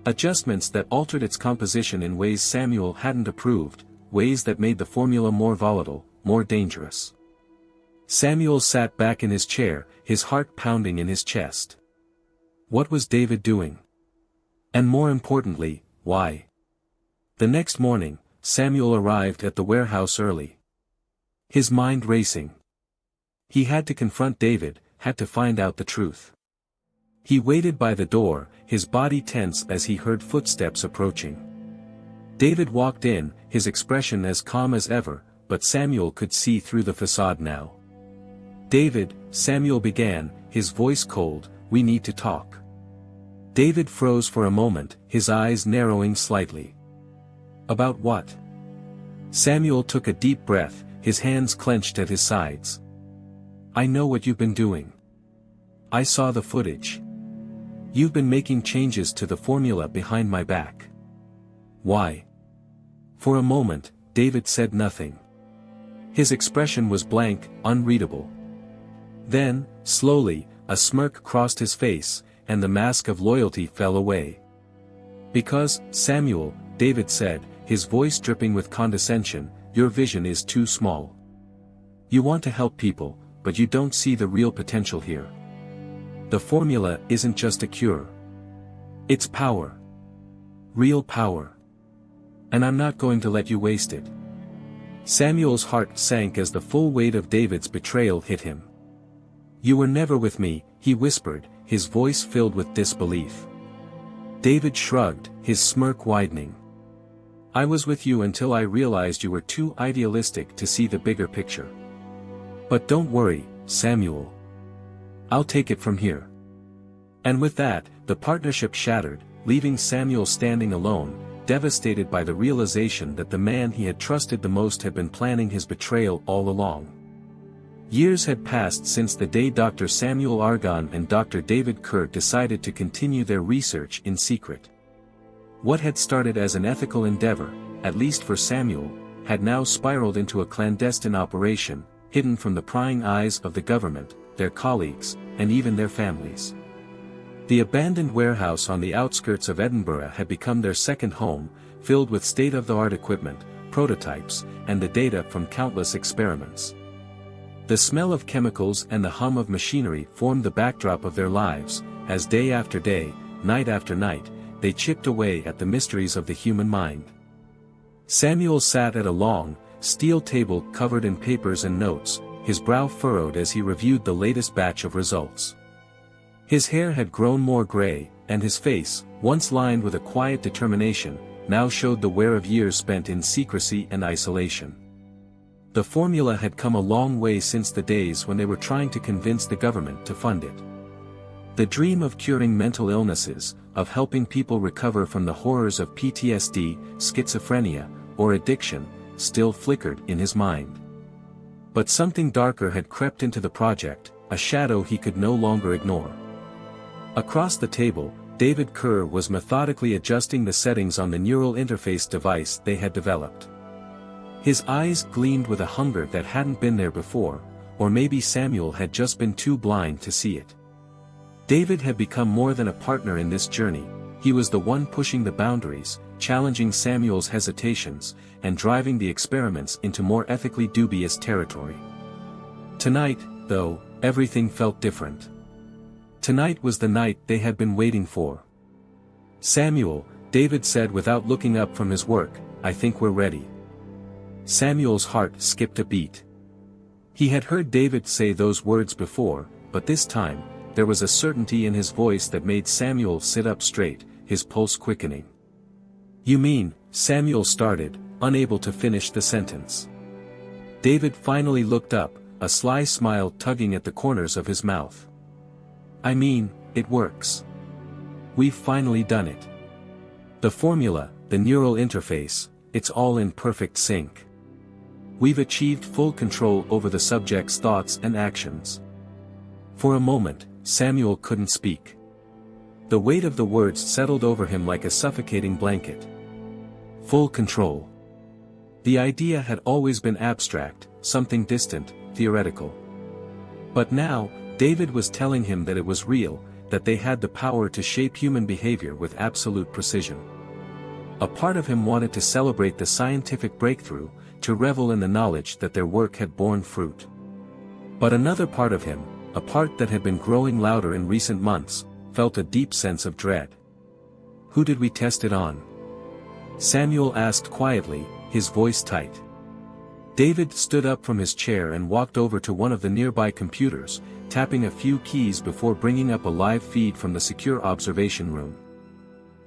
Adjustments that altered its composition in ways Samuel hadn't approved, ways that made the formula more volatile, more dangerous. Samuel sat back in his chair, his heart pounding in his chest. What was David doing? And more importantly, why? The next morning, Samuel arrived at the warehouse early. His mind racing. He had to confront David, had to find out the truth. He waited by the door, his body tense as he heard footsteps approaching. David walked in, his expression as calm as ever, but Samuel could see through the facade now. David, Samuel began, his voice cold, we need to talk. David froze for a moment, his eyes narrowing slightly. About what? Samuel took a deep breath, his hands clenched at his sides. I know what you've been doing. I saw the footage. You've been making changes to the formula behind my back. Why? For a moment, David said nothing. His expression was blank, unreadable. Then, slowly, a smirk crossed his face, and the mask of loyalty fell away. Because, Samuel, David said, his voice dripping with condescension, your vision is too small. You want to help people, but you don't see the real potential here. The formula isn't just a cure. It's power. Real power. And I'm not going to let you waste it. Samuel's heart sank as the full weight of David's betrayal hit him. You were never with me, he whispered, his voice filled with disbelief. David shrugged, his smirk widening. I was with you until I realized you were too idealistic to see the bigger picture. But don't worry, Samuel. I'll take it from here. And with that, the partnership shattered, leaving Samuel standing alone, devastated by the realization that the man he had trusted the most had been planning his betrayal all along. Years had passed since the day Dr. Samuel Argon and Dr. David Kerr decided to continue their research in secret. What had started as an ethical endeavor, at least for Samuel, had now spiraled into a clandestine operation, hidden from the prying eyes of the government, their colleagues, and even their families. The abandoned warehouse on the outskirts of Edinburgh had become their second home, filled with state-of-the-art equipment, prototypes, and the data from countless experiments. The smell of chemicals and the hum of machinery formed the backdrop of their lives, as day after day, night after night, they chipped away at the mysteries of the human mind. Samuel sat at a long, steel table covered in papers and notes, his brow furrowed as he reviewed the latest batch of results. His hair had grown more gray, and his face, once lined with a quiet determination, now showed the wear of years spent in secrecy and isolation. The formula had come a long way since the days when they were trying to convince the government to fund it. The dream of curing mental illnesses, of helping people recover from the horrors of PTSD, schizophrenia, or addiction, still flickered in his mind. But something darker had crept into the project, a shadow he could no longer ignore. Across the table, David Kerr was methodically adjusting the settings on the neural interface device they had developed. His eyes gleamed with a hunger that hadn't been there before, or maybe Samuel had just been too blind to see it. David had become more than a partner in this journey. He was the one pushing the boundaries, challenging Samuel's hesitations, and driving the experiments into more ethically dubious territory. Tonight, though, everything felt different. Tonight was the night they had been waiting for. "Samuel," David said without looking up from his work, "I think we're ready." Samuel's heart skipped a beat. He had heard David say those words before, but this time, there was a certainty in his voice that made Samuel sit up straight, his pulse quickening. "You mean," Samuel started, unable to finish the sentence. David finally looked up, a sly smile tugging at the corners of his mouth. "I mean, it works. We've finally done it. The formula, the neural interface, it's all in perfect sync. We've achieved full control over the subject's thoughts and actions." For a moment, Samuel couldn't speak. The weight of the words settled over him like a suffocating blanket. Full control. The idea had always been abstract, something distant, theoretical. But now, David was telling him that it was real, that they had the power to shape human behavior with absolute precision. A part of him wanted to celebrate the scientific breakthrough, to revel in the knowledge that their work had borne fruit. But another part of him, a part that had been growing louder in recent months, felt a deep sense of dread. "Who did we test it on?" Samuel asked quietly, his voice tight. David stood up from his chair and walked over to one of the nearby computers, tapping a few keys before bringing up a live feed from the secure observation room.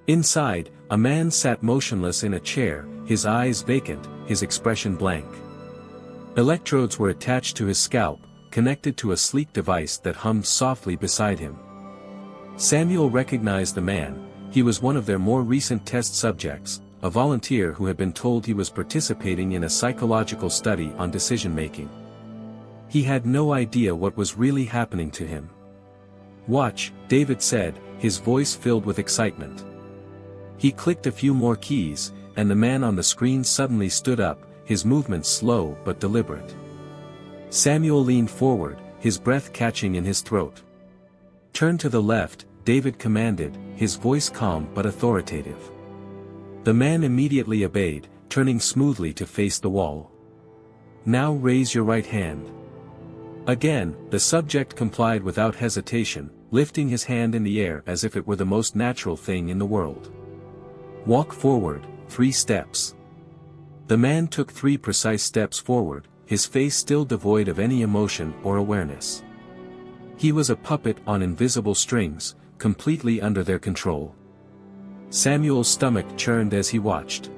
Inside, a man sat motionless in a chair, his eyes vacant, his expression blank. Electrodes were attached to his scalp, connected to a sleek device that hummed softly beside him. Samuel recognized the man. He was one of their more recent test subjects, a volunteer who had been told he was participating in a psychological study on decision-making. He had no idea what was really happening to him. "Watch," David said, his voice filled with excitement. He clicked a few more keys, and the man on the screen suddenly stood up, his movements slow but deliberate. Samuel leaned forward, his breath catching in his throat. "Turn to the left," David commanded, his voice calm but authoritative. The man immediately obeyed, turning smoothly to face the wall. "Now raise your right hand." Again, the subject complied without hesitation, lifting his hand in the air as if it were the most natural thing in the world. "Walk forward, 3 steps." The man took 3 precise steps forward, his face still devoid of any emotion or awareness. He was a puppet on invisible strings, completely under their control. Samuel's stomach churned as he watched.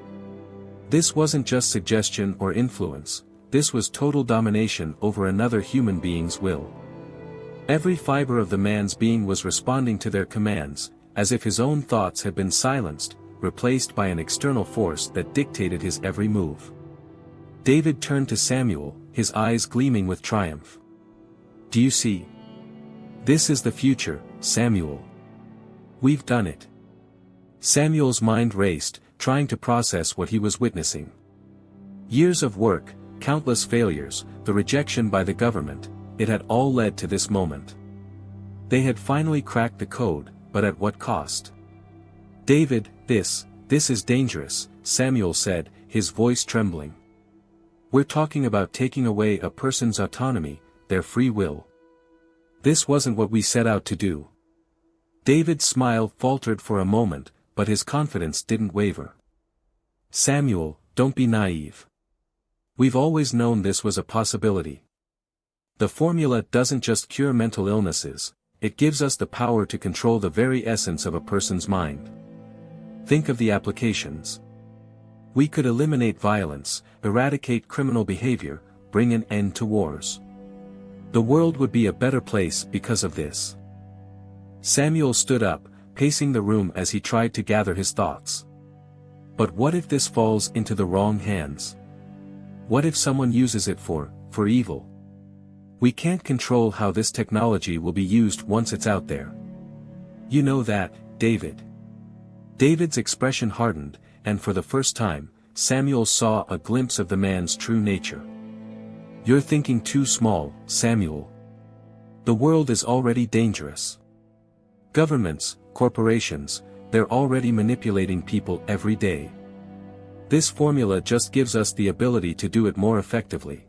This wasn't just suggestion or influence, this was total domination over another human being's will. Every fiber of the man's being was responding to their commands, as if his own thoughts had been silenced, replaced by an external force that dictated his every move. David turned to Samuel, his eyes gleaming with triumph. "Do you see? This is the future, Samuel. We've done it." Samuel's mind raced, trying to process what he was witnessing. Years of work, countless failures, the rejection by the government, it had all led to this moment. They had finally cracked the code, but at what cost? "David, this is dangerous," Samuel said, his voice trembling. "We're talking about taking away a person's autonomy, their free will. This wasn't what we set out to do." David's smile faltered for a moment, but his confidence didn't waver. "Samuel, don't be naive. We've always known this was a possibility. The formula doesn't just cure mental illnesses, it gives us the power to control the very essence of a person's mind. Think of the applications. We could eliminate violence, eradicate criminal behavior, bring an end to wars. The world would be a better place because of this." Samuel stood up, pacing the room as he tried to gather his thoughts. But what if this falls into the wrong hands? What if someone uses it for evil? We can't control how this technology will be used once it's out there. You know that, David." David's expression hardened, and for the first time, Samuel saw a glimpse of the man's true nature. "You're thinking too small, Samuel. The world is already dangerous. Governments, corporations, they're already manipulating people every day. This formula just gives us the ability to do it more effectively.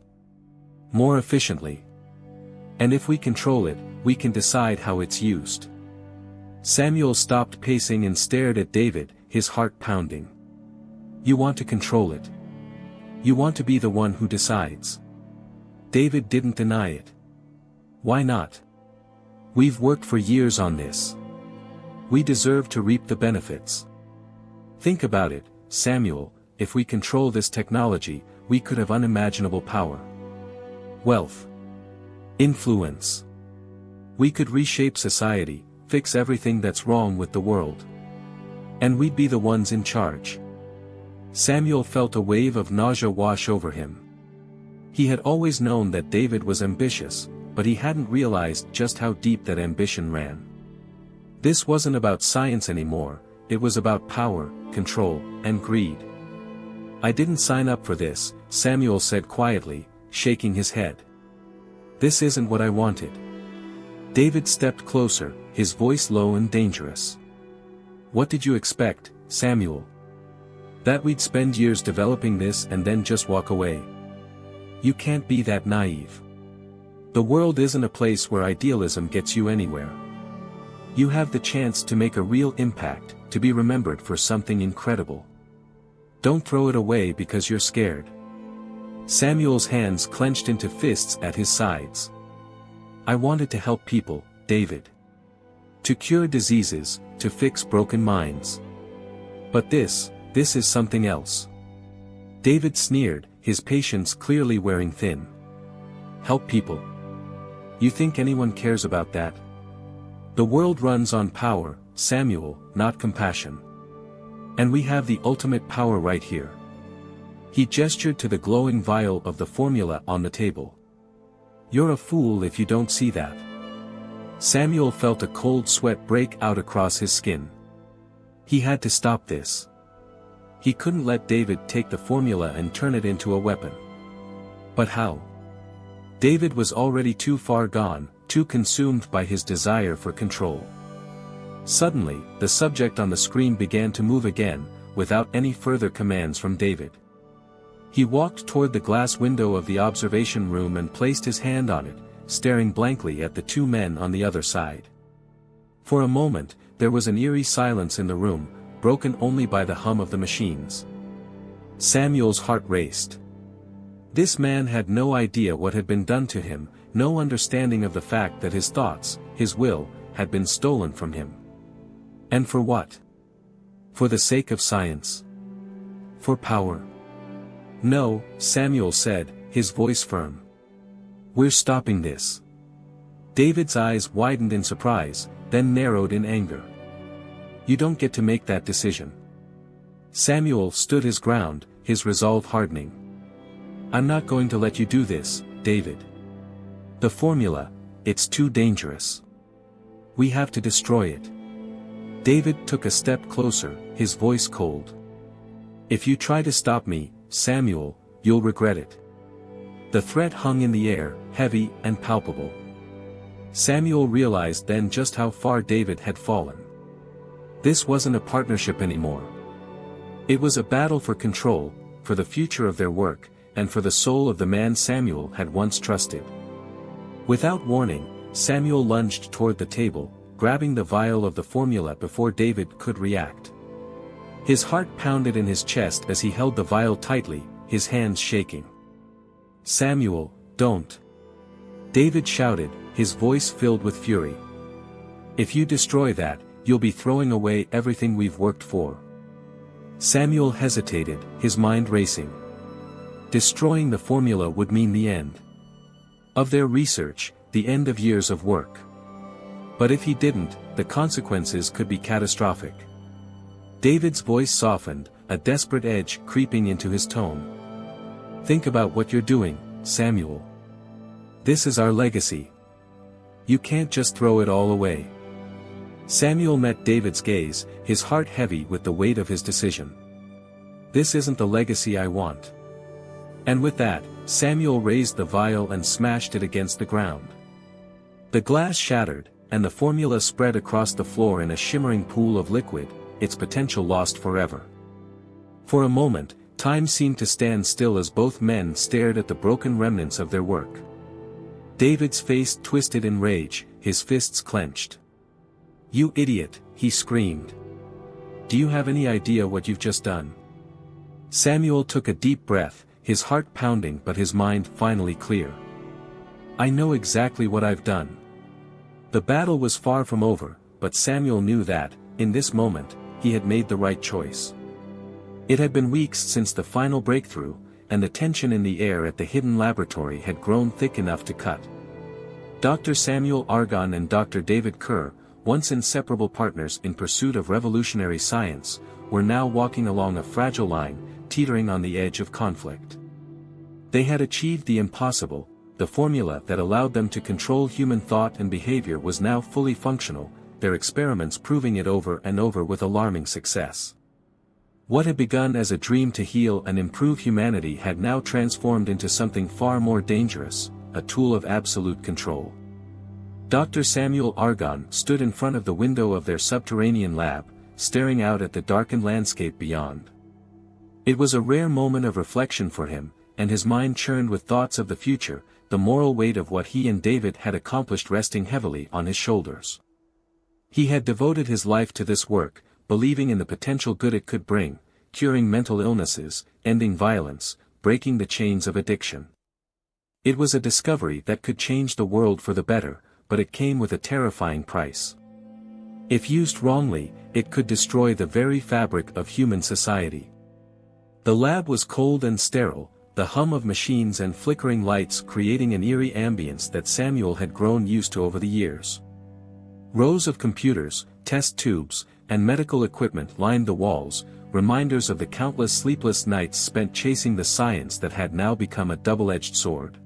More efficiently. And if we control it, we can decide how it's used." Samuel stopped pacing and stared at David, his heart pounding. "You want to control it. You want to be the one who decides." David didn't deny it. "Why not? We've worked for years on this. We deserve to reap the benefits. Think about it, Samuel, if we control this technology, we could have unimaginable power. Wealth. Influence. We could reshape society, fix everything that's wrong with the world. And we'd be the ones in charge." Samuel felt a wave of nausea wash over him. He had always known that David was ambitious, but he hadn't realized just how deep that ambition ran. This wasn't about science anymore, it was about power, control, and greed. "I didn't sign up for this," Samuel said quietly, shaking his head. "This isn't what I wanted." David stepped closer, his voice low and dangerous. "What did you expect, Samuel? That we'd spend years developing this and then just walk away? You can't be that naive. The world isn't a place where idealism gets you anywhere. You have the chance to make a real impact, to be remembered for something incredible. Don't throw it away because you're scared." Samuel's hands clenched into fists at his sides. "I wanted to help people, David. To cure diseases, to fix broken minds. But this is something else." David sneered, his patience clearly wearing thin. "Help people? You think anyone cares about that? The world runs on power, Samuel, not compassion. And we have the ultimate power right here." He gestured to the glowing vial of the formula on the table. "You're a fool if you don't see that." Samuel felt a cold sweat break out across his skin. He had to stop this. He couldn't let David take the formula and turn it into a weapon. But how? David was already too far gone, too consumed by his desire for control. Suddenly, the subject on the screen began to move again, without any further commands from David. He walked toward the glass window of the observation room and placed his hand on it, staring blankly at the two men on the other side. For a moment, there was an eerie silence in the room, broken only by the hum of the machines. Samuel's heart raced. This man had no idea what had been done to him, no understanding of the fact that his thoughts, his will, had been stolen from him. And for what? For the sake of science? For power? "No," Samuel said, his voice firm. "We're stopping this." David's eyes widened in surprise, then narrowed in anger. "You don't get to make that decision." Samuel stood his ground, his resolve hardening. "I'm not going to let you do this, David. The formula, it's too dangerous. We have to destroy it." David took a step closer, his voice cold. "If you try to stop me, Samuel, you'll regret it." The threat hung in the air, heavy and palpable. Samuel realized then just how far David had fallen. This wasn't a partnership anymore. It was a battle for control, for the future of their work, and for the soul of the man Samuel had once trusted. Without warning, Samuel lunged toward the table, grabbing the vial of the formula before David could react. His heart pounded in his chest as he held the vial tightly, his hands shaking. "Samuel, don't!" David shouted, his voice filled with fury. "If you destroy that, you'll be throwing away everything we've worked for." Samuel hesitated, his mind racing. Destroying the formula would mean the end of their research, the end of years of work. But if he didn't, the consequences could be catastrophic. David's voice softened, a desperate edge creeping into his tone. "Think about what you're doing, Samuel. This is our legacy. You can't just throw it all away. Samuel met David's gaze, his heart heavy with the weight of his decision. This isn't the legacy I want. And with that, Samuel raised the vial and smashed it against the ground. The glass shattered, and the formula spread across the floor in a shimmering pool of liquid, its potential lost forever. For a moment, time seemed to stand still as both men stared at the broken remnants of their work. David's face twisted in rage, his fists clenched. "You idiot," he screamed. "Do you have any idea what you've just done?" Samuel took a deep breath, his heart pounding but his mind finally clear. "I know exactly what I've done." The battle was far from over, but Samuel knew that, in this moment, he had made the right choice. It had been weeks since the final breakthrough, and the tension in the air at the hidden laboratory had grown thick enough to cut. Dr. Samuel Argonne and Dr. David Kerr, once inseparable partners in pursuit of revolutionary science, were now walking along a fragile line, teetering on the edge of conflict. They had achieved the impossible. The formula that allowed them to control human thought and behavior was now fully functional, their experiments proving it over and over with alarming success. What had begun as a dream to heal and improve humanity had now transformed into something far more dangerous, a tool of absolute control. Dr. Samuel Argonne stood in front of the window of their subterranean lab, staring out at the darkened landscape beyond. It was a rare moment of reflection for him, and his mind churned with thoughts of the future, the moral weight of what he and David had accomplished resting heavily on his shoulders. He had devoted his life to this work, believing in the potential good it could bring, curing mental illnesses, ending violence, breaking the chains of addiction. It was a discovery that could change the world for the better, but it came with a terrifying price. If used wrongly, it could destroy the very fabric of human society. The lab was cold and sterile, the hum of machines and flickering lights creating an eerie ambience that Samuel had grown used to over the years. Rows of computers, test tubes, and medical equipment lined the walls, reminders of the countless sleepless nights spent chasing the science that had now become a double-edged sword.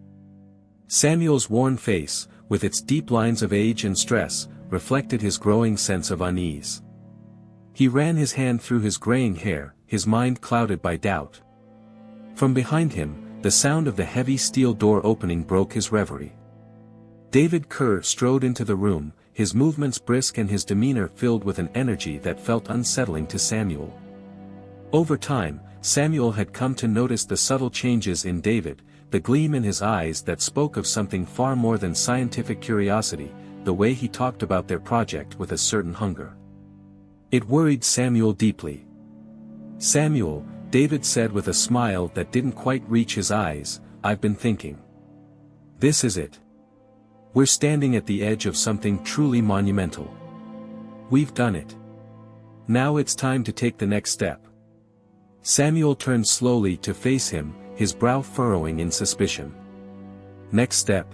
Samuel's worn face, with its deep lines of age and stress, reflected his growing sense of unease. He ran his hand through his graying hair, his mind clouded by doubt. From behind him, the sound of the heavy steel door opening broke his reverie. David Kerr strode into the room, his movements brisk and his demeanor filled with an energy that felt unsettling to Samuel. Over time, Samuel had come to notice the subtle changes in David, the gleam in his eyes that spoke of something far more than scientific curiosity, the way he talked about their project with a certain hunger. It worried Samuel deeply. "Samuel," David said with a smile that didn't quite reach his eyes, "I've been thinking. This is it. We're standing at the edge of something truly monumental. We've done it. Now it's time to take the next step." Samuel turned slowly to face him, his brow furrowing in suspicion. "Next step?"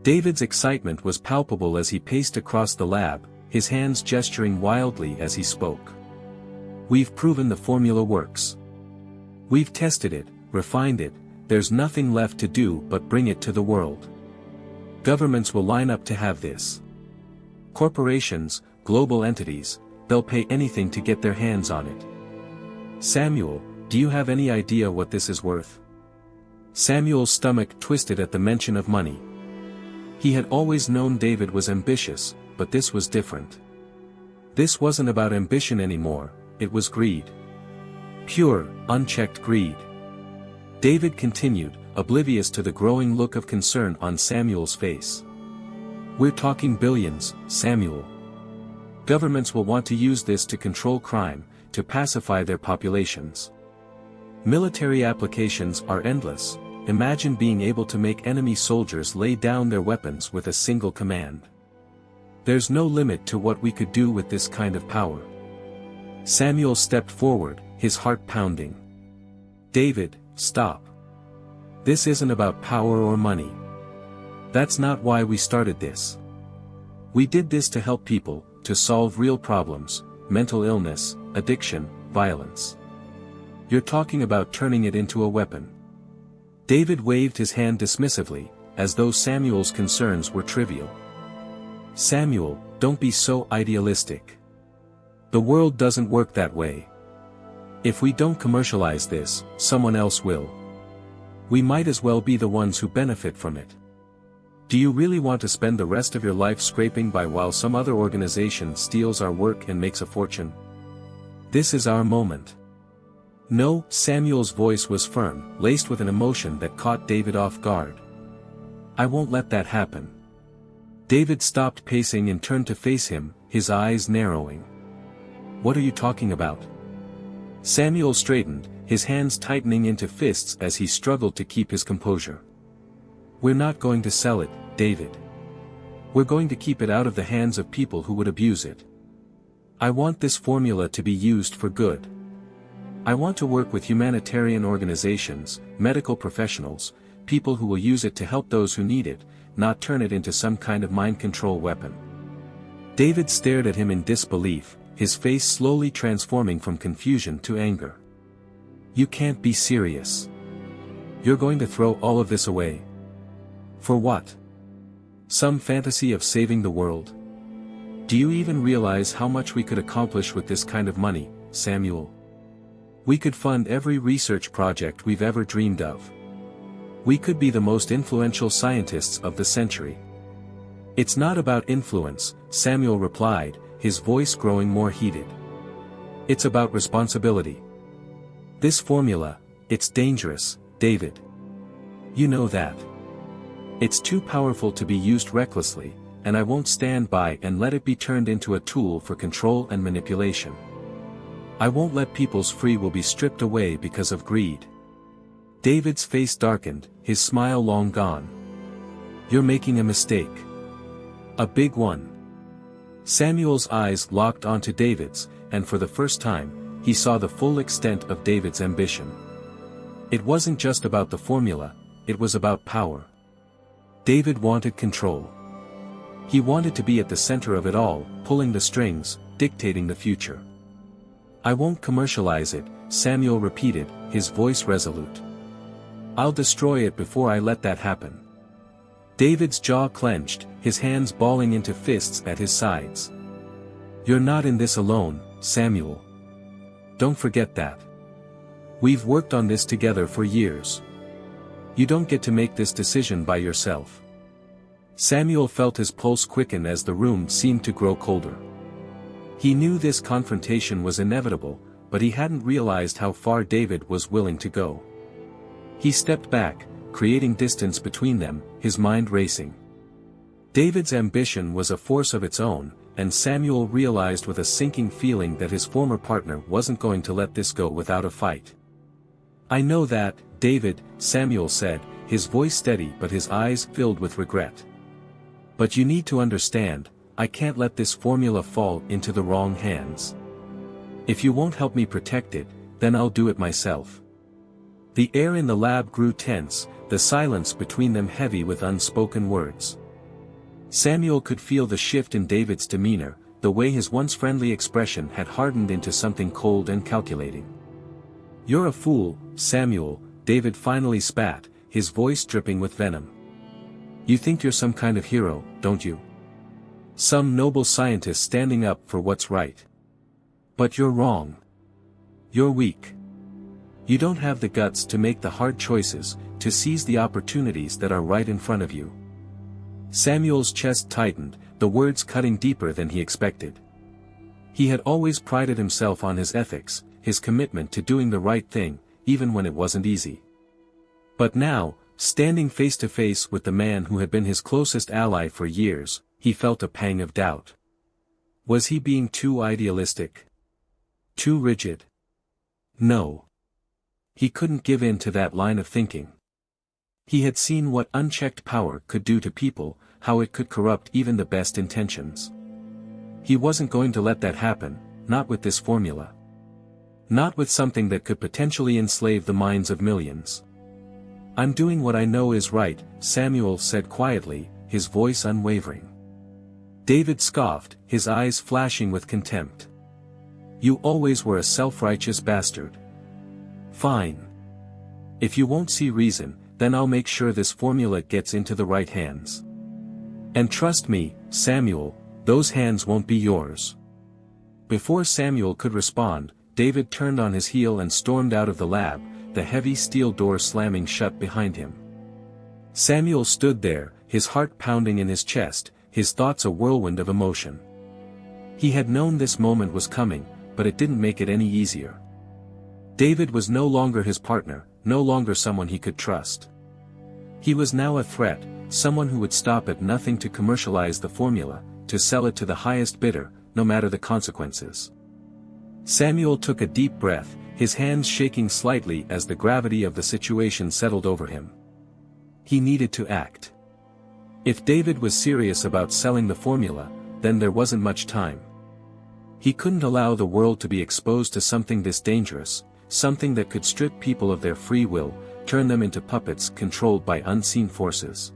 David's excitement was palpable as he paced across the lab, his hands gesturing wildly as he spoke. "We've proven the formula works. We've tested it, refined it, there's nothing left to do but bring it to the world. Governments will line up to have this. Corporations, global entities, they'll pay anything to get their hands on it. Samuel, do you have any idea what this is worth?" Samuel's stomach twisted at the mention of money. He had always known David was ambitious, but this was different. This wasn't about ambition anymore, it was greed. Pure, unchecked greed. David continued, oblivious to the growing look of concern on Samuel's face. "We're talking billions, Samuel. Governments will want to use this to control crime, to pacify their populations. Military applications are endless. Imagine being able to make enemy soldiers lay down their weapons with a single command. There's no limit to what we could do with this kind of power." Samuel stepped forward, his heart pounding. "David, stop. This isn't about power or money. That's not why we started this. We did this to help people, to solve real problems, mental illness, addiction, violence. You're talking about turning it into a weapon." David waved his hand dismissively, as though Samuel's concerns were trivial. "Samuel, Don't be so idealistic. The world doesn't work that way. If we don't commercialize this, someone else will. We might as well be the ones who benefit from it. Do you really want to spend the rest of your life scraping by while some other organization steals our work and makes a fortune? This is our moment. No, Samuel's voice was firm, laced with an emotion that caught David off guard. I won't let that happen. David stopped pacing and turned to face him, his eyes narrowing. What are you talking about? Samuel straightened, his hands tightening into fists as he struggled to keep his composure. We're not going to sell it, David. We're going to keep it out of the hands of people who would abuse it. I want this formula to be used for good. I want to work with humanitarian organizations, medical professionals, people who will use it to help those who need it, not turn it into some kind of mind control weapon. David stared at him in disbelief, his face slowly transforming from confusion to anger. You can't be serious. You're going to throw all of this away. For what? Some fantasy of saving the world? Do you even realize how much we could accomplish with this kind of money, Samuel? We could fund every research project we've ever dreamed of. We could be the most influential scientists of the century. It's not about influence, Samuel replied, his voice growing more heated. It's about responsibility. This formula, it's dangerous, David. You know that. It's too powerful to be used recklessly, and I won't stand by and let it be turned into a tool for control and manipulation. I won't let people's free will be stripped away because of greed. David's face darkened, his smile long gone. You're making a mistake. A big one. Samuel's eyes locked onto David's, and for the first time, he saw the full extent of David's ambition. It wasn't just about the formula, it was about power. David wanted control. He wanted to be at the center of it all, pulling the strings, dictating the future. I won't commercialize it, Samuel repeated, his voice resolute. I'll destroy it before I let that happen. David's jaw clenched, his hands balling into fists at his sides. You're not in this alone, Samuel. Don't forget that. We've worked on this together for years. You don't get to make this decision by yourself. Samuel felt his pulse quicken as the room seemed to grow colder. He knew this confrontation was inevitable, but he hadn't realized how far David was willing to go. He stepped back, creating distance between them, his mind racing. David's ambition was a force of its own, and Samuel realized with a sinking feeling that his former partner wasn't going to let this go without a fight. I know that, David, Samuel said, his voice steady but his eyes filled with regret. But you need to understand, I can't let this formula fall into the wrong hands. If you won't help me protect it, then I'll do it myself. The air in the lab grew tense, the silence between them heavy with unspoken words. Samuel could feel the shift in David's demeanor, the way his once friendly expression had hardened into something cold and calculating. You're a fool, Samuel, David finally spat, his voice dripping with venom. You think you're some kind of hero, don't you? Some noble scientist standing up for what's right. But you're wrong. You're weak. You don't have the guts to make the hard choices, to seize the opportunities that are right in front of you. Samuel's chest tightened, the words cutting deeper than he expected. He had always prided himself on his ethics, his commitment to doing the right thing, even when it wasn't easy. But now, standing face to face with the man who had been his closest ally for years, he felt a pang of doubt. Was he being too idealistic? Too rigid? No. He couldn't give in to that line of thinking. He had seen what unchecked power could do to people, how it could corrupt even the best intentions. He wasn't going to let that happen, not with this formula. Not with something that could potentially enslave the minds of millions. I'm doing what I know is right, Samuel said quietly, his voice unwavering. David scoffed, his eyes flashing with contempt. You always were a self-righteous bastard. Fine. If you won't see reason, then I'll make sure this formula gets into the right hands. And trust me, Samuel, those hands won't be yours." Before Samuel could respond, David turned on his heel and stormed out of the lab, the heavy steel door slamming shut behind him. Samuel stood there, his heart pounding in his chest, his thoughts a whirlwind of emotion. He had known this moment was coming, but it didn't make it any easier. David was no longer his partner, no longer someone he could trust. He was now a threat, someone who would stop at nothing to commercialize the formula, to sell it to the highest bidder, no matter the consequences. Samuel took a deep breath, his hands shaking slightly as the gravity of the situation settled over him. He needed to act. If David was serious about selling the formula, then there wasn't much time. He couldn't allow the world to be exposed to something this dangerous, something that could strip people of their free will, turn them into puppets controlled by unseen forces.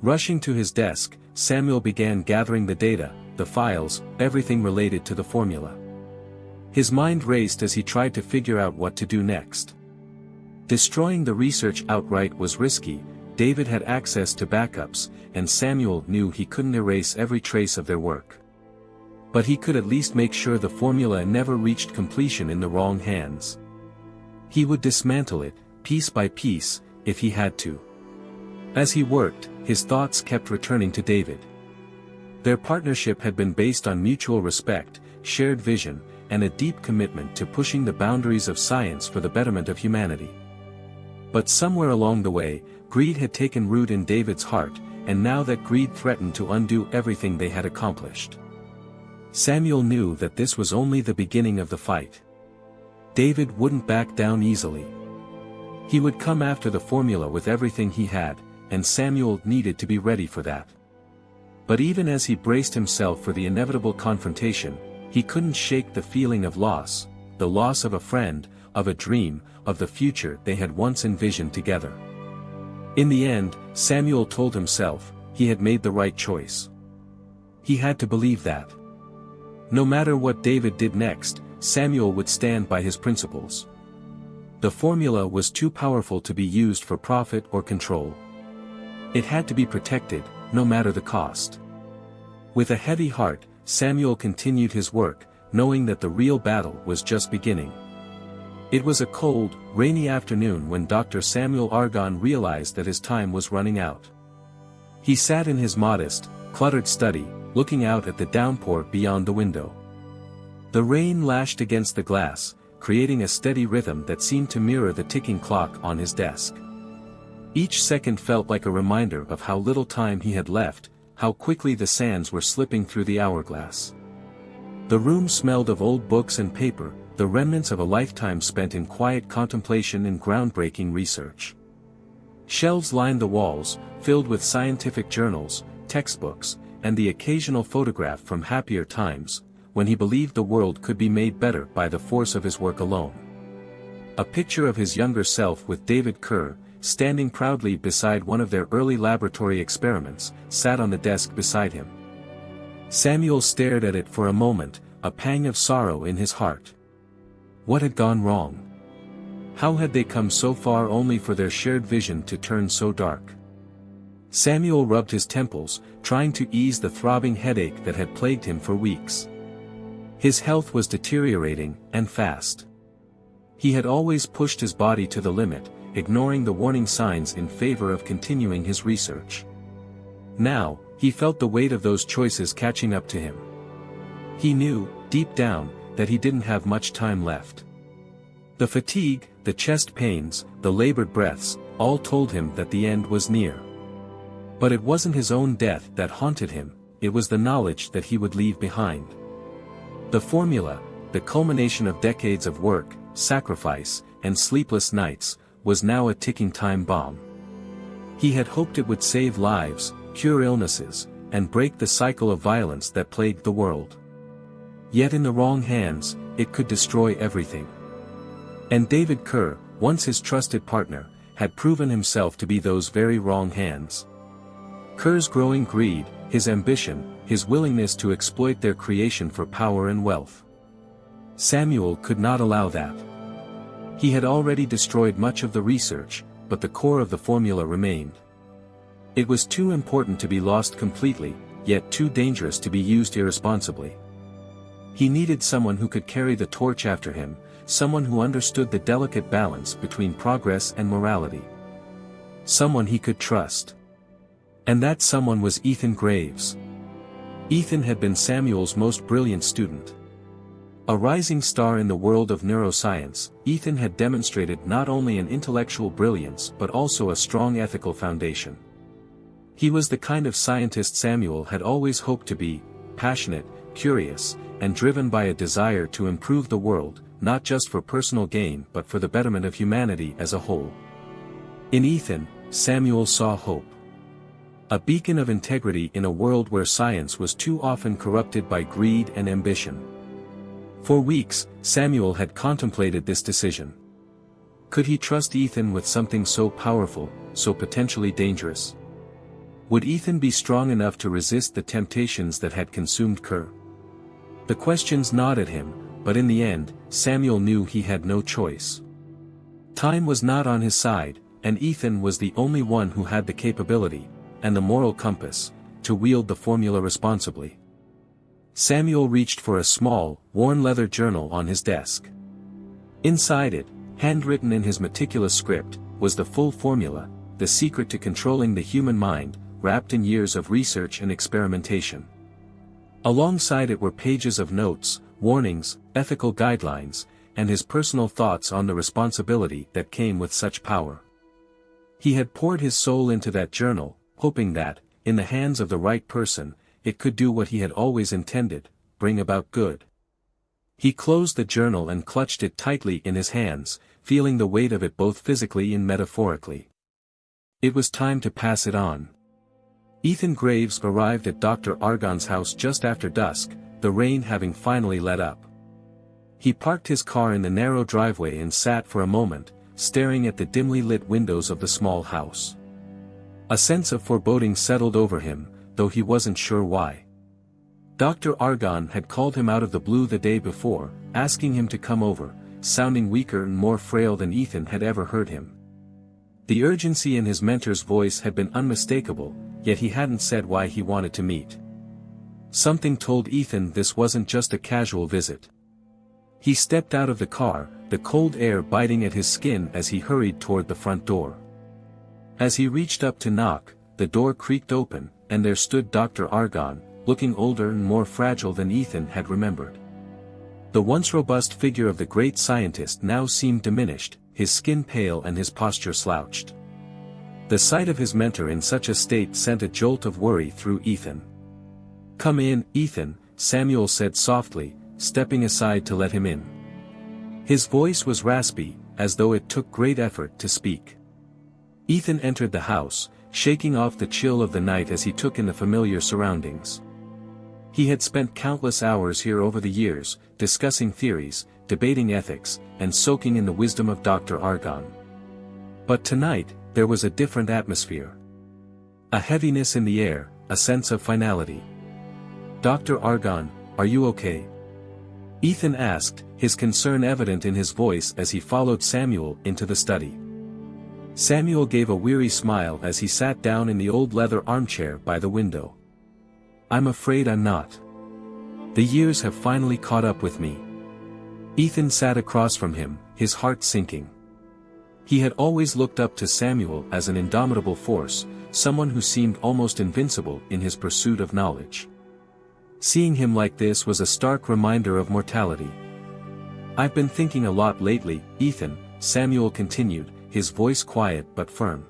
Rushing to his desk, Samuel began gathering the data, the files, everything related to the formula. His mind raced as he tried to figure out what to do next. Destroying the research outright was risky. David had access to backups, and Samuel knew he couldn't erase every trace of their work. But he could at least make sure the formula never reached completion in the wrong hands. He would dismantle it, piece by piece, if he had to. As he worked, his thoughts kept returning to David. Their partnership had been based on mutual respect, shared vision, and a deep commitment to pushing the boundaries of science for the betterment of humanity. But somewhere along the way, greed had taken root in David's heart, and now that greed threatened to undo everything they had accomplished. Samuel knew that this was only the beginning of the fight. David wouldn't back down easily. He would come after the formula with everything he had, and Samuel needed to be ready for that. But even as he braced himself for the inevitable confrontation, he couldn't shake the feeling of loss, the loss of a friend, of a dream, of the future they had once envisioned together. In the end, Samuel told himself, he had made the right choice. He had to believe that. No matter what David did next, Samuel would stand by his principles. The formula was too powerful to be used for profit or control. It had to be protected, no matter the cost. With a heavy heart, Samuel continued his work, knowing that the real battle was just beginning. It was a cold, rainy afternoon when Dr. Samuel Argonne realized that his time was running out. He sat in his modest, cluttered study, looking out at the downpour beyond the window. The rain lashed against the glass, creating a steady rhythm that seemed to mirror the ticking clock on his desk. Each second felt like a reminder of how little time he had left, how quickly the sands were slipping through the hourglass. The room smelled of old books and paper, the remnants of a lifetime spent in quiet contemplation and groundbreaking research. Shelves lined the walls, filled with scientific journals, textbooks, and the occasional photograph from happier times, when he believed the world could be made better by the force of his work alone. A picture of his younger self with David Kerr, standing proudly beside one of their early laboratory experiments, sat on the desk beside him. Samuel stared at it for a moment, a pang of sorrow in his heart. What had gone wrong? How had they come so far only for their shared vision to turn so dark? Samuel rubbed his temples, trying to ease the throbbing headache that had plagued him for weeks. His health was deteriorating, and fast. He had always pushed his body to the limit, ignoring the warning signs in favor of continuing his research. Now, he felt the weight of those choices catching up to him. He knew, deep down, that he didn't have much time left. The fatigue, the chest pains, the labored breaths, all told him that the end was near. But it wasn't his own death that haunted him, it was the knowledge that he would leave behind. The formula, the culmination of decades of work, sacrifice, and sleepless nights, was now a ticking time bomb. He had hoped it would save lives, cure illnesses, and break the cycle of violence that plagued the world. Yet in the wrong hands, it could destroy everything. And David Kerr, once his trusted partner, had proven himself to be those very wrong hands. Kerr's growing greed, his ambition, his willingness to exploit their creation for power and wealth. Samuel could not allow that. He had already destroyed much of the research, but the core of the formula remained. It was too important to be lost completely, yet too dangerous to be used irresponsibly. He needed someone who could carry the torch after him, someone who understood the delicate balance between progress and morality. Someone he could trust. And that someone was Ethan Graves. Ethan had been Samuel's most brilliant student. A rising star in the world of neuroscience, Ethan had demonstrated not only an intellectual brilliance but also a strong ethical foundation. He was the kind of scientist Samuel had always hoped to be, passionate, curious, and driven by a desire to improve the world, not just for personal gain but for the betterment of humanity as a whole. In Ethan, Samuel saw hope. A beacon of integrity in a world where science was too often corrupted by greed and ambition. For weeks, Samuel had contemplated this decision. Could he trust Ethan with something so powerful, so potentially dangerous? Would Ethan be strong enough to resist the temptations that had consumed Kerr? The questions gnawed at him, but in the end, Samuel knew he had no choice. Time was not on his side, and Ethan was the only one who had the capability, and the moral compass, to wield the formula responsibly. Samuel reached for a small, worn leather journal on his desk. Inside it, handwritten in his meticulous script, was the full formula, the secret to controlling the human mind, wrapped in years of research and experimentation. Alongside it were pages of notes, warnings, ethical guidelines, and his personal thoughts on the responsibility that came with such power. He had poured his soul into that journal, hoping that, in the hands of the right person, it could do what he had always intended, bring about good. He closed the journal and clutched it tightly in his hands, feeling the weight of it both physically and metaphorically. It was time to pass it on. Ethan Graves arrived at Dr. Argonne's house just after dusk, the rain having finally let up. He parked his car in the narrow driveway and sat for a moment, staring at the dimly lit windows of the small house. A sense of foreboding settled over him, though he wasn't sure why. Dr. Argonne had called him out of the blue the day before, asking him to come over, sounding weaker and more frail than Ethan had ever heard him. The urgency in his mentor's voice had been unmistakable, yet he hadn't said why he wanted to meet. Something told Ethan this wasn't just a casual visit. He stepped out of the car, the cold air biting at his skin as he hurried toward the front door. As he reached up to knock, the door creaked open, and there stood Dr. Argonne, looking older and more fragile than Ethan had remembered. The once robust figure of the great scientist now seemed diminished, his skin pale and his posture slouched. The sight of his mentor in such a state sent a jolt of worry through Ethan. "Come in, Ethan," Samuel said softly, stepping aside to let him in. His voice was raspy, as though it took great effort to speak. Ethan entered the house, shaking off the chill of the night as he took in the familiar surroundings. He had spent countless hours here over the years, discussing theories, debating ethics, and soaking in the wisdom of Dr. Argonne. But tonight, there was a different atmosphere. A heaviness in the air, a sense of finality. "Dr. Argonne, are you okay?" Ethan asked, his concern evident in his voice as he followed Samuel into the study. Samuel gave a weary smile as he sat down in the old leather armchair by the window. "I'm afraid I'm not. The years have finally caught up with me." Ethan sat across from him, his heart sinking. He had always looked up to Samuel as an indomitable force, someone who seemed almost invincible in his pursuit of knowledge. Seeing him like this was a stark reminder of mortality. "I've been thinking a lot lately, Ethan," Samuel continued, his voice quiet but firm.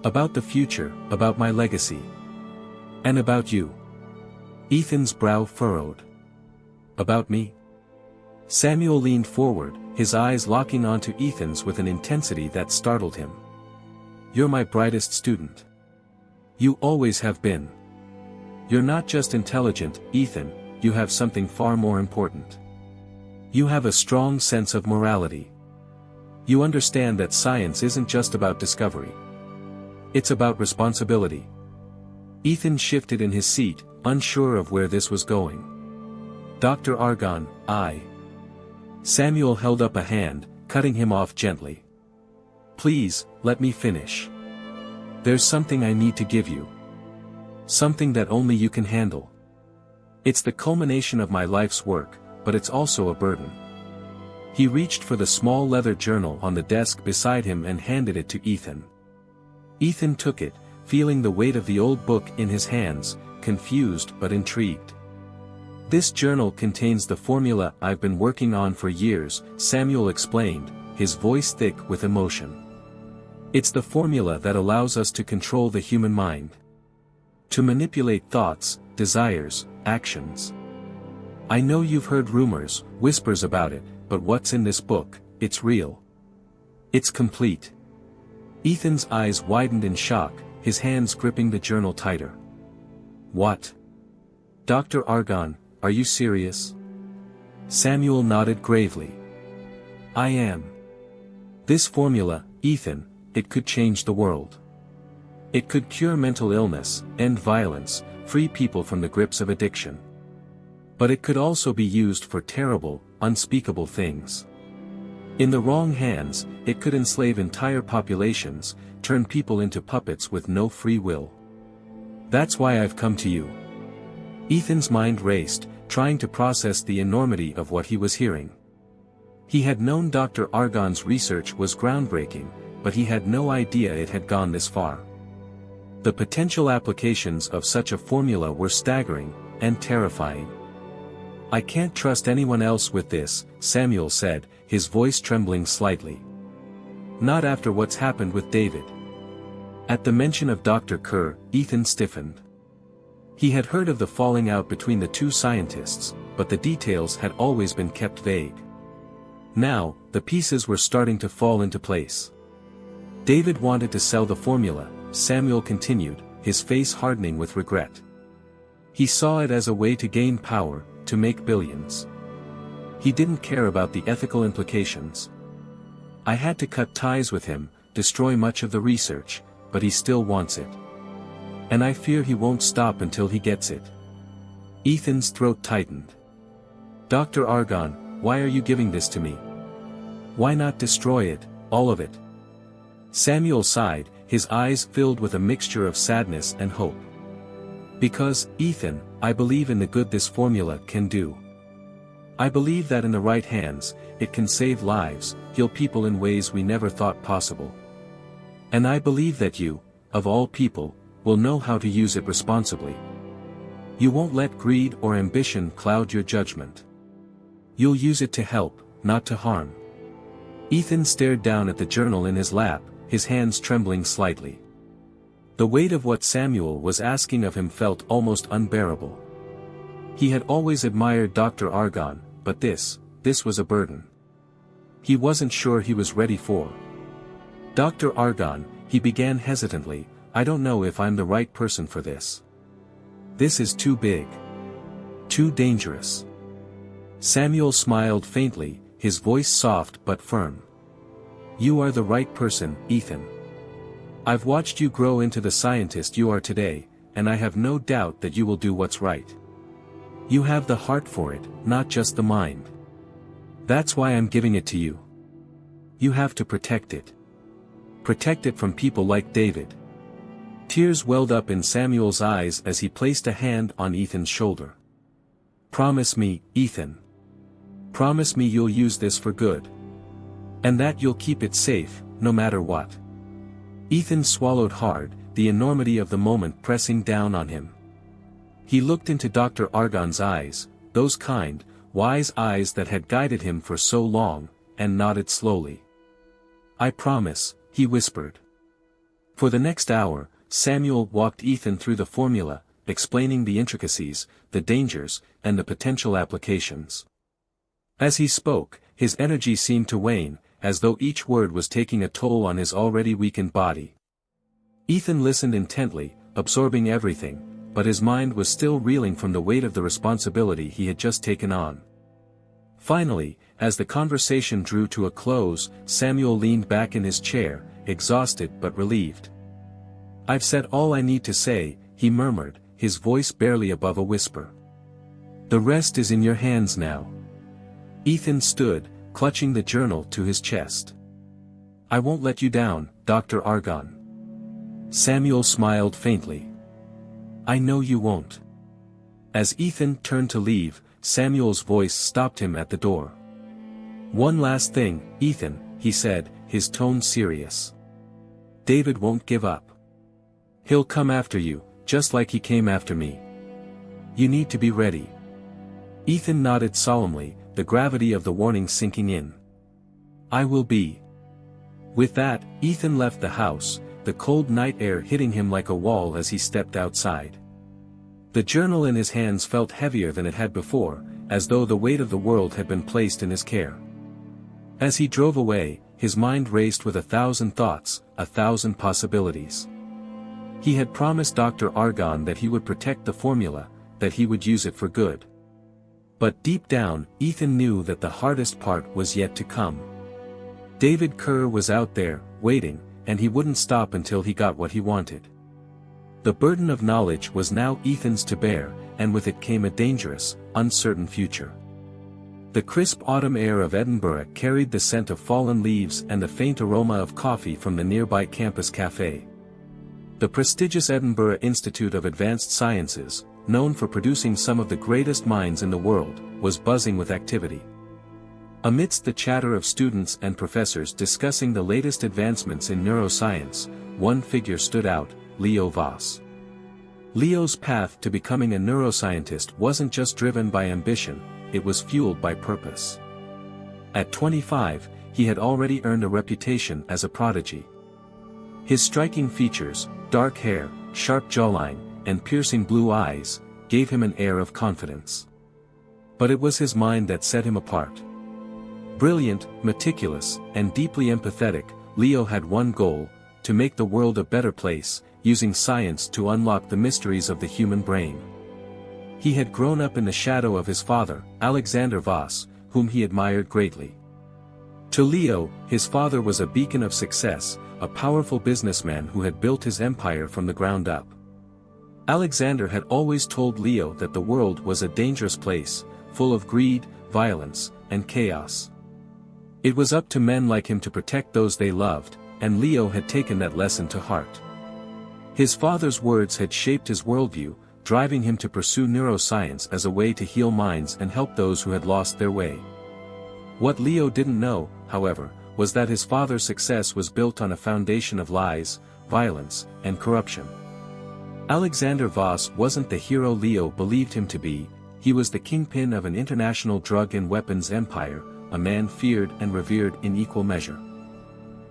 "About the future, about my legacy. And about you." Ethan's brow furrowed. "About me?" Samuel leaned forward, his eyes locking onto Ethan's with an intensity that startled him. "You're my brightest student. You always have been. You're not just intelligent, Ethan, you have something far more important. You have a strong sense of morality. You understand that science isn't just about discovery. It's about responsibility." Ethan shifted in his seat, unsure of where this was going. "Dr. Argonne, Samuel held up a hand, cutting him off gently. "Please, let me finish. There's something I need to give you." Something that only you can handle. It's the culmination of my life's work, but it's also a burden. He reached for the small leather journal on the desk beside him and handed it to Ethan. Ethan took it, feeling the weight of the old book in his hands, confused but intrigued. This journal contains the formula I've been working on for years, Samuel explained, his voice thick with emotion. It's the formula that allows us to control the human mind. To manipulate thoughts, desires, actions. I know you've heard rumors, whispers about it, but what's in this book, it's real. It's complete. Ethan's eyes widened in shock, his hands gripping the journal tighter. What? Dr. Argon, are you serious? Samuel nodded gravely. I am. This formula, Ethan, it could change the world. It could cure mental illness, end violence, free people from the grips of addiction. But it could also be used for terrible, unspeakable things. In the wrong hands, it could enslave entire populations, turn people into puppets with no free will. That's why I've come to you. Ethan's mind raced, trying to process the enormity of what he was hearing. He had known Dr. Argon's research was groundbreaking, but he had no idea it had gone this far. The potential applications of such a formula were staggering, and terrifying. I can't trust anyone else with this, Samuel said, his voice trembling slightly. Not after what's happened with David. At the mention of Dr. Kerr, Ethan stiffened. He had heard of the falling out between the two scientists, but the details had always been kept vague. Now, the pieces were starting to fall into place. David wanted to sell the formula, Samuel continued, his face hardening with regret. He saw it as a way to gain power, to make billions. He didn't care about the ethical implications. I had to cut ties with him, destroy much of the research, but he still wants it. And I fear he won't stop until he gets it. Ethan's throat tightened. Dr. Argon, why are you giving this to me? Why not destroy it, all of it? Samuel sighed, his eyes filled with a mixture of sadness and hope. Because, Ethan, I believe in the good this formula can do. I believe that in the right hands, it can save lives, heal people in ways we never thought possible. And I believe that you, of all people, will know how to use it responsibly. You won't let greed or ambition cloud your judgment. You'll use it to help, not to harm. Ethan stared down at the journal in his lap, his hands trembling slightly. The weight of what Samuel was asking of him felt almost unbearable. He had always admired Dr. Argon, but this was a burden. He wasn't sure he was ready for. Dr. Argon, he began hesitantly, I don't know if I'm the right person for this. This is too big. Too dangerous. Samuel smiled faintly, his voice soft but firm. You are the right person, Ethan. I've watched you grow into the scientist you are today, and I have no doubt that you will do what's right. You have the heart for it, not just the mind. That's why I'm giving it to you. You have to protect it. Protect it from people like David. Tears welled up in Samuel's eyes as he placed a hand on Ethan's shoulder. Promise me, Ethan. Promise me you'll use this for good. And that you'll keep it safe, no matter what. Ethan swallowed hard, the enormity of the moment pressing down on him. He looked into Dr. Argon's eyes, those kind, wise eyes that had guided him for so long, and nodded slowly. I promise, he whispered. For the next hour, Samuel walked Ethan through the formula, explaining the intricacies, the dangers, and the potential applications. As he spoke, his energy seemed to wane, as though each word was taking a toll on his already weakened body. Ethan listened intently, absorbing everything, but his mind was still reeling from the weight of the responsibility he had just taken on. Finally, as the conversation drew to a close, Samuel leaned back in his chair, exhausted but relieved. I've said all I need to say, he murmured, his voice barely above a whisper. The rest is in your hands now. Ethan stood, clutching the journal to his chest. I won't let you down, Dr. Argon. Samuel smiled faintly. I know you won't." As Ethan turned to leave, Samuel's voice stopped him at the door. "One last thing, Ethan," he said, his tone serious. "David won't give up. He'll come after you, just like he came after me. You need to be ready." Ethan nodded solemnly, the gravity of the warning sinking in. "I will be." With that, Ethan left the house, the cold night air hitting him like a wall as he stepped outside. The journal in his hands felt heavier than it had before, as though the weight of the world had been placed in his care. As he drove away, his mind raced with 1,000 thoughts, 1,000 possibilities. He had promised Dr. Argonne that he would protect the formula, that he would use it for good. But deep down, Ethan knew that the hardest part was yet to come. David Kerr was out there, waiting, and he wouldn't stop until he got what he wanted. The burden of knowledge was now Ethan's to bear, and with it came a dangerous, uncertain future. The crisp autumn air of Edinburgh carried the scent of fallen leaves and the faint aroma of coffee from the nearby campus cafe. The prestigious Edinburgh Institute of Advanced Sciences, known for producing some of the greatest minds in the world, was buzzing with activity. Amidst the chatter of students and professors discussing the latest advancements in neuroscience, one figure stood out, Leo Voss. Leo's path to becoming a neuroscientist wasn't just driven by ambition, it was fueled by purpose. At 25, he had already earned a reputation as a prodigy. His striking features, dark hair, sharp jawline, and piercing blue eyes, gave him an air of confidence. But it was his mind that set him apart. Brilliant, meticulous, and deeply empathetic, Leo had one goal: to make the world a better place, using science to unlock the mysteries of the human brain. He had grown up in the shadow of his father, Alexander Voss, whom he admired greatly. To Leo, his father was a beacon of success, a powerful businessman who had built his empire from the ground up. Alexander had always told Leo that the world was a dangerous place, full of greed, violence, and chaos. It was up to men like him to protect those they loved, and Leo had taken that lesson to heart. His father's words had shaped his worldview, driving him to pursue neuroscience as a way to heal minds and help those who had lost their way. What Leo didn't know, however, was that his father's success was built on a foundation of lies, violence, and corruption. Alexander Voss wasn't the hero Leo believed him to be, he was the kingpin of an international drug and weapons empire, a man feared and revered in equal measure.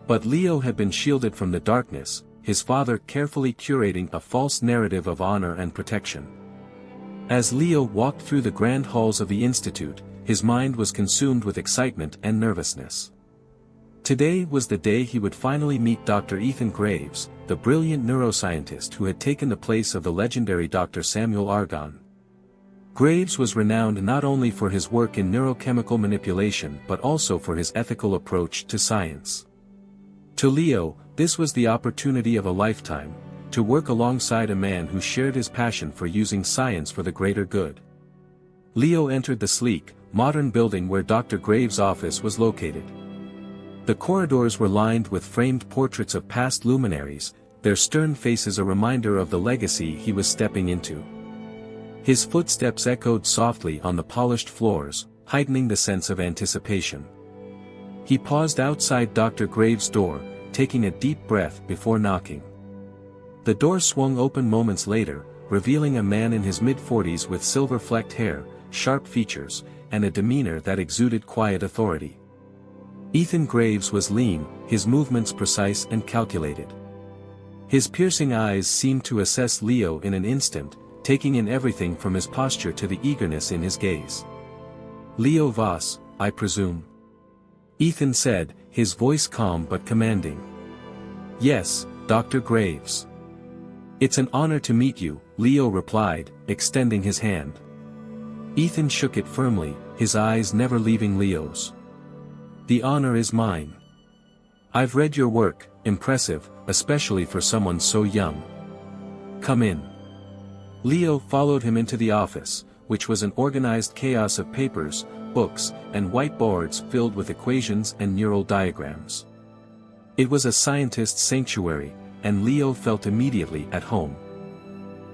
But Leo had been shielded from the darkness, his father carefully curating a false narrative of honor and protection. As Leo walked through the grand halls of the institute, his mind was consumed with excitement and nervousness. Today was the day he would finally meet Dr. Ethan Graves, the brilliant neuroscientist who had taken the place of the legendary Dr. Samuel Argonne. Graves was renowned not only for his work in neurochemical manipulation but also for his ethical approach to science. To Leo, this was the opportunity of a lifetime, to work alongside a man who shared his passion for using science for the greater good. Leo entered the sleek, modern building where Dr. Graves' office was located. The corridors were lined with framed portraits of past luminaries, their stern faces a reminder of the legacy he was stepping into. His footsteps echoed softly on the polished floors, heightening the sense of anticipation. He paused outside Dr. Graves' door, taking a deep breath before knocking. The door swung open moments later, revealing a man in his mid-40s with silver-flecked hair, sharp features, and a demeanor that exuded quiet authority. Ethan Graves was lean, his movements precise and calculated. His piercing eyes seemed to assess Leo in an instant, taking in everything from his posture to the eagerness in his gaze. "Leo Voss, I presume?" Ethan said, his voice calm but commanding. "Yes, Dr. Graves." "It's an honor to meet you," Leo replied, extending his hand. Ethan shook it firmly, his eyes never leaving Leo's. "The honor is mine. I've read your work, impressive, especially for someone so young. Come in." Leo followed him into the office, which was an organized chaos of papers, books, and whiteboards filled with equations and neural diagrams. It was a scientist's sanctuary, and Leo felt immediately at home.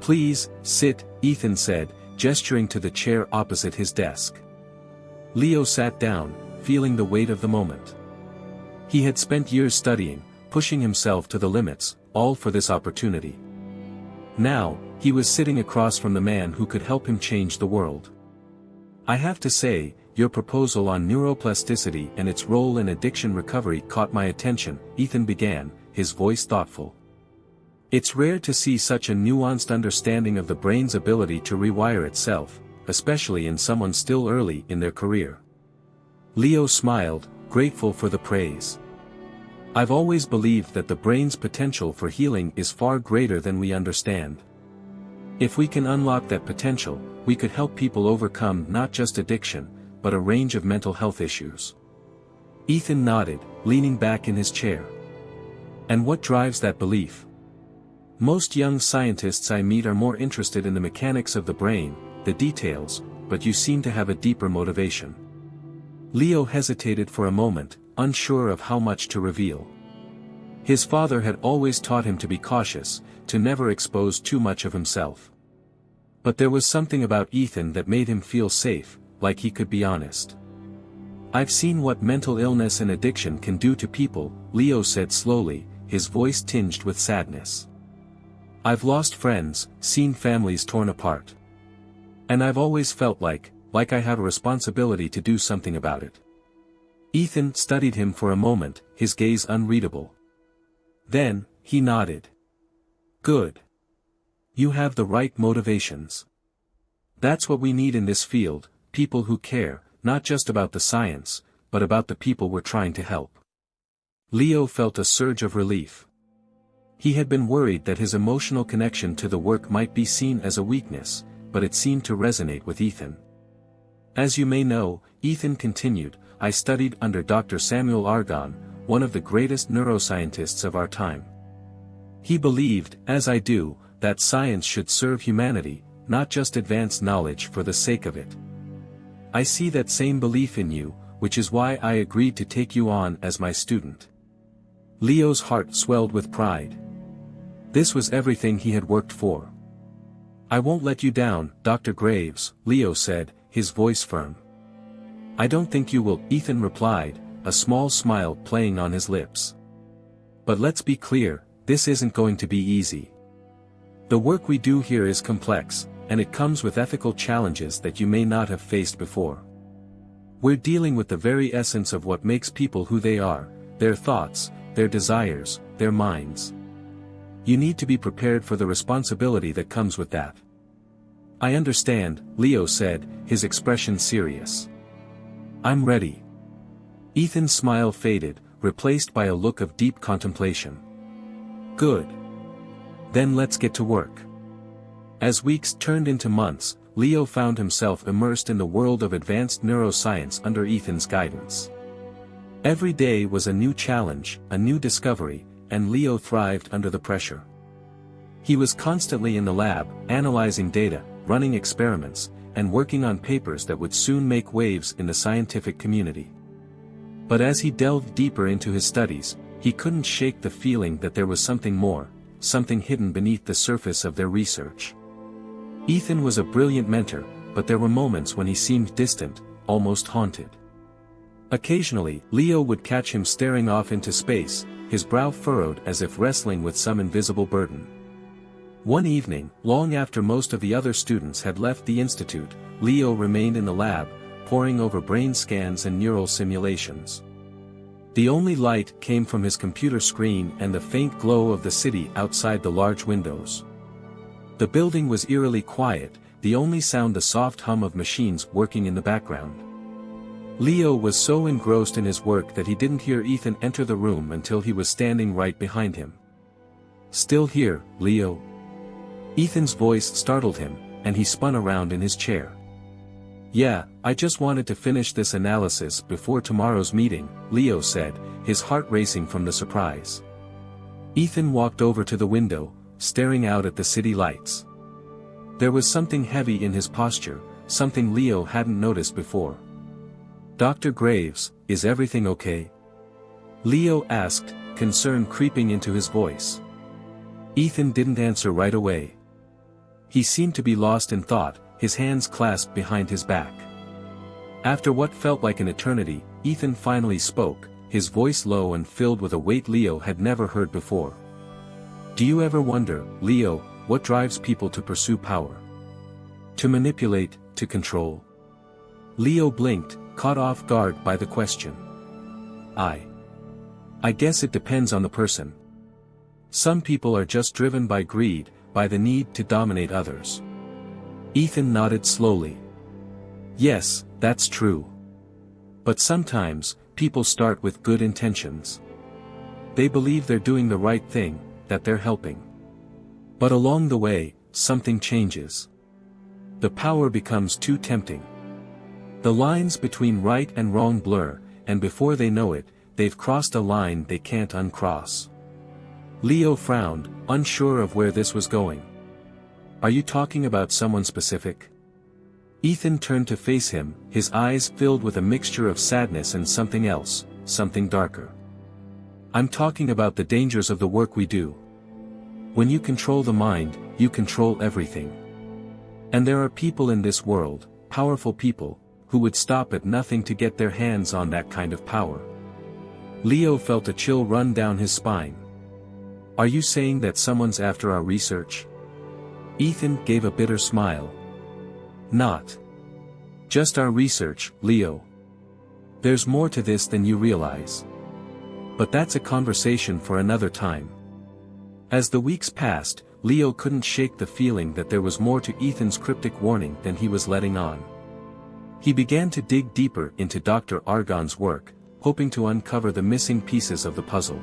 Please, sit, Ethan said, gesturing to the chair opposite his desk. Leo sat down, feeling the weight of the moment. He had spent years studying, pushing himself to the limits, all for this opportunity. Now, he was sitting across from the man who could help him change the world. I have to say, your proposal on neuroplasticity and its role in addiction recovery caught my attention, Ethan began, his voice thoughtful. It's rare to see such a nuanced understanding of the brain's ability to rewire itself, especially in someone still early in their career. Leo smiled, grateful for the praise. I've always believed that the brain's potential for healing is far greater than we understand. If we can unlock that potential, we could help people overcome not just addiction, but a range of mental health issues. Ethan nodded, leaning back in his chair. And what drives that belief? Most young scientists I meet are more interested in the mechanics of the brain, the details, but you seem to have a deeper motivation. Leo hesitated for a moment, unsure of how much to reveal. His father had always taught him to be cautious, to never expose too much of himself. But there was something about Ethan that made him feel safe, like he could be honest. I've seen what mental illness and addiction can do to people, Leo said slowly, his voice tinged with sadness. I've lost friends, seen families torn apart. And I've always felt like I have a responsibility to do something about it. Ethan studied him for a moment, his gaze unreadable. Then, he nodded. Good. You have the right motivations. That's what we need in this field, people who care, not just about the science, but about the people we're trying to help. Leo felt a surge of relief. He had been worried that his emotional connection to the work might be seen as a weakness, but it seemed to resonate with Ethan. As you may know, Ethan continued, I studied under Dr. Samuel Argonne, one of the greatest neuroscientists of our time. He believed, as I do, that science should serve humanity, not just advance knowledge for the sake of it. I see that same belief in you, which is why I agreed to take you on as my student. Leo's heart swelled with pride. This was everything he had worked for. I won't let you down, Dr. Graves, Leo said, his voice firm. I don't think you will, Ethan replied, a small smile playing on his lips. But let's be clear, this isn't going to be easy. The work we do here is complex, and it comes with ethical challenges that you may not have faced before. We're dealing with the very essence of what makes people who they are, their thoughts, their desires, their minds. You need to be prepared for the responsibility that comes with that. I understand, Leo said, his expression serious. I'm ready. Ethan's smile faded, replaced by a look of deep contemplation. Good. Then let's get to work. As weeks turned into months, Leo found himself immersed in the world of advanced neuroscience under Ethan's guidance. Every day was a new challenge, a new discovery, and Leo thrived under the pressure. He was constantly in the lab, analyzing data, running experiments, and working on papers that would soon make waves in the scientific community. But as he delved deeper into his studies, he couldn't shake the feeling that there was something more, something hidden beneath the surface of their research. Ethan was a brilliant mentor, but there were moments when he seemed distant, almost haunted. Occasionally, Leo would catch him staring off into space, his brow furrowed as if wrestling with some invisible burden. One evening, long after most of the other students had left the institute, Leo remained in the lab, poring over brain scans and neural simulations. The only light came from his computer screen and the faint glow of the city outside the large windows. The building was eerily quiet, the only sound the soft hum of machines working in the background. Leo was so engrossed in his work that he didn't hear Ethan enter the room until he was standing right behind him. Still here, Leo? Ethan's voice startled him, and he spun around in his chair. Yeah, I just wanted to finish this analysis before tomorrow's meeting, Leo said, his heart racing from the surprise. Ethan walked over to the window, staring out at the city lights. There was something heavy in his posture, something Leo hadn't noticed before. Dr. Graves, is everything okay? Leo asked, concern creeping into his voice. Ethan didn't answer right away. He seemed to be lost in thought, his hands clasped behind his back. After what felt like an eternity, Ethan finally spoke, his voice low and filled with a weight Leo had never heard before. "Do you ever wonder, Leo, what drives people to pursue power? To manipulate, to control?" Leo blinked, caught off guard by the question. I guess it depends on the person. Some people are just driven by greed, by the need to dominate others." Ethan nodded slowly. "Yes, that's true. But sometimes, people start with good intentions. They believe they're doing the right thing, that they're helping. But along the way, something changes. The power becomes too tempting. The lines between right and wrong blur, and before they know it, they've crossed a line they can't uncross." Leo frowned, unsure of where this was going. "Are you talking about someone specific?" Ethan turned to face him, his eyes filled with a mixture of sadness and something else, something darker. "I'm talking about the dangers of the work we do. When you control the mind, you control everything. And there are people in this world, powerful people, who would stop at nothing to get their hands on that kind of power." Leo felt a chill run down his spine. "Are you saying that someone's after our research?" Ethan gave a bitter smile. "Not just our research, Leo. There's more to this than you realize. But that's a conversation for another time." As the weeks passed, Leo couldn't shake the feeling that there was more to Ethan's cryptic warning than he was letting on. He began to dig deeper into Dr. Argonne's work, hoping to uncover the missing pieces of the puzzle.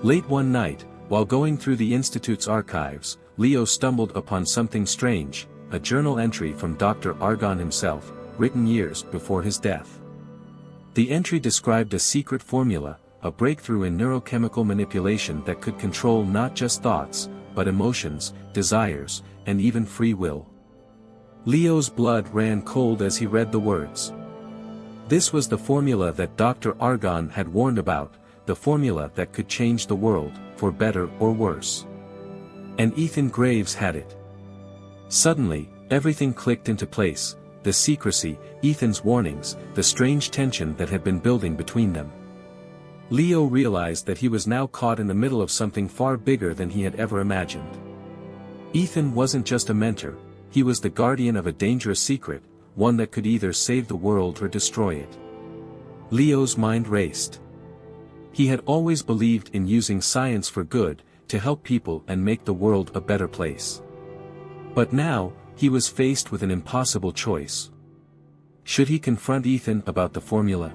Late one night, while going through the Institute's archives, Leo stumbled upon something strange, a journal entry from Dr. Argonne himself, written years before his death. The entry described a secret formula, a breakthrough in neurochemical manipulation that could control not just thoughts, but emotions, desires, and even free will. Leo's blood ran cold as he read the words. This was the formula that Dr. Argonne had warned about, the formula that could change the world, for better or worse. And Ethan Graves had it. Suddenly, everything clicked into place, the secrecy, Ethan's warnings, the strange tension that had been building between them. Leo realized that he was now caught in the middle of something far bigger than he had ever imagined. Ethan wasn't just a mentor, he was the guardian of a dangerous secret, one that could either save the world or destroy it. Leo's mind raced. He had always believed in using science for good, to help people and make the world a better place. But now, he was faced with an impossible choice. Should he confront Ethan about the formula?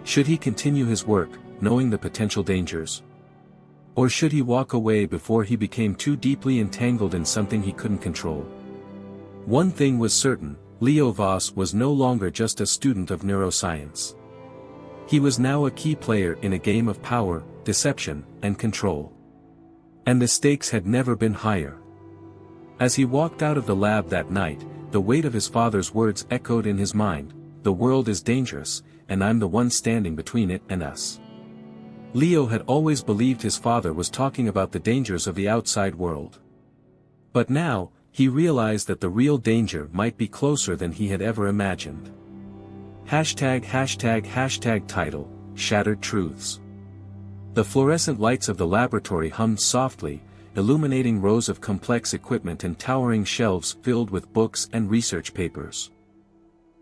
Should he continue his work, knowing the potential dangers? Or should he walk away before he became too deeply entangled in something he couldn't control? One thing was certain, Leo Voss was no longer just a student of neuroscience. He was now a key player in a game of power, deception, and control. And the stakes had never been higher. As he walked out of the lab that night, the weight of his father's words echoed in his mind, "The world is dangerous, and I'm the one standing between it and us." Leo had always believed his father was talking about the dangers of the outside world. But now, he realized that the real danger might be closer than he had ever imagined. #### title, Shattered Truths. The fluorescent lights of the laboratory hummed softly, illuminating rows of complex equipment and towering shelves filled with books and research papers.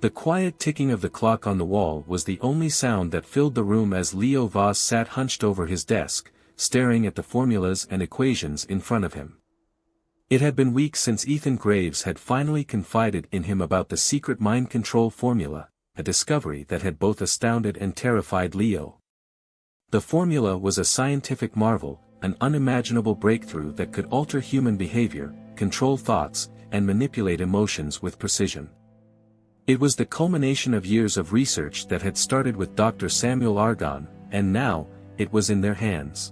The quiet ticking of the clock on the wall was the only sound that filled the room as Leo Voss sat hunched over his desk, staring at the formulas and equations in front of him. It had been weeks since Ethan Graves had finally confided in him about the secret mind control formula, a discovery that had both astounded and terrified Leo. The formula was a scientific marvel, an unimaginable breakthrough that could alter human behavior, control thoughts, and manipulate emotions with precision. It was the culmination of years of research that had started with Dr. Samuel Argonne, and now, it was in their hands.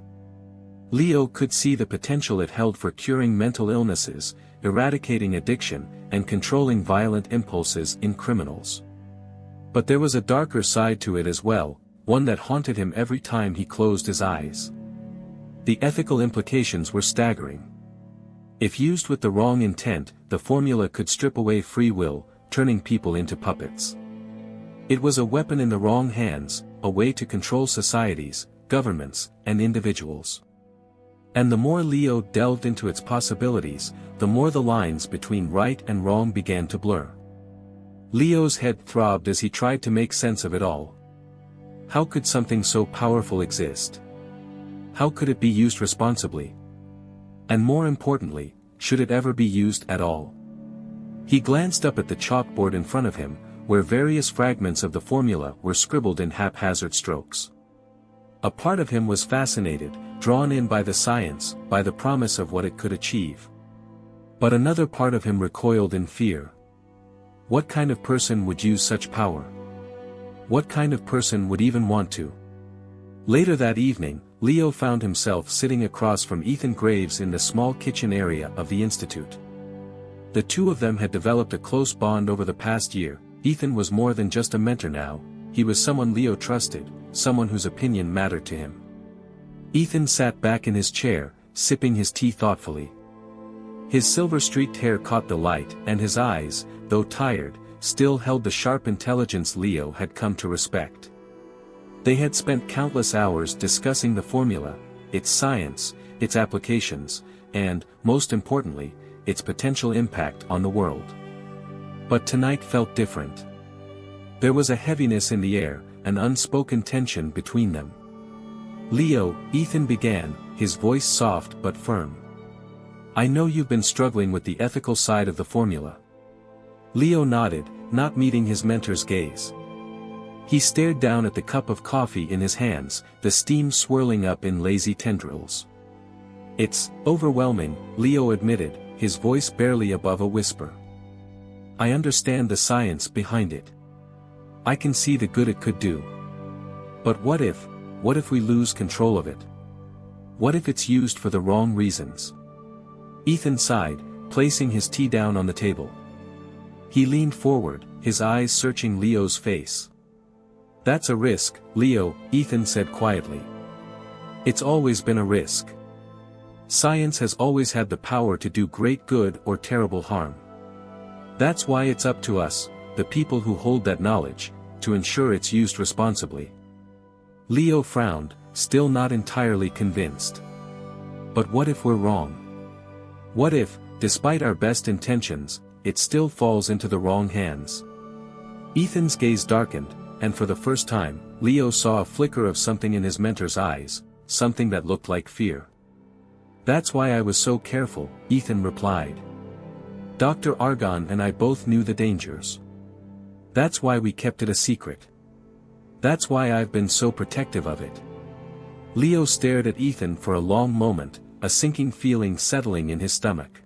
Leo could see the potential it held for curing mental illnesses, eradicating addiction, and controlling violent impulses in criminals. But there was a darker side to it as well, one that haunted him every time he closed his eyes. The ethical implications were staggering. If used with the wrong intent, the formula could strip away free will, turning people into puppets. It was a weapon in the wrong hands, a way to control societies, governments, and individuals. And the more Leo delved into its possibilities, the more the lines between right and wrong began to blur. Leo's head throbbed as he tried to make sense of it all. How could something so powerful exist? How could it be used responsibly? And more importantly, should it ever be used at all? He glanced up at the chalkboard in front of him, where various fragments of the formula were scribbled in haphazard strokes. A part of him was fascinated, drawn in by the science, by the promise of what it could achieve. But another part of him recoiled in fear. What kind of person would use such power? What kind of person would even want to? Later that evening, Leo found himself sitting across from Ethan Graves in the small kitchen area of the institute. The two of them had developed a close bond over the past year. Ethan was more than just a mentor now, he was someone Leo trusted, someone whose opinion mattered to him. Ethan sat back in his chair, sipping his tea thoughtfully. His silver-streaked hair caught the light, and his eyes, though tired, still held the sharp intelligence Leo had come to respect. They had spent countless hours discussing the formula, its science, its applications, and, most importantly, its potential impact on the world. But tonight felt different. There was a heaviness in the air, an unspoken tension between them. "Leo," Ethan began, his voice soft but firm. "I know you've been struggling with the ethical side of the formula." Leo nodded, not meeting his mentor's gaze. He stared down at the cup of coffee in his hands, the steam swirling up in lazy tendrils. "It's overwhelming," Leo admitted, his voice barely above a whisper. "I understand the science behind it. I can see the good it could do. But what if we lose control of it? What if it's used for the wrong reasons?" Ethan sighed, placing his tea down on the table. He leaned forward, his eyes searching Leo's face. "That's a risk, Leo," Ethan said quietly. "It's always been a risk. Science has always had the power to do great good or terrible harm. That's why it's up to us, the people who hold that knowledge, to ensure it's used responsibly." Leo frowned, still not entirely convinced. "But what if we're wrong? What if, despite our best intentions, it still falls into the wrong hands?" Ethan's gaze darkened, and for the first time, Leo saw a flicker of something in his mentor's eyes, something that looked like fear. "That's why I was so careful," Ethan replied. "Dr. Argonne and I both knew the dangers. That's why we kept it a secret. That's why I've been so protective of it." Leo stared at Ethan for a long moment, a sinking feeling settling in his stomach.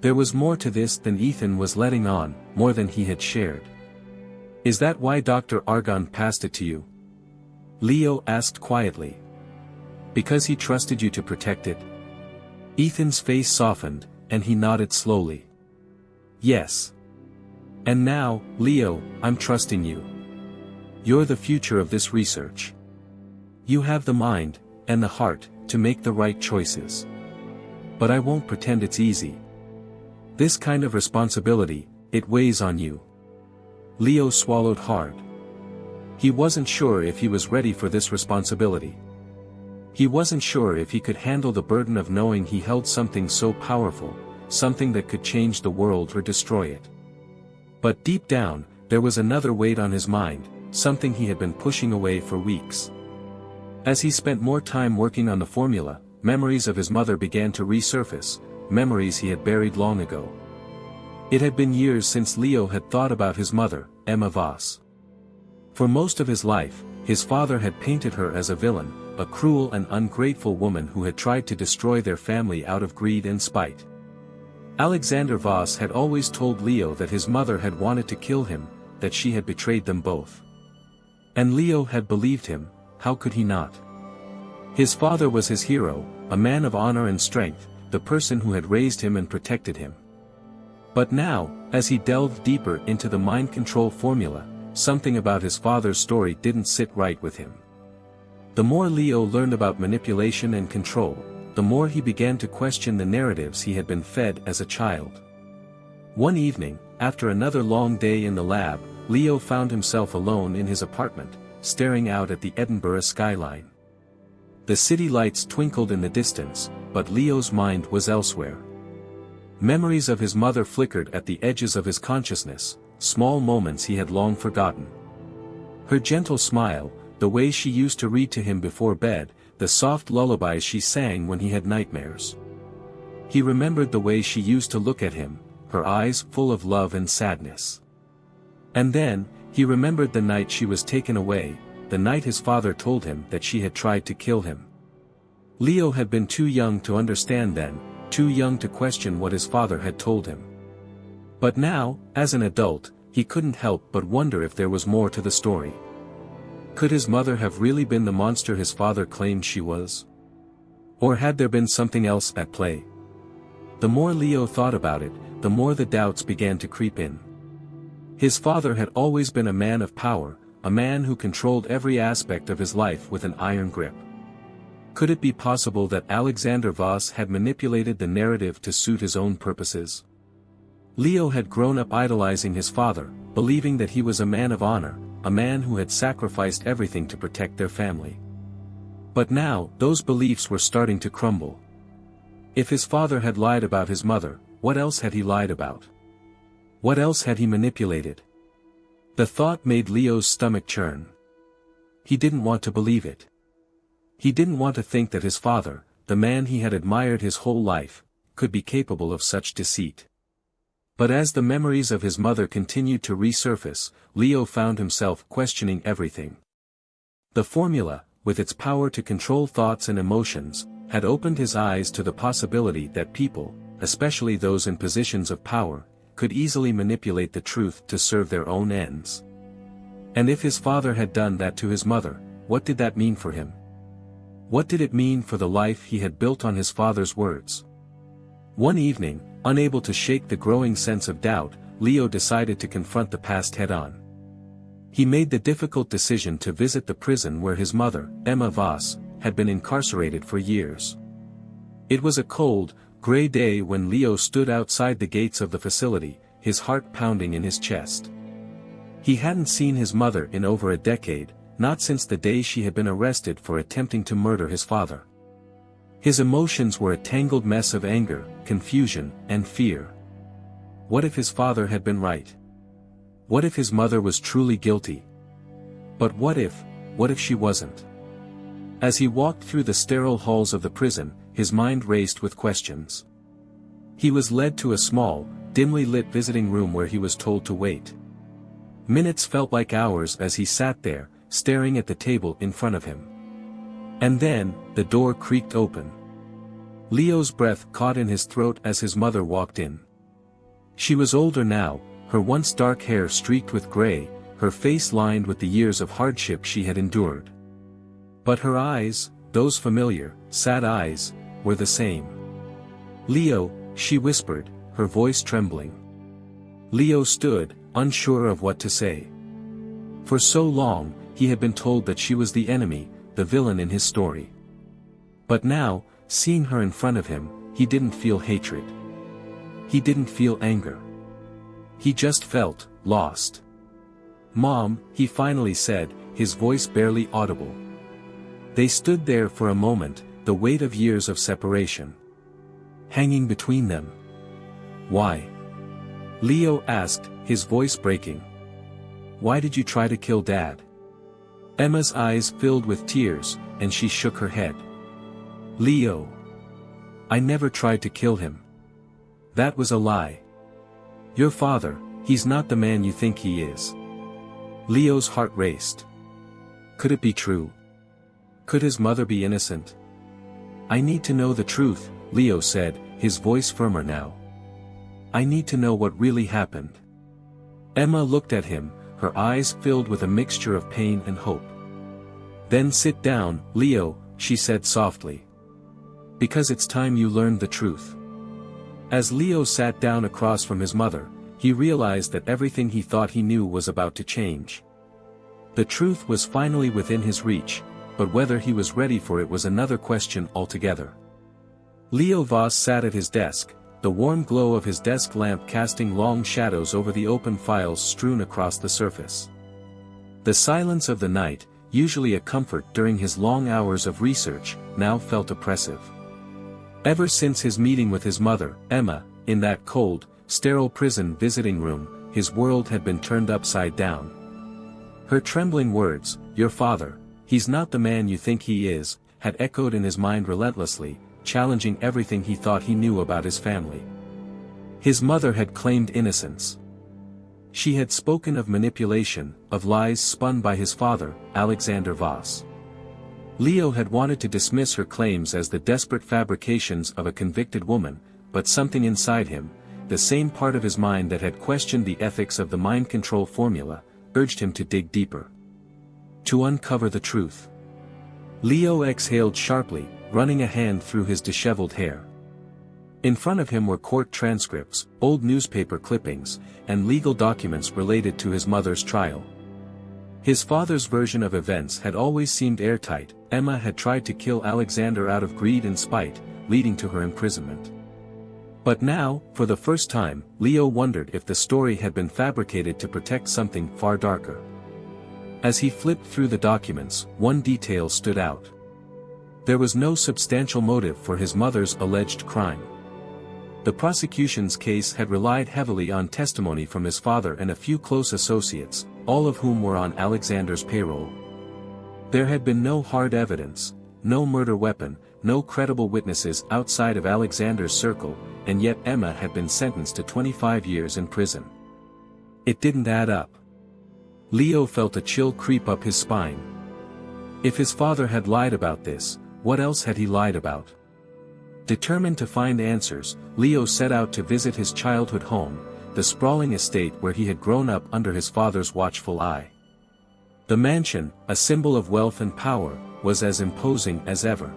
There was more to this than Ethan was letting on, more than he had shared. "Is that why Dr. Argonne passed it to you?" Leo asked quietly. "Because he trusted you to protect it?" Ethan's face softened, and he nodded slowly. "Yes. And now, Leo, I'm trusting you. You're the future of this research. You have the mind, and the heart, to make the right choices. But I won't pretend it's easy. This kind of responsibility, it weighs on you." Leo swallowed hard. He wasn't sure if he was ready for this responsibility. He wasn't sure if he could handle the burden of knowing he held something so powerful, something that could change the world or destroy it. But deep down, there was another weight on his mind, something he had been pushing away for weeks. As he spent more time working on the formula, memories of his mother began to resurface, memories he had buried long ago. It had been years since Leo had thought about his mother, Emma Voss. For most of his life, his father had painted her as a villain, a cruel and ungrateful woman who had tried to destroy their family out of greed and spite. Alexander Voss had always told Leo that his mother had wanted to kill him, that she had betrayed them both. And Leo had believed him, how could he not? His father was his hero, a man of honor and strength, the person who had raised him and protected him. But now, as he delved deeper into the mind control formula, something about his father's story didn't sit right with him. The more Leo learned about manipulation and control, the more he began to question the narratives he had been fed as a child. One evening, after another long day in the lab, Leo found himself alone in his apartment, staring out at the Edinburgh skyline. The city lights twinkled in the distance, but Leo's mind was elsewhere. Memories of his mother flickered at the edges of his consciousness, small moments he had long forgotten. Her gentle smile, the way she used to read to him before bed, the soft lullabies she sang when he had nightmares. He remembered the way she used to look at him, her eyes full of love and sadness. And then, he remembered the night she was taken away, the night his father told him that she had tried to kill him. Leo had been too young to understand then, too young to question what his father had told him. But now, as an adult, he couldn't help but wonder if there was more to the story. Could his mother have really been the monster his father claimed she was? Or had there been something else at play? The more Leo thought about it, the more the doubts began to creep in. His father had always been a man of power, a man who controlled every aspect of his life with an iron grip. Could it be possible that Alexander Voss had manipulated the narrative to suit his own purposes? Leo had grown up idolizing his father, believing that he was a man of honor, a man who had sacrificed everything to protect their family. But now, those beliefs were starting to crumble. If his father had lied about his mother, what else had he lied about? What else had he manipulated? The thought made Leo's stomach churn. He didn't want to believe it. He didn't want to think that his father, the man he had admired his whole life, could be capable of such deceit. But as the memories of his mother continued to resurface, Leo found himself questioning everything. The formula, with its power to control thoughts and emotions, had opened his eyes to the possibility that people, especially those in positions of power, could easily manipulate the truth to serve their own ends. And if his father had done that to his mother, what did that mean for him? What did it mean for the life he had built on his father's words? One evening, unable to shake the growing sense of doubt, Leo decided to confront the past head-on. He made the difficult decision to visit the prison where his mother, Emma Voss, had been incarcerated for years. It was a cold, gray day when Leo stood outside the gates of the facility, his heart pounding in his chest. He hadn't seen his mother in over a decade, not since the day she had been arrested for attempting to murder his father. His emotions were a tangled mess of anger, confusion, and fear. What if his father had been right? What if his mother was truly guilty? But what if she wasn't? As he walked through the sterile halls of the prison, his mind raced with questions. He was led to a small, dimly lit visiting room where he was told to wait. Minutes felt like hours as he sat there, staring at the table in front of him. And then, the door creaked open. Leo's breath caught in his throat as his mother walked in. She was older now, her once dark hair streaked with gray, her face lined with the years of hardship she had endured. But her eyes, those familiar, sad eyes, were the same. "Leo," she whispered, her voice trembling. Leo stood, unsure of what to say. For so long, he had been told that she was the enemy, the villain in his story. But now, seeing her in front of him, he didn't feel hatred. He didn't feel anger. He just felt lost. "Mom," he finally said, his voice barely audible. They stood there for a moment, the weight of years of separation hanging between them. "Why?" Leo asked, his voice breaking. "Why did you try to kill Dad?" Emma's eyes filled with tears, and she shook her head. "Leo, I never tried to kill him. That was a lie. Your father, he's not the man you think he is." Leo's heart raced. Could it be true? Could his mother be innocent? "I need to know the truth," Leo said, his voice firmer now. "I need to know what really happened." Emma looked at him, her eyes filled with a mixture of pain and hope. "Then sit down, Leo," she said softly. "Because it's time you learned the truth." As Leo sat down across from his mother, he realized that everything he thought he knew was about to change. The truth was finally within his reach, but whether he was ready for it was another question altogether. Leo Voss sat at his desk, the warm glow of his desk lamp casting long shadows over the open files strewn across the surface. The silence of the night, usually a comfort during his long hours of research, now felt oppressive. Ever since his meeting with his mother, Emma, in that cold, sterile prison visiting room, his world had been turned upside down. Her trembling words, "Your father, he's not the man you think he is," had echoed in his mind relentlessly, challenging everything he thought he knew about his family. His mother had claimed innocence. She had spoken of manipulation, of lies spun by his father, Alexander Voss. Leo had wanted to dismiss her claims as the desperate fabrications of a convicted woman, but something inside him, the same part of his mind that had questioned the ethics of the mind control formula, urged him to dig deeper. To uncover the truth. Leo exhaled sharply, running a hand through his disheveled hair. In front of him were court transcripts, old newspaper clippings, and legal documents related to his mother's trial. His father's version of events had always seemed airtight. Emma had tried to kill Alexander out of greed and spite, leading to her imprisonment. But now, for the first time, Leo wondered if the story had been fabricated to protect something far darker. As he flipped through the documents, one detail stood out. There was no substantial motive for his mother's alleged crime. The prosecution's case had relied heavily on testimony from his father and a few close associates, all of whom were on Alexander's payroll. There had been no hard evidence, no murder weapon, no credible witnesses outside of Alexander's circle, and yet Emma had been sentenced to 25 years in prison. It didn't add up. Leo felt a chill creep up his spine. If his father had lied about this, what else had he lied about? Determined to find answers, Leo set out to visit his childhood home, the sprawling estate where he had grown up under his father's watchful eye. The mansion, a symbol of wealth and power, was as imposing as ever.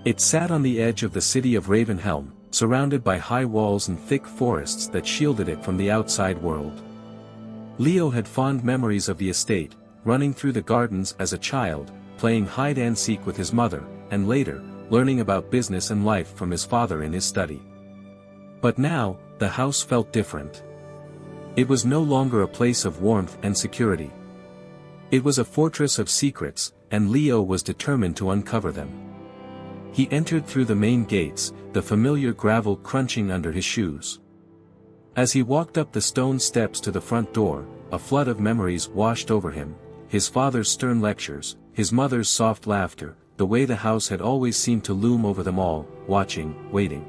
It sat on the edge of the city of Ravenhelm, surrounded by high walls and thick forests that shielded it from the outside world. Leo had fond memories of the estate, running through the gardens as a child, playing hide-and-seek with his mother, and later, learning about business and life from his father in his study. But now, the house felt different. It was no longer a place of warmth and security. It was a fortress of secrets, and Leo was determined to uncover them. He entered through the main gates, the familiar gravel crunching under his shoes. As he walked up the stone steps to the front door, a flood of memories washed over him, his father's stern lectures, his mother's soft laughter, the way the house had always seemed to loom over them all, watching, waiting.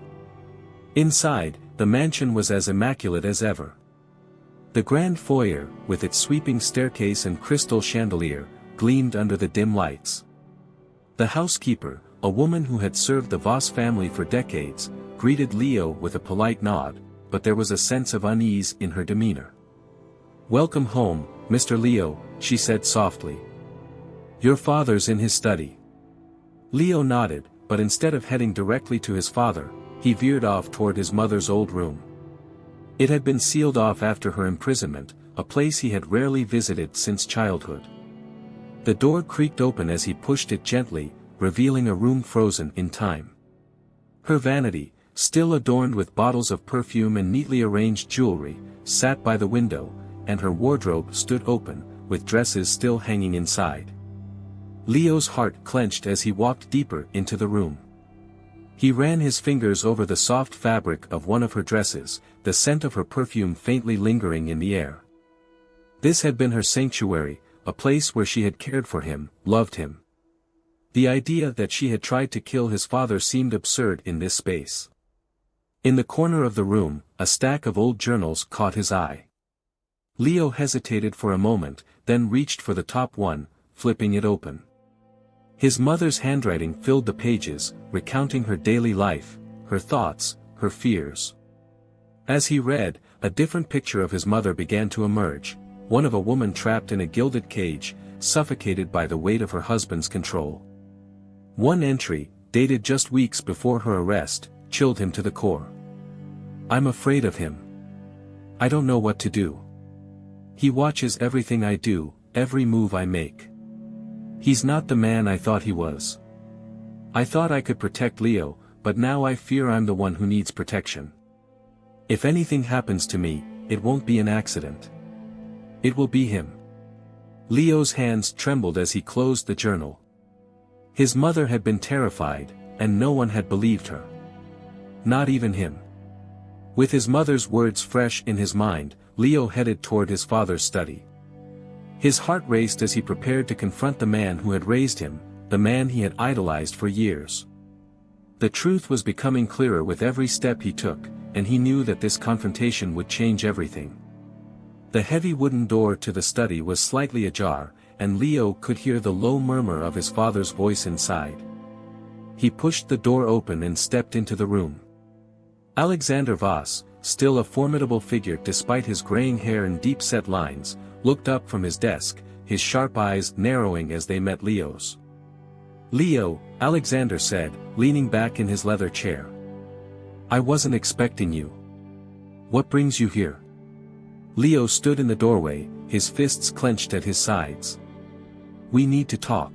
Inside, the mansion was as immaculate as ever. The grand foyer, with its sweeping staircase and crystal chandelier, gleamed under the dim lights. The housekeeper, a woman who had served the Voss family for decades, greeted Leo with a polite nod, but there was a sense of unease in her demeanor. "Welcome home, Mr. Leo," she said softly. "Your father's in his study." Leo nodded, but instead of heading directly to his father, he veered off toward his mother's old room. It had been sealed off after her imprisonment, a place he had rarely visited since childhood. The door creaked open as he pushed it gently, revealing a room frozen in time. Her vanity, still adorned with bottles of perfume and neatly arranged jewelry, sat by the window, and her wardrobe stood open, with dresses still hanging inside. Leo's heart clenched as he walked deeper into the room. He ran his fingers over the soft fabric of one of her dresses, the scent of her perfume faintly lingering in the air. This had been her sanctuary, a place where she had cared for him, loved him. The idea that she had tried to kill his father seemed absurd in this space. In the corner of the room, a stack of old journals caught his eye. Leo hesitated for a moment, then reached for the top one, flipping it open. His mother's handwriting filled the pages, recounting her daily life, her thoughts, her fears. As he read, a different picture of his mother began to emerge, one of a woman trapped in a gilded cage, suffocated by the weight of her husband's control. One entry, dated just weeks before her arrest, chilled him to the core. "I'm afraid of him. I don't know what to do. He watches everything I do, every move I make. He's not the man I thought he was. I thought I could protect Leo, but now I fear I'm the one who needs protection. If anything happens to me, it won't be an accident. It will be him." Leo's hands trembled as he closed the journal. His mother had been terrified, and no one had believed her. Not even him. With his mother's words fresh in his mind, Leo headed toward his father's study. His heart raced as he prepared to confront the man who had raised him, the man he had idolized for years. The truth was becoming clearer with every step he took, and he knew that this confrontation would change everything. The heavy wooden door to the study was slightly ajar, and Leo could hear the low murmur of his father's voice inside. He pushed the door open and stepped into the room. Alexander Voss, still a formidable figure despite his graying hair and deep-set lines, looked up from his desk, his sharp eyes narrowing as they met Leo's. "Leo," Alexander said, leaning back in his leather chair. "I wasn't expecting you. What brings you here?" Leo stood in the doorway, his fists clenched at his sides. "We need to talk."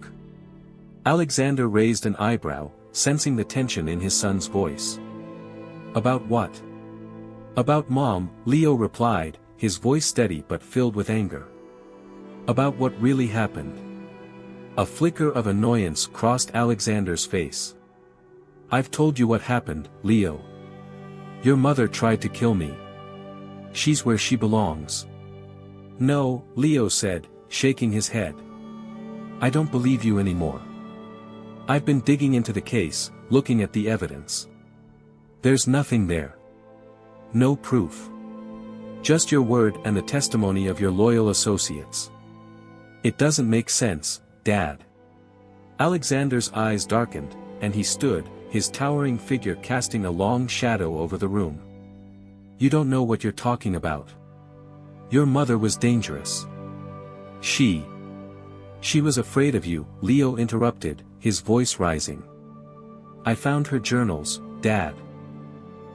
Alexander raised an eyebrow, sensing the tension in his son's voice. "About what?" "About Mom," Leo replied, his voice steady but filled with anger. "About what really happened." A flicker of annoyance crossed Alexander's face. "I've told you what happened, Leo. Your mother tried to kill me. She's where she belongs." "No," Leo said, shaking his head. "I don't believe you anymore. I've been digging into the case, looking at the evidence. There's nothing there. No proof. Just your word and the testimony of your loyal associates. It doesn't make sense, Dad." Alexander's eyes darkened, and he stood, his towering figure casting a long shadow over the room. "You don't know what you're talking about. Your mother was dangerous. She was afraid of you," Leo interrupted, his voice rising. "I found her journals, Dad.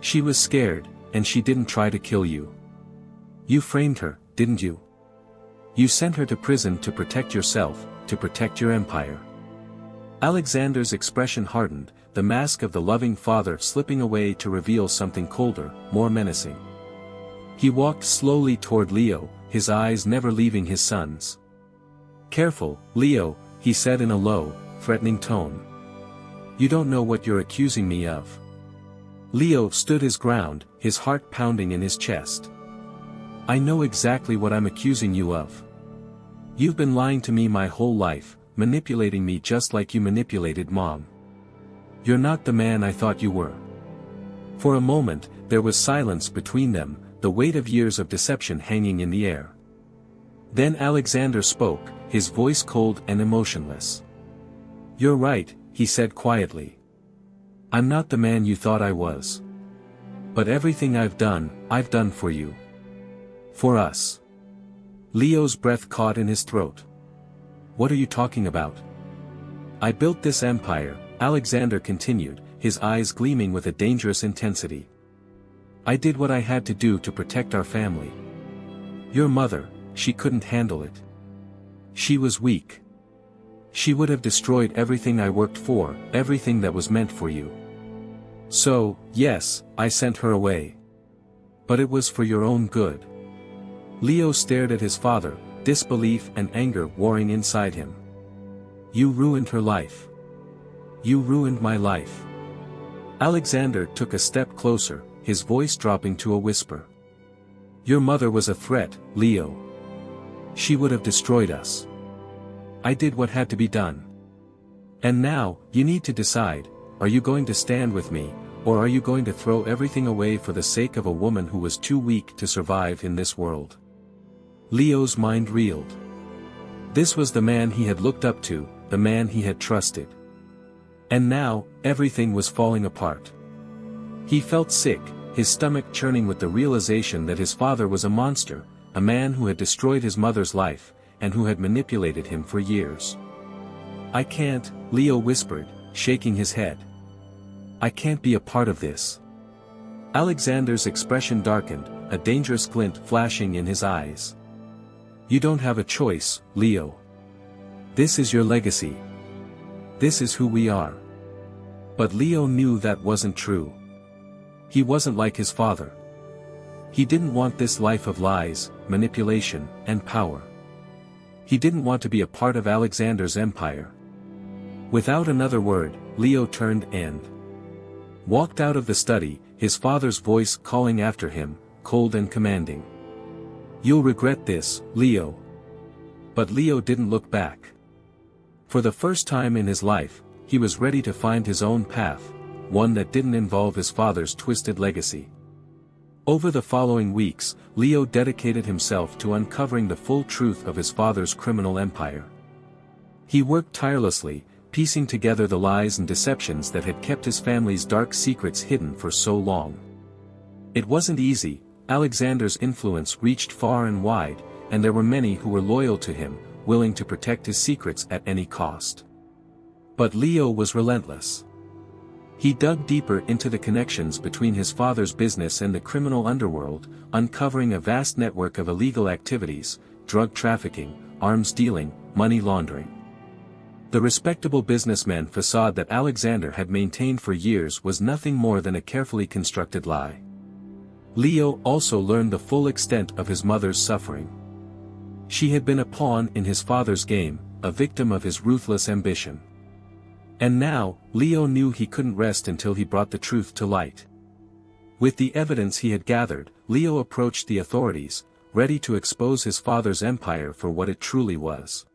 She was scared, and she didn't try to kill you. You framed her, didn't you? You sent her to prison to protect yourself, to protect your empire." Alexander's expression hardened, the mask of the loving father slipping away to reveal something colder, more menacing. He walked slowly toward Leo, his eyes never leaving his son's. "Careful, Leo," he said in a low, threatening tone. "You don't know what you're accusing me of." Leo stood his ground, his heart pounding in his chest. "I know exactly what I'm accusing you of. You've been lying to me my whole life, manipulating me just like you manipulated Mom. You're not the man I thought you were." For a moment, there was silence between them, the weight of years of deception hanging in the air. Then Alexander spoke, his voice cold and emotionless. "You're right," he said quietly. "I'm not the man you thought I was. But everything I've done for you. For us." Leo's breath caught in his throat. "What are you talking about?" "I built this empire," Alexander continued, his eyes gleaming with a dangerous intensity. "I did what I had to do to protect our family. Your mother, she couldn't handle it. She was weak. She would have destroyed everything I worked for, everything that was meant for you. So, yes, I sent her away. But it was for your own good." Leo stared at his father, disbelief and anger warring inside him. "You ruined her life. You ruined my life." Alexander took a step closer, his voice dropping to a whisper. "Your mother was a threat, Leo. She would have destroyed us. I did what had to be done. And now, you need to decide, are you going to stand with me, or are you going to throw everything away for the sake of a woman who was too weak to survive in this world?" Leo's mind reeled. This was the man he had looked up to, the man he had trusted. And now, everything was falling apart. He felt sick, his stomach churning with the realization that his father was a monster, a man who had destroyed his mother's life, and who had manipulated him for years. "I can't," Leo whispered, shaking his head. "I can't be a part of this." Alexander's expression darkened, a dangerous glint flashing in his eyes. "You don't have a choice, Leo. This is your legacy. This is who we are. But Leo knew that wasn't true. He wasn't like his father. He didn't want this life of lies, manipulation, and power. He didn't want to be a part of Alexander's empire. Without another word, Leo turned and walked out of the study, his father's voice calling after him, cold and commanding. "You'll regret this, Leo." But Leo didn't look back. For the first time in his life, he was ready to find his own path, one that didn't involve his father's twisted legacy. Over the following weeks, Leo dedicated himself to uncovering the full truth of his father's criminal empire. He worked tirelessly, piecing together the lies and deceptions that had kept his family's dark secrets hidden for so long. It wasn't easy. Alexander's influence reached far and wide, and there were many who were loyal to him, willing to protect his secrets at any cost. But Leo was relentless. He dug deeper into the connections between his father's business and the criminal underworld, uncovering a vast network of illegal activities, drug trafficking, arms dealing, money laundering. The respectable businessman facade that Alexander had maintained for years was nothing more than a carefully constructed lie. Leo also learned the full extent of his mother's suffering. She had been a pawn in his father's game, a victim of his ruthless ambition. And now, Leo knew he couldn't rest until he brought the truth to light. With the evidence he had gathered, Leo approached the authorities, ready to expose his father's empire for what it truly was.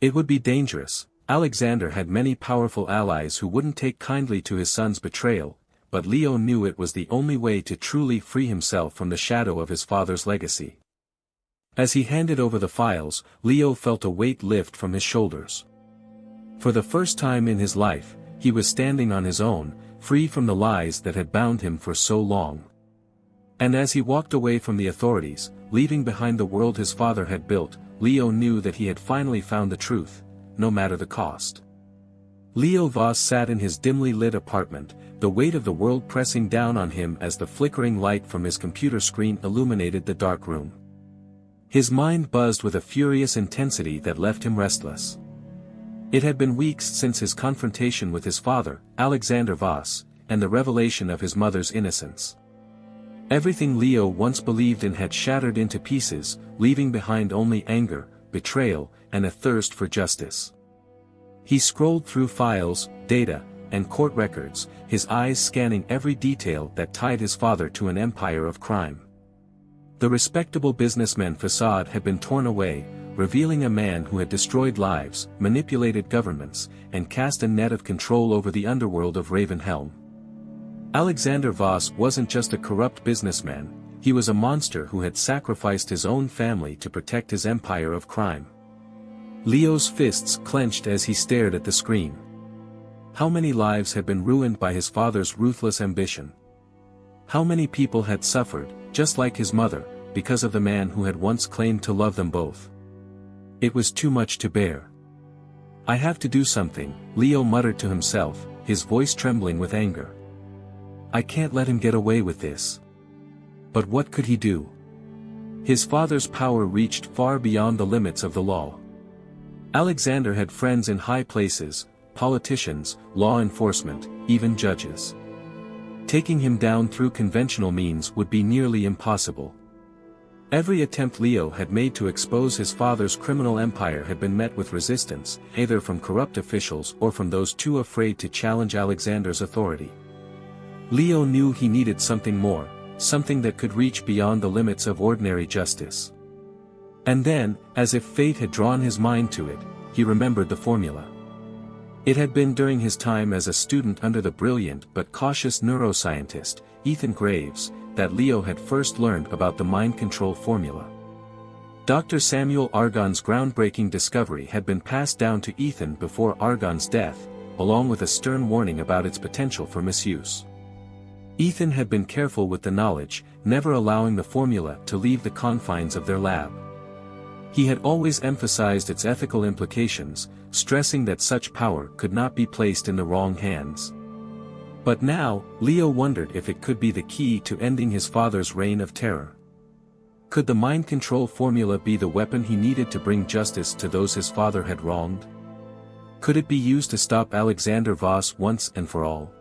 It would be dangerous. Alexander had many powerful allies who wouldn't take kindly to his son's betrayal, but Leo knew it was the only way to truly free himself from the shadow of his father's legacy. As he handed over the files, Leo felt a weight lift from his shoulders. For the first time in his life, he was standing on his own, free from the lies that had bound him for so long. And as he walked away from the authorities, leaving behind the world his father had built, Leo knew that he had finally found the truth, no matter the cost. Leo Voss sat in his dimly lit apartment, the weight of the world pressing down on him as the flickering light from his computer screen illuminated the dark room. His mind buzzed with a furious intensity that left him restless. It had been weeks since his confrontation with his father, Alexander Voss, and the revelation of his mother's innocence. Everything Leo once believed in had shattered into pieces, leaving behind only anger, betrayal, and a thirst for justice. He scrolled through files, data, and court records, his eyes scanning every detail that tied his father to an empire of crime. The respectable businessman facade had been torn away, revealing a man who had destroyed lives, manipulated governments, and cast a net of control over the underworld of Ravenhelm. Alexander Voss wasn't just a corrupt businessman, he was a monster who had sacrificed his own family to protect his empire of crime. Leo's fists clenched as he stared at the screen. How many lives had been ruined by his father's ruthless ambition? How many people had suffered, just like his mother, because of the man who had once claimed to love them both? It was too much to bear. "I have to do something," Leo muttered to himself, his voice trembling with anger. "I can't let him get away with this." But what could he do? His father's power reached far beyond the limits of the law. Alexander had friends in high places, politicians, law enforcement, even judges. Taking him down through conventional means would be nearly impossible. Every attempt Leo had made to expose his father's criminal empire had been met with resistance, either from corrupt officials or from those too afraid to challenge Alexander's authority. Leo knew he needed something more, something that could reach beyond the limits of ordinary justice. And then, as if fate had drawn his mind to it, he remembered the formula. It had been during his time as a student under the brilliant but cautious neuroscientist, Ethan Graves, that Leo had first learned about the mind control formula. Dr. Samuel Argonne's groundbreaking discovery had been passed down to Ethan before Argonne's death, along with a stern warning about its potential for misuse. Ethan had been careful with the knowledge, never allowing the formula to leave the confines of their lab. He had always emphasized its ethical implications, stressing that such power could not be placed in the wrong hands. But now, Leo wondered if it could be the key to ending his father's reign of terror. Could the mind control formula be the weapon he needed to bring justice to those his father had wronged? Could it be used to stop Alexander Voss once and for all?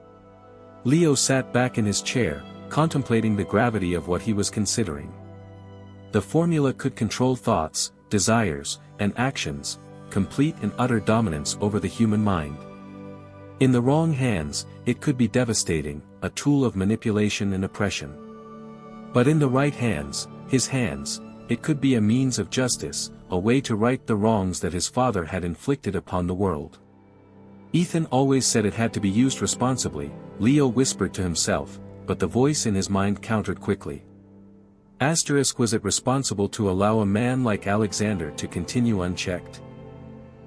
Leo sat back in his chair, contemplating the gravity of what he was considering. The formula could control thoughts, desires, and actions, complete and utter dominance over the human mind. In the wrong hands, it could be devastating, a tool of manipulation and oppression. But in the right hands, his hands, it could be a means of justice, a way to right the wrongs that his father had inflicted upon the world. Ethan always said it had to be used responsibly, Leo whispered to himself, but the voice in his mind countered quickly. Was it responsible to allow a man like Alexander to continue unchecked?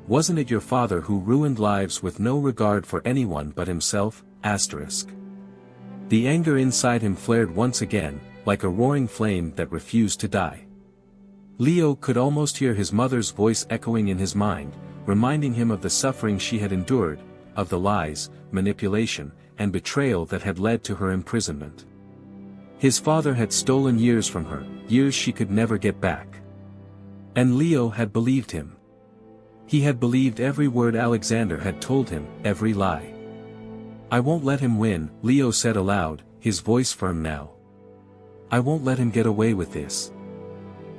Wasn't it your father who ruined lives with no regard for anyone but himself? The anger inside him flared once again, like a roaring flame that refused to die. Leo could almost hear his mother's voice echoing in his mind, reminding him of the suffering she had endured, of the lies, manipulation, and betrayal that had led to her imprisonment. His father had stolen years from her, years she could never get back. And Leo had believed him. He had believed every word Alexander had told him, every lie. "I won't let him win," Leo said aloud, his voice firm now. "I won't let him get away with this."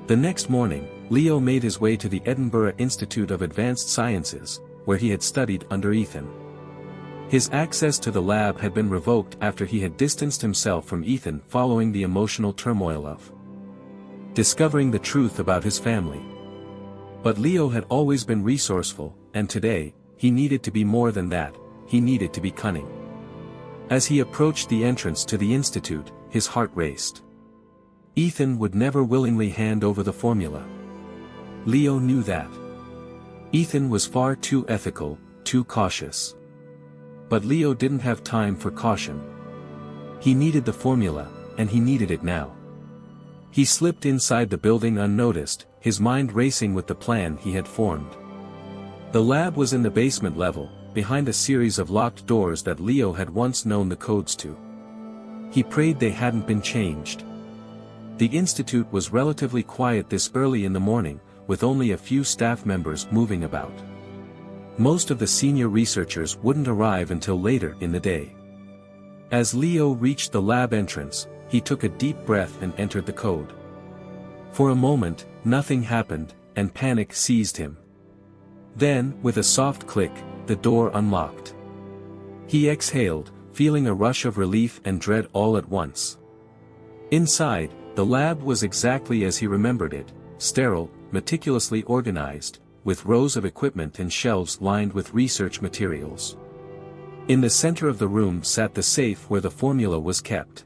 The next morning, Leo made his way to the Edinburgh Institute of Advanced Sciences, where he had studied under Ethan. His access to the lab had been revoked after he had distanced himself from Ethan following the emotional turmoil of discovering the truth about his family. But Leo had always been resourceful, and today, he needed to be more than that, he needed to be cunning. As he approached the entrance to the institute, his heart raced. Ethan would never willingly hand over the formula. Leo knew that. Ethan was far too ethical, too cautious. But Leo didn't have time for caution. He needed the formula, and he needed it now. He slipped inside the building unnoticed, his mind racing with the plan he had formed. The lab was in the basement level, behind a series of locked doors that Leo had once known the codes to. He prayed they hadn't been changed. The institute was relatively quiet this early in the morning, with only a few staff members moving about. Most of the senior researchers wouldn't arrive until later in the day. As Leo reached the lab entrance, he took a deep breath and entered the code. For a moment, nothing happened, and panic seized him. Then, with a soft click, the door unlocked. He exhaled, feeling a rush of relief and dread all at once. Inside, the lab was exactly as he remembered it, sterile, meticulously organized, with rows of equipment and shelves lined with research materials. In the center of the room sat the safe where the formula was kept.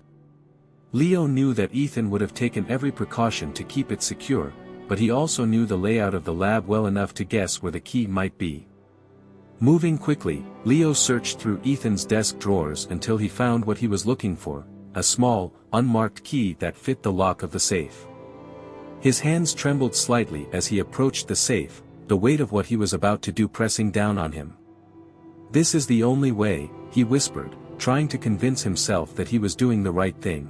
Leo knew that Ethan would have taken every precaution to keep it secure, but he also knew the layout of the lab well enough to guess where the key might be. Moving quickly, Leo searched through Ethan's desk drawers until he found what he was looking for, a small, unmarked key that fit the lock of the safe. His hands trembled slightly as he approached the safe, the weight of what he was about to do pressing down on him. "This is the only way," he whispered, trying to convince himself that he was doing the right thing.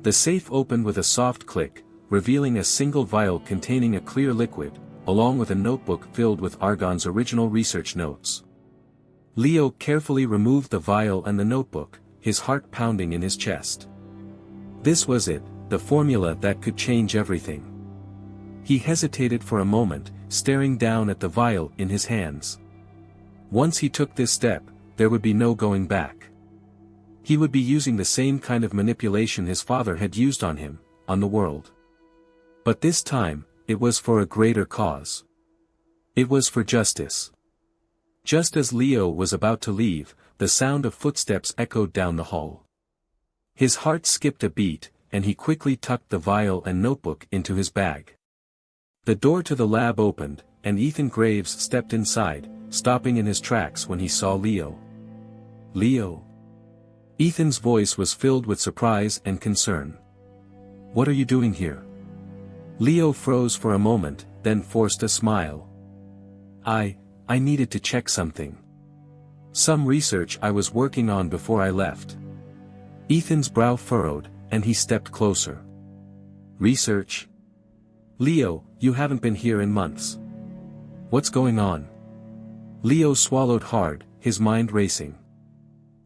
The safe opened with a soft click, revealing a single vial containing a clear liquid, along with a notebook filled with Argonne's original research notes. Leo carefully removed the vial and the notebook, his heart pounding in his chest. This was it, the formula that could change everything. He hesitated for a moment, staring down at the vial in his hands. Once he took this step, there would be no going back. He would be using the same kind of manipulation his father had used on him, on the world. But this time, it was for a greater cause. It was for justice. Just as Leo was about to leave, the sound of footsteps echoed down the hall. His heart skipped a beat, and he quickly tucked the vial and notebook into his bag. The door to the lab opened, and Ethan Graves stepped inside, stopping in his tracks when he saw Leo. "Leo?" Ethan's voice was filled with surprise and concern. "What are you doing here?" Leo froze for a moment, then forced a smile. I needed to check something. Some research I was working on before I left." Ethan's brow furrowed, and he stepped closer. "Research? Leo, you haven't been here in months. What's going on?" Leo swallowed hard, his mind racing.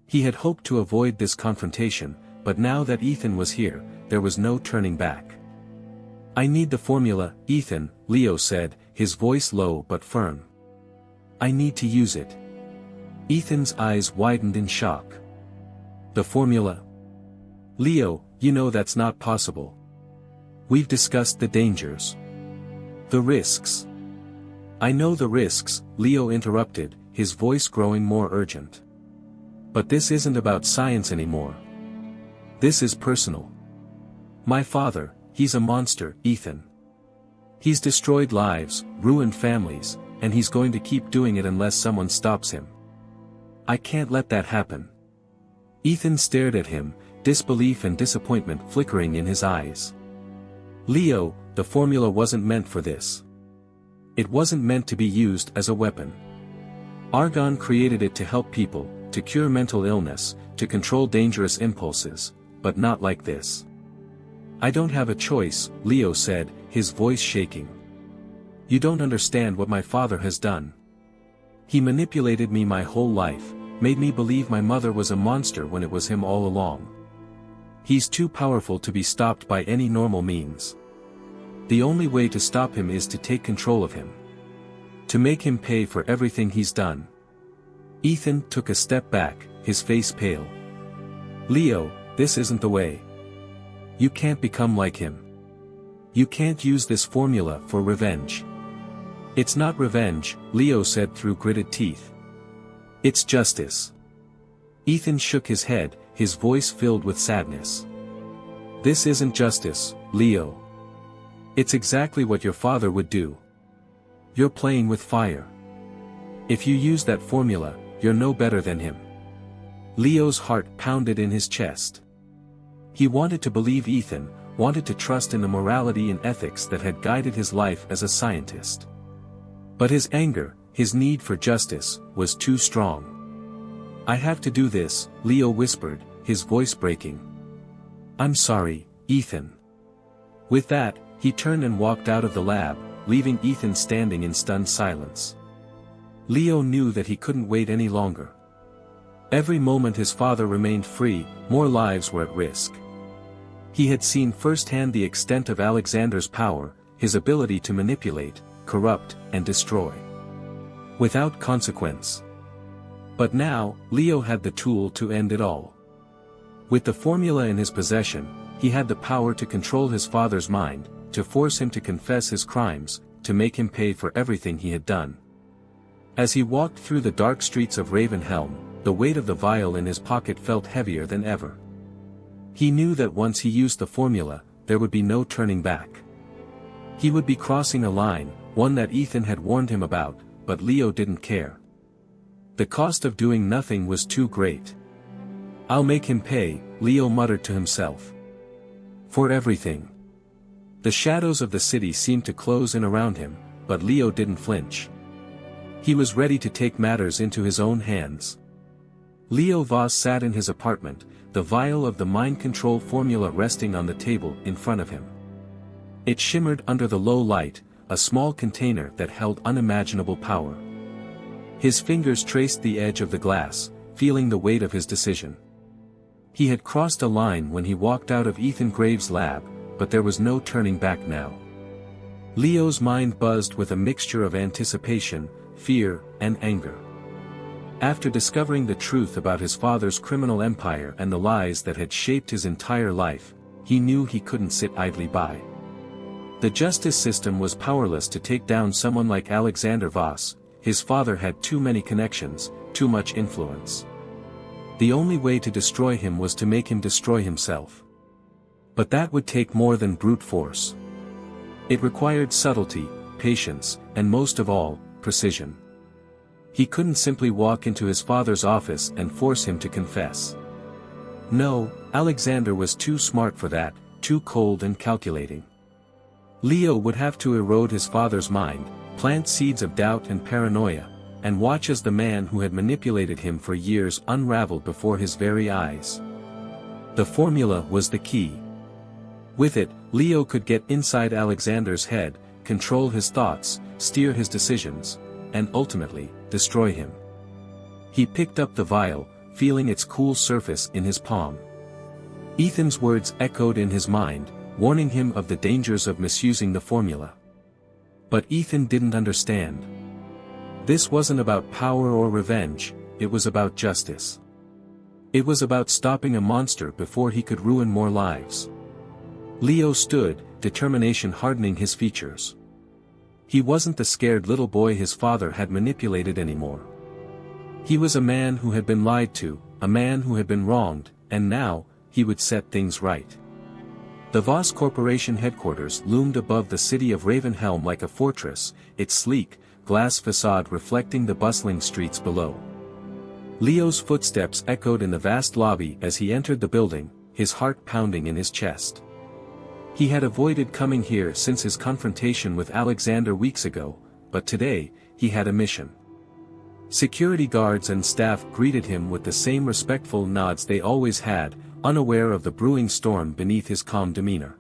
He had hoped to avoid this confrontation, but now that Ethan was here, there was no turning back. "I need the formula, Ethan," Leo said, his voice low but firm. "I need to use it." Ethan's eyes widened in shock. "The formula? Leo, you know that's not possible. We've discussed the dangers. The risks." "I know the risks," Leo interrupted, his voice growing more urgent. "But this isn't about science anymore. This is personal. My father, he's a monster, Ethan. He's destroyed lives, ruined families, and he's going to keep doing it unless someone stops him. I can't let that happen." Ethan stared at him, disbelief and disappointment flickering in his eyes. "Leo, the formula wasn't meant for this. It wasn't meant to be used as a weapon. Argon created it to help people, to cure mental illness, to control dangerous impulses, but not like this." "I don't have a choice," Leo said, his voice shaking. "You don't understand what my father has done. He manipulated me my whole life, made me believe my mother was a monster when it was him all along. He's too powerful to be stopped by any normal means. The only way to stop him is to take control of him. To make him pay for everything he's done." Ethan took a step back, his face pale. "Leo, this isn't the way. You can't become like him. You can't use this formula for revenge." "It's not revenge," Leo said through gritted teeth. "It's justice." Ethan shook his head, his voice filled with sadness. "This isn't justice, Leo. It's exactly what your father would do. You're playing with fire. If you use that formula, you're no better than him." Leo's heart pounded in his chest. He wanted to believe Ethan, wanted to trust in the morality and ethics that had guided his life as a scientist. But his anger, his need for justice, was too strong. "I have to do this," Leo whispered, his voice breaking. "I'm sorry, Ethan." With that, he turned and walked out of the lab, leaving Ethan standing in stunned silence. Leo knew that he couldn't wait any longer. Every moment his father remained free, more lives were at risk. He had seen firsthand the extent of Alexander's power, his ability to manipulate, corrupt, and destroy. Without consequence. But now, Leo had the tool to end it all. With the formula in his possession, he had the power to control his father's mind, to force him to confess his crimes, to make him pay for everything he had done. As he walked through the dark streets of Ravenhelm, the weight of the vial in his pocket felt heavier than ever. He knew that once he used the formula, there would be no turning back. He would be crossing a line, one that Ethan had warned him about, but Leo didn't care. The cost of doing nothing was too great. "I'll make him pay," Leo muttered to himself. "For everything." The shadows of the city seemed to close in around him, but Leo didn't flinch. He was ready to take matters into his own hands. Leo Voss sat in his apartment, the vial of the mind control formula resting on the table in front of him. It shimmered under the low light, a small container that held unimaginable power. His fingers traced the edge of the glass, feeling the weight of his decision. He had crossed a line when he walked out of Ethan Graves' lab, but there was no turning back now. Leo's mind buzzed with a mixture of anticipation, fear, and anger. After discovering the truth about his father's criminal empire and the lies that had shaped his entire life, he knew he couldn't sit idly by. The justice system was powerless to take down someone like Alexander Voss. His father had too many connections, too much influence. The only way to destroy him was to make him destroy himself. But that would take more than brute force. It required subtlety, patience, and most of all, precision. He couldn't simply walk into his father's office and force him to confess. No, Alexander was too smart for that, too cold and calculating. Leo would have to erode his father's mind, plant seeds of doubt and paranoia, and watch as the man who had manipulated him for years unraveled before his very eyes. The formula was the key. With it, Leo could get inside Alexander's head, control his thoughts, steer his decisions, and ultimately, destroy him. He picked up the vial, feeling its cool surface in his palm. Ethan's words echoed in his mind, warning him of the dangers of misusing the formula. But Ethan didn't understand. This wasn't about power or revenge, it was about justice. It was about stopping a monster before he could ruin more lives. Leo stood, determination hardening his features. He wasn't the scared little boy his father had manipulated anymore. He was a man who had been lied to, a man who had been wronged, and now, he would set things right. The Voss Corporation headquarters loomed above the city of Ravenhelm like a fortress, its sleek, glass facade reflecting the bustling streets below. Leo's footsteps echoed in the vast lobby as he entered the building, his heart pounding in his chest. He had avoided coming here since his confrontation with Alexander weeks ago, but today, he had a mission. Security guards and staff greeted him with the same respectful nods they always had, unaware of the brewing storm beneath his calm demeanor.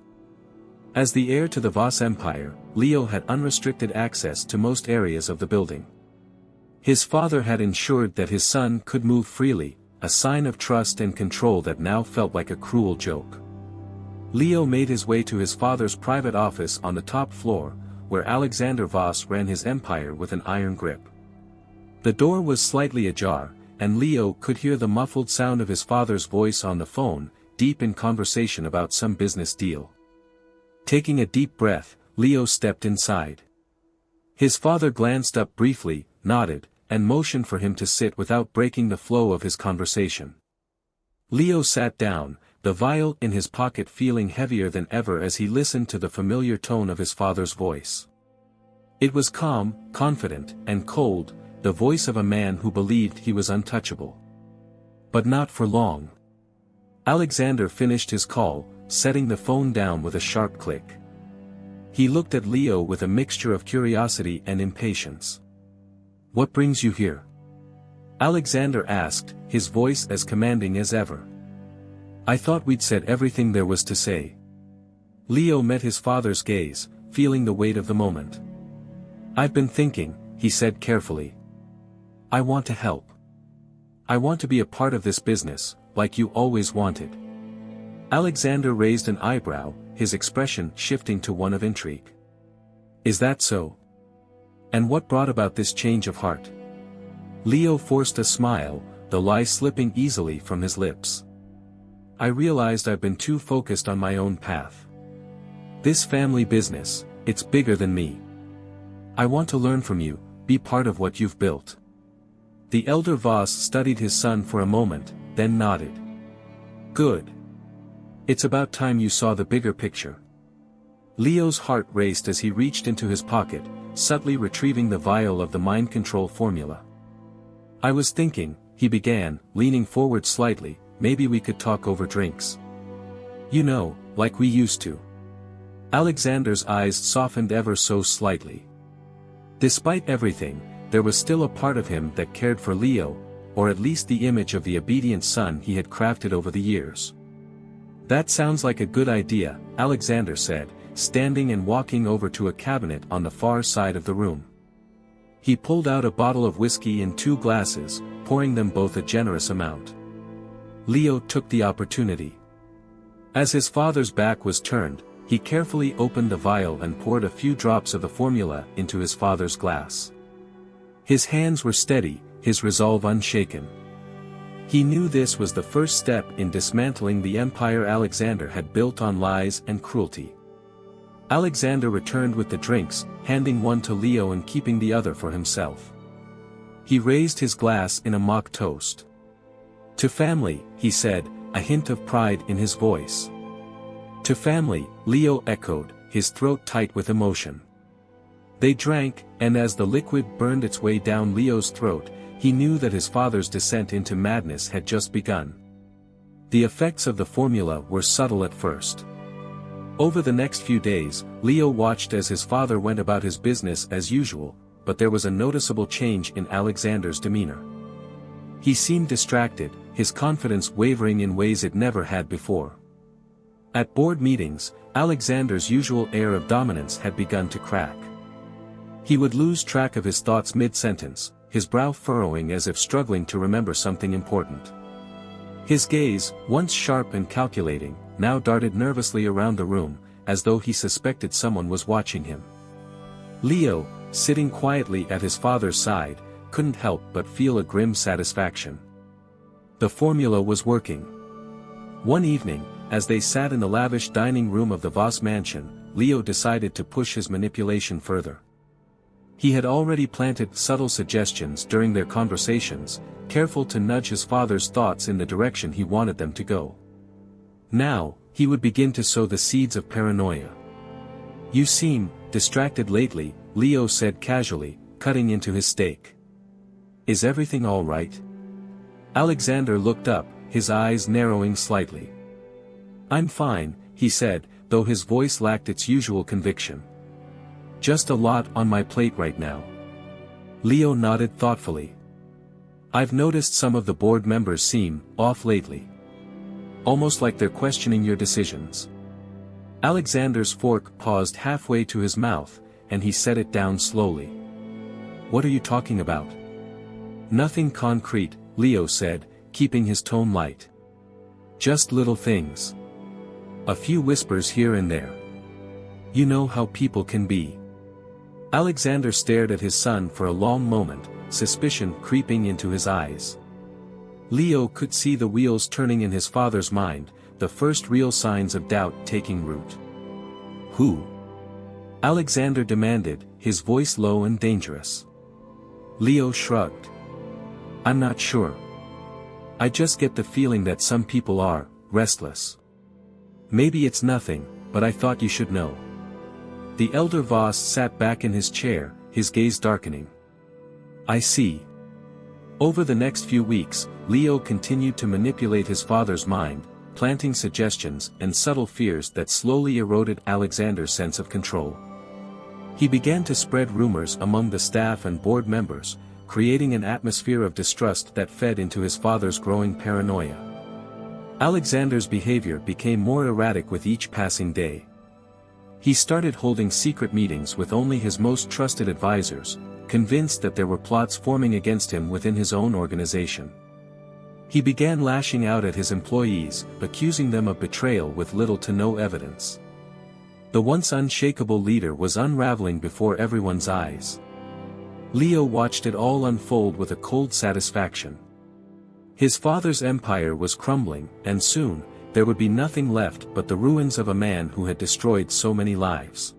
As the heir to the Voss Empire, Leo had unrestricted access to most areas of the building. His father had ensured that his son could move freely, a sign of trust and control that now felt like a cruel joke. Leo made his way to his father's private office on the top floor, where Alexander Voss ran his empire with an iron grip. The door was slightly ajar, and Leo could hear the muffled sound of his father's voice on the phone, deep in conversation about some business deal. Taking a deep breath, Leo stepped inside. His father glanced up briefly, nodded, and motioned for him to sit without breaking the flow of his conversation. Leo sat down, the vial in his pocket feeling heavier than ever as he listened to the familiar tone of his father's voice. It was calm, confident, and cold, the voice of a man who believed he was untouchable. But not for long. Alexander finished his call, setting the phone down with a sharp click. He looked at Leo with a mixture of curiosity and impatience. "What brings you here?" Alexander asked, his voice as commanding as ever. "I thought we'd said everything there was to say." Leo met his father's gaze, feeling the weight of the moment. "I've been thinking," he said carefully. "I want to help. I want to be a part of this business, like you always wanted." Alexander raised an eyebrow, his expression shifting to one of intrigue. "Is that so? And what brought about this change of heart?" Leo forced a smile, the lie slipping easily from his lips. "I realized I've been too focused on my own path. This family business, it's bigger than me. I want to learn from you, be part of what you've built." The elder Voss studied his son for a moment, then nodded. "Good. It's about time you saw the bigger picture." Leo's heart raced as he reached into his pocket, subtly retrieving the vial of the mind control formula. "I was thinking," he began, leaning forward slightly, "maybe we could talk over drinks. You know, like we used to." Alexander's eyes softened ever so slightly. Despite everything, there was still a part of him that cared for Leo, or at least the image of the obedient son he had crafted over the years. "That sounds like a good idea," Alexander said, standing and walking over to a cabinet on the far side of the room. He pulled out a bottle of whiskey and 2 glasses, pouring them both a generous amount. Leo took the opportunity. As his father's back was turned, he carefully opened the vial and poured a few drops of the formula into his father's glass. His hands were steady, his resolve unshaken. He knew this was the first step in dismantling the empire Alexander had built on lies and cruelty. Alexander returned with the drinks, handing one to Leo and keeping the other for himself. He raised his glass in a mock toast. "To family," he said, a hint of pride in his voice. "To family," Leo echoed, his throat tight with emotion. They drank, and as the liquid burned its way down Leo's throat, he knew that his father's descent into madness had just begun. The effects of the formula were subtle at first. Over the next few days, Leo watched as his father went about his business as usual, but there was a noticeable change in Alexander's demeanor. He seemed distracted, his confidence wavering in ways it never had before. At board meetings, Alexander's usual air of dominance had begun to crack. He would lose track of his thoughts mid-sentence, his brow furrowing as if struggling to remember something important. His gaze, once sharp and calculating, now darted nervously around the room, as though he suspected someone was watching him. Leo, sitting quietly at his father's side, couldn't help but feel a grim satisfaction. The formula was working. One evening, as they sat in the lavish dining room of the Voss mansion, Leo decided to push his manipulation further. He had already planted subtle suggestions during their conversations, careful to nudge his father's thoughts in the direction he wanted them to go. Now, he would begin to sow the seeds of paranoia. "You seem distracted lately," Leo said casually, cutting into his steak. "Is everything all right?" Alexander looked up, his eyes narrowing slightly. "I'm fine," he said, though his voice lacked its usual conviction. "Just a lot on my plate right now." Leo nodded thoughtfully. "I've noticed some of the board members seem off lately. Almost like they're questioning your decisions." Alexander's fork paused halfway to his mouth, and he set it down slowly. "What are you talking about?" "Nothing concrete," Leo said, keeping his tone light. "Just little things. A few whispers here and there. You know how people can be." Alexander stared at his son for a long moment, suspicion creeping into his eyes. Leo could see the wheels turning in his father's mind, the first real signs of doubt taking root. "Who?" Alexander demanded, his voice low and dangerous. Leo shrugged. "I'm not sure. I just get the feeling that some people are restless. Maybe it's nothing, but I thought you should know." The elder Voss sat back in his chair, his gaze darkening. "I see." Over the next few weeks, Leo continued to manipulate his father's mind, planting suggestions and subtle fears that slowly eroded Alexander's sense of control. He began to spread rumors among the staff and board members, creating an atmosphere of distrust that fed into his father's growing paranoia. Alexander's behavior became more erratic with each passing day. He started holding secret meetings with only his most trusted advisors, convinced that there were plots forming against him within his own organization. He began lashing out at his employees, accusing them of betrayal with little to no evidence. The once unshakable leader was unraveling before everyone's eyes. Leo watched it all unfold with a cold satisfaction. His father's empire was crumbling, and soon, there would be nothing left but the ruins of a man who had destroyed so many lives.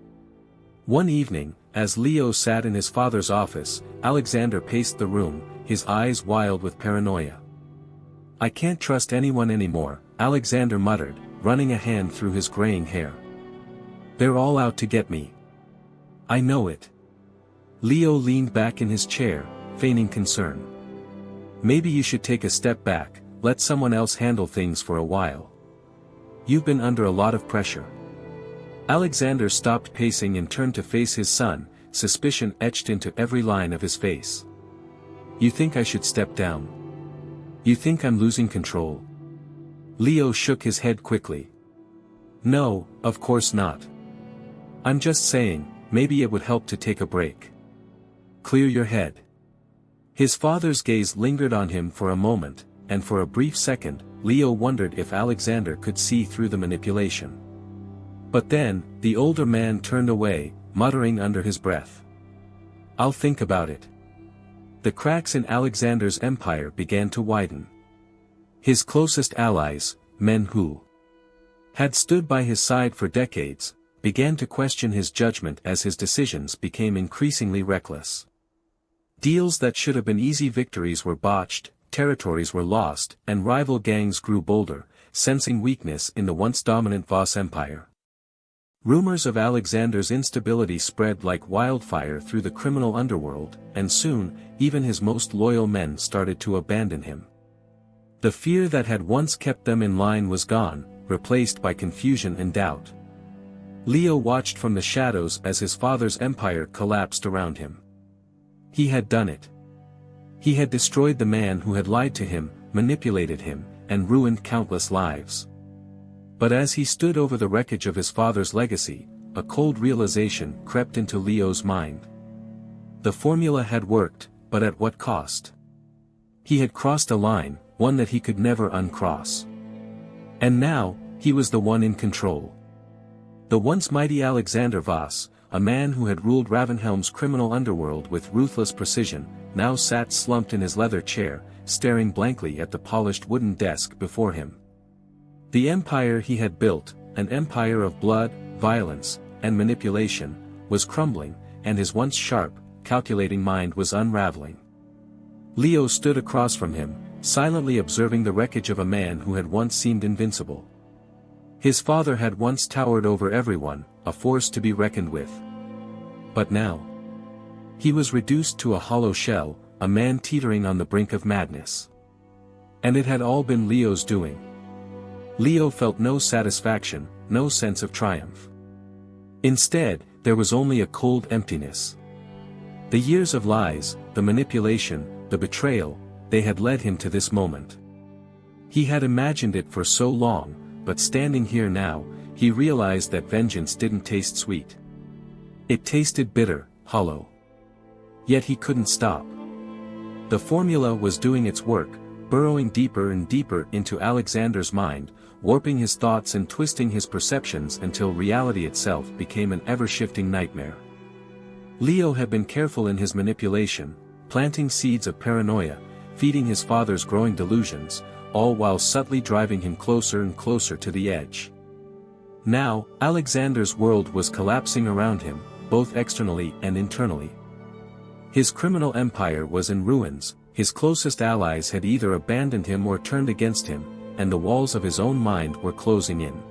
One evening, as Leo sat in his father's office, Alexander paced the room, his eyes wild with paranoia. "I can't trust anyone anymore," Alexander muttered, running a hand through his graying hair. "They're all out to get me. I know it." Leo leaned back in his chair, feigning concern. "Maybe you should take a step back, let someone else handle things for a while. You've been under a lot of pressure." Alexander stopped pacing and turned to face his son, suspicion etched into every line of his face. "You think I should step down? You think I'm losing control?" Leo shook his head quickly. "No, of course not. I'm just saying, maybe it would help to take a break. Clear your head." His father's gaze lingered on him for a moment, and for a brief second, Leo wondered if Alexander could see through the manipulation. But then, the older man turned away, muttering under his breath. "I'll think about it." The cracks in Alexander's empire began to widen. His closest allies, men who had stood by his side for decades, began to question his judgment as his decisions became increasingly reckless. Deals that should have been easy victories were botched, territories were lost, and rival gangs grew bolder, sensing weakness in the once dominant Voss empire. Rumors of Alexander's instability spread like wildfire through the criminal underworld, and soon, even his most loyal men started to abandon him. The fear that had once kept them in line was gone, replaced by confusion and doubt. Leo watched from the shadows as his father's empire collapsed around him. He had done it. He had destroyed the man who had lied to him, manipulated him, and ruined countless lives. But as he stood over the wreckage of his father's legacy, a cold realization crept into Leo's mind. The formula had worked, but at what cost? He had crossed a line, one that he could never uncross. And now, he was the one in control. The once mighty Alexander Voss, a man who had ruled Ravenhelm's criminal underworld with ruthless precision, now sat slumped in his leather chair, staring blankly at the polished wooden desk before him. The empire he had built, an empire of blood, violence, and manipulation, was crumbling, and his once sharp, calculating mind was unraveling. Leo stood across from him, silently observing the wreckage of a man who had once seemed invincible. His father had once towered over everyone, a force to be reckoned with. But now, he was reduced to a hollow shell, a man teetering on the brink of madness. And it had all been Leo's doing. Leo felt no satisfaction, no sense of triumph. Instead, there was only a cold emptiness. The years of lies, the manipulation, the betrayal, they had led him to this moment. He had imagined it for so long, but standing here now, he realized that vengeance didn't taste sweet. It tasted bitter, hollow. Yet he couldn't stop. The formula was doing its work, burrowing deeper and deeper into Alexander's mind, warping his thoughts and twisting his perceptions until reality itself became an ever-shifting nightmare. Leo had been careful in his manipulation, planting seeds of paranoia, feeding his father's growing delusions, all while subtly driving him closer and closer to the edge. Now, Alexander's world was collapsing around him, both externally and internally. His criminal empire was in ruins, his closest allies had either abandoned him or turned against him, and the walls of his own mind were closing in.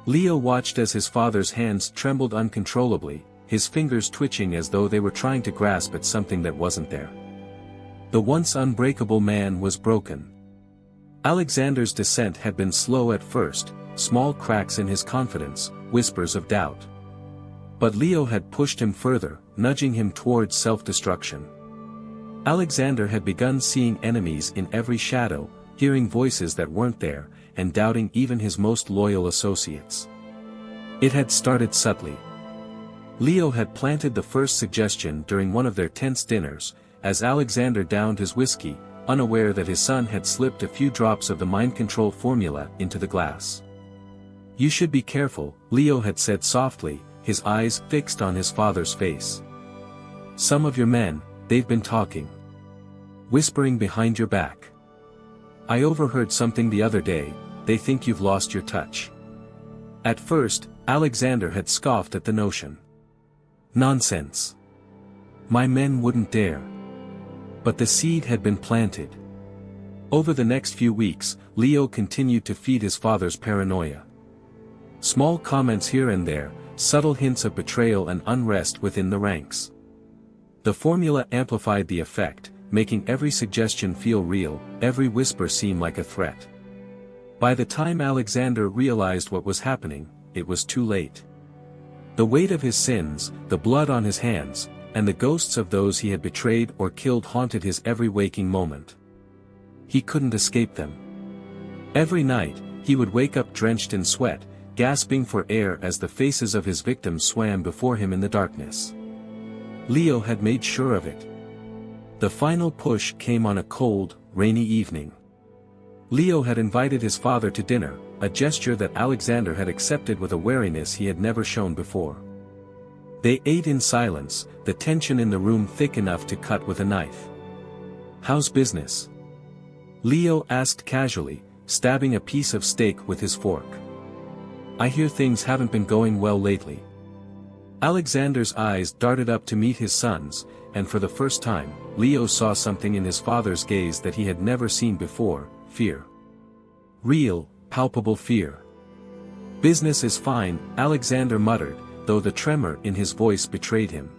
Leo watched as his father's hands trembled uncontrollably, his fingers twitching as though they were trying to grasp at something that wasn't there. The once unbreakable man was broken. Alexander's descent had been slow at first, small cracks in his confidence, whispers of doubt. But Leo had pushed him further, nudging him towards self-destruction. Alexander had begun seeing enemies in every shadow, hearing voices that weren't there, and doubting even his most loyal associates. It had started subtly. Leo had planted the first suggestion during one of their tense dinners, as Alexander downed his whiskey, unaware that his son had slipped a few drops of the mind control formula into the glass. "You should be careful," Leo had said softly, his eyes fixed on his father's face. "Some of your men, they've been talking. Whispering behind your back. I overheard something the other day, they think you've lost your touch." At first, Alexander had scoffed at the notion. "Nonsense. My men wouldn't dare." But the seed had been planted. Over the next few weeks, Leo continued to feed his father's paranoia. Small comments here and there, subtle hints of betrayal and unrest within the ranks. The formula amplified the effect, making every suggestion feel real, every whisper seem like a threat. By the time Alexander realized what was happening, it was too late. The weight of his sins, the blood on his hands, and the ghosts of those he had betrayed or killed haunted his every waking moment. He couldn't escape them. Every night, he would wake up drenched in sweat, gasping for air as the faces of his victims swam before him in the darkness. Leo had made sure of it. The final push came on a cold, rainy evening. Leo had invited his father to dinner, a gesture that Alexander had accepted with a wariness he had never shown before. They ate in silence, the tension in the room thick enough to cut with a knife. "How's business?" Leo asked casually, stabbing a piece of steak with his fork. "I hear things haven't been going well lately." Alexander's eyes darted up to meet his son's, and for the first time, Leo saw something in his father's gaze that he had never seen before: fear. Real, palpable fear. "Business is fine," Alexander muttered, though the tremor in his voice betrayed him.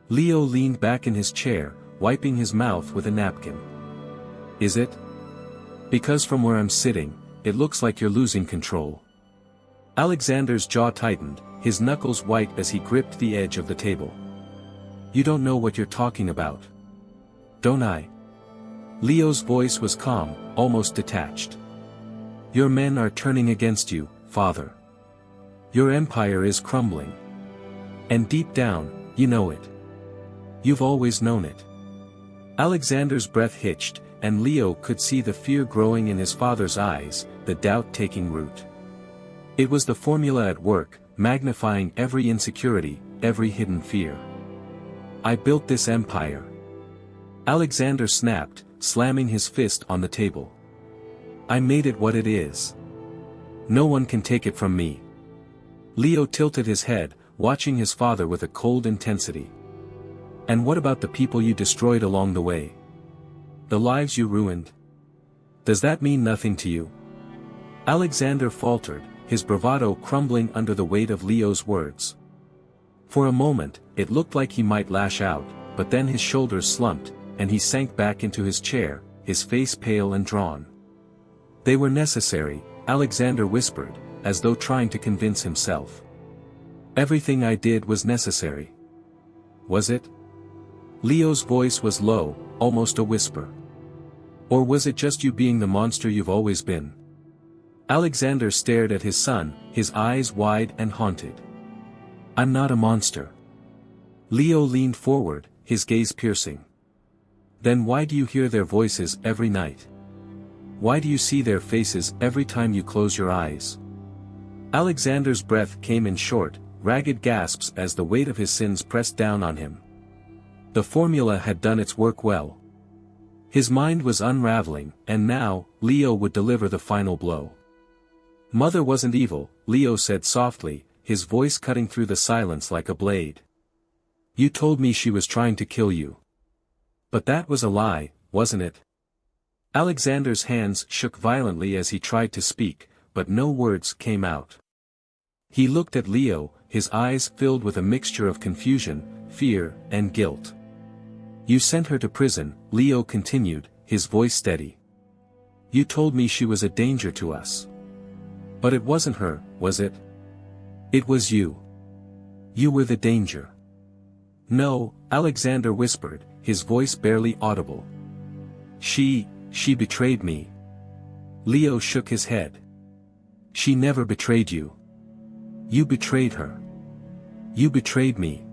Leo leaned back in his chair, wiping his mouth with a napkin. "Is it? Because from where I'm sitting, it looks like you're losing control." Alexander's jaw tightened, his knuckles white as he gripped the edge of the table. "You don't know what you're talking about." "Don't I?" Leo's voice was calm, almost detached. "Your men are turning against you, father. Your empire is crumbling. And deep down, you know it. You've always known it. Alexander's breath hitched, and Leo could see the fear growing in his father's eyes, the doubt taking root. It was the formula at work, magnifying every insecurity, every hidden fear. I built this empire. Alexander snapped, slamming his fist on the table. I made it what it is. No one can take it from me. Leo tilted his head, watching his father with a cold intensity. And what about the people you destroyed along the way? The lives you ruined? Does that mean nothing to you? Alexander faltered, his bravado crumbling under the weight of Leo's words. For a moment, it looked like he might lash out, but then his shoulders slumped, and he sank back into his chair, his face pale and drawn. They were necessary, Alexander whispered, as though trying to convince himself. Everything I did was necessary. Was it? Leo's voice was low, almost a whisper. Or was it just you being the monster you've always been? Alexander stared at his son, his eyes wide and haunted. I'm not a monster. Leo leaned forward, his gaze piercing. Then why do you hear their voices every night? Why do you see their faces every time you close your eyes? Alexander's breath came in short, ragged gasps as the weight of his sins pressed down on him. The formula had done its work well. His mind was unraveling, and now, Leo would deliver the final blow. Mother wasn't evil, Leo said softly, his voice cutting through the silence like a blade. You told me she was trying to kill you. But that was a lie, wasn't it? Alexander's hands shook violently as he tried to speak, but no words came out. He looked at Leo, his eyes filled with a mixture of confusion, fear, and guilt. You sent her to prison, Leo continued, his voice steady. You told me she was a danger to us. But it wasn't her, was it? It was you. You were the danger. No, Alexander whispered, his voice barely audible. She betrayed me. Leo shook his head. She never betrayed you. You betrayed her. You betrayed me.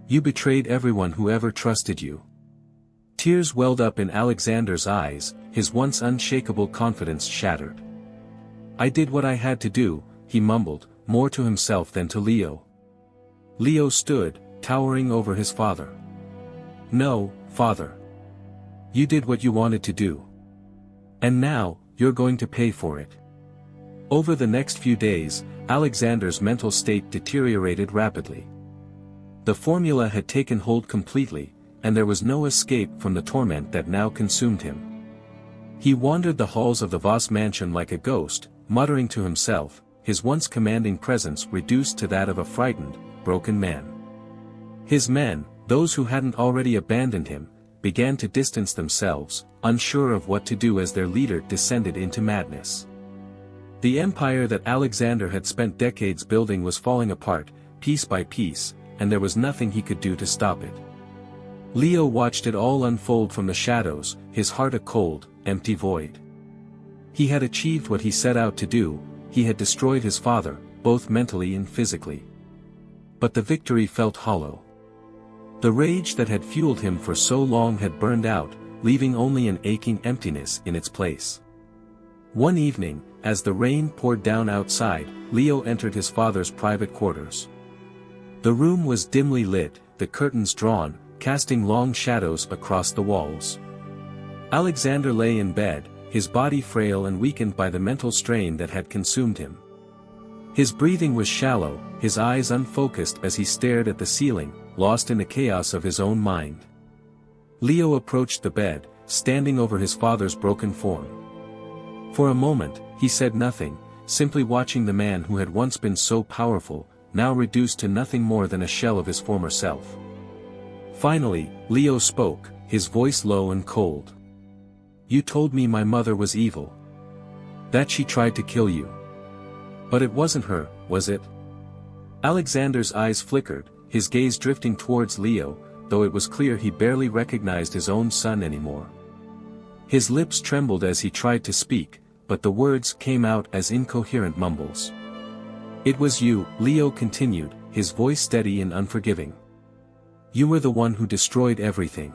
You betrayed everyone who ever trusted you. Tears welled up in Alexander's eyes, his once unshakable confidence shattered. I did what I had to do, he mumbled, more to himself than to Leo. Leo stood, towering over his father. No, father. You did what you wanted to do. And now, you're going to pay for it. Over the next few days, Alexander's mental state deteriorated rapidly. The formula had taken hold completely, and there was no escape from the torment that now consumed him. He wandered the halls of the Voss mansion like a ghost, muttering to himself, his once commanding presence reduced to that of a frightened, broken man. His men, those who hadn't already abandoned him, began to distance themselves, unsure of what to do as their leader descended into madness. The empire that Alexander had spent decades building was falling apart, piece by piece, and there was nothing he could do to stop it. Leo watched it all unfold from the shadows, his heart a cold, empty void. He had achieved what he set out to do, he had destroyed his father, both mentally and physically. But the victory felt hollow. The rage that had fueled him for so long had burned out, leaving only an aching emptiness in its place. One evening, as the rain poured down outside, Leo entered his father's private quarters. The room was dimly lit, the curtains drawn, casting long shadows across the walls. Alexander lay in bed, his body frail and weakened by the mental strain that had consumed him. His breathing was shallow, his eyes unfocused as he stared at the ceiling, lost in the chaos of his own mind. Leo approached the bed, standing over his father's broken form. For a moment, he said nothing, simply watching the man who had once been so powerful, now reduced to nothing more than a shell of his former self. Finally, Leo spoke, his voice low and cold. You told me my mother was evil. That she tried to kill you. But it wasn't her, was it? Alexander's eyes flickered, his gaze drifting towards Leo, though it was clear he barely recognized his own son anymore. His lips trembled as he tried to speak, but the words came out as incoherent mumbles. It was you, Leo continued, his voice steady and unforgiving. You were the one who destroyed everything.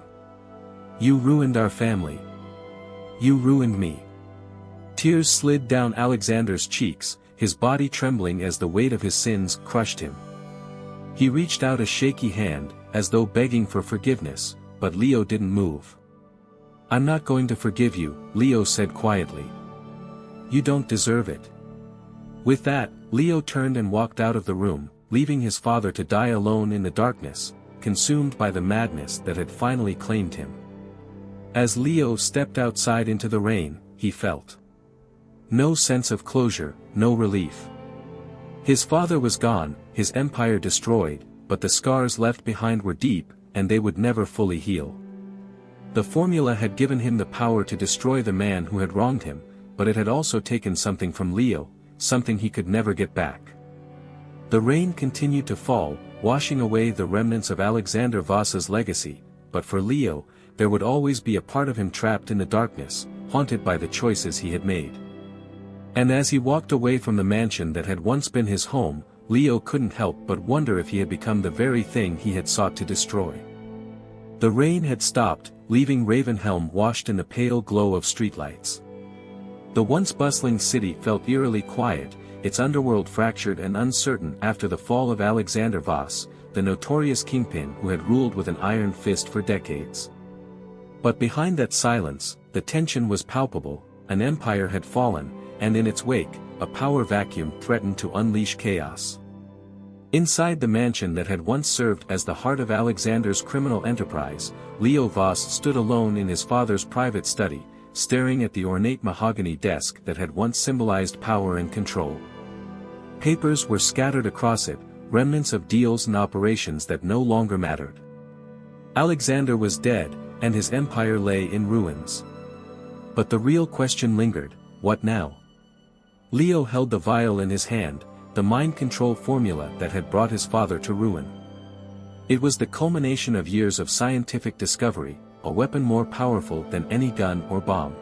You ruined our family. You ruined me." Tears slid down Alexander's cheeks, his body trembling as the weight of his sins crushed him. He reached out a shaky hand, as though begging for forgiveness, but Leo didn't move. "I'm not going to forgive you," Leo said quietly. "You don't deserve it." With that, Leo turned and walked out of the room, leaving his father to die alone in the darkness, consumed by the madness that had finally claimed him. As Leo stepped outside into the rain, he felt no sense of closure, no relief. His father was gone, his empire destroyed, but the scars left behind were deep, and they would never fully heal. The formula had given him the power to destroy the man who had wronged him, but it had also taken something from Leo, something he could never get back. The rain continued to fall, washing away the remnants of Alexander Vasa's legacy, but for Leo, there would always be a part of him trapped in the darkness, haunted by the choices he had made. And as he walked away from the mansion that had once been his home, Leo couldn't help but wonder if he had become the very thing he had sought to destroy. The rain had stopped, leaving Ravenhelm washed in the pale glow of streetlights. The once bustling city felt eerily quiet, its underworld fractured and uncertain after the fall of Alexander Voss, the notorious kingpin who had ruled with an iron fist for decades. But behind that silence, the tension was palpable. An empire had fallen, and in its wake, a power vacuum threatened to unleash chaos. Inside the mansion that had once served as the heart of Alexander's criminal enterprise, Leo Voss stood alone in his father's private study, staring at the ornate mahogany desk that had once symbolized power and control. Papers were scattered across it, remnants of deals and operations that no longer mattered. Alexander was dead, and his empire lay in ruins. But the real question lingered: what now? Leo held the vial in his hand, the mind control formula that had brought his father to ruin. It was the culmination of years of scientific discovery, a weapon more powerful than any gun or bomb.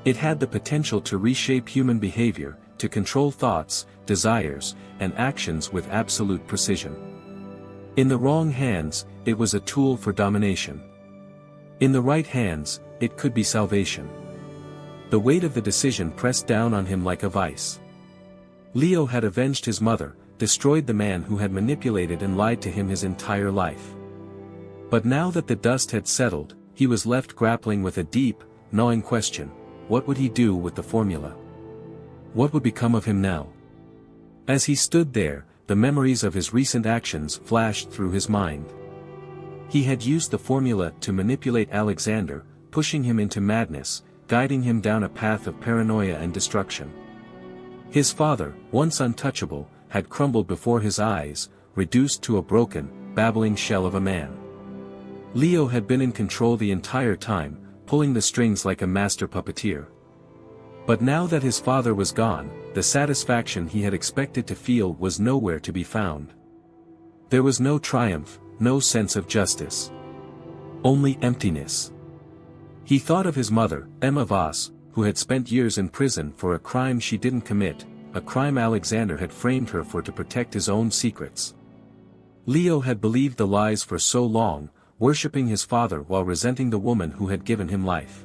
It had the potential to reshape human behavior, to control thoughts, desires, and actions with absolute precision. In the wrong hands, it was a tool for domination. In the right hands, it could be salvation. The weight of the decision pressed down on him like a vice. Leo had avenged his mother, destroyed the man who had manipulated and lied to him his entire life. But now that the dust had settled, he was left grappling with a deep, gnawing question: what would he do with the formula? What would become of him now? As he stood there, the memories of his recent actions flashed through his mind. He had used the formula to manipulate Alexander, pushing him into madness, guiding him down a path of paranoia and destruction. His father, once untouchable, had crumbled before his eyes, reduced to a broken, babbling shell of a man. Leo had been in control the entire time, pulling the strings like a master puppeteer. But now that his father was gone, the satisfaction he had expected to feel was nowhere to be found. There was no triumph, no sense of justice. Only emptiness. He thought of his mother, Emma Voss, who had spent years in prison for a crime she didn't commit, a crime Alexander had framed her for to protect his own secrets. Leo had believed the lies for so long, worshipping his father while resenting the woman who had given him life.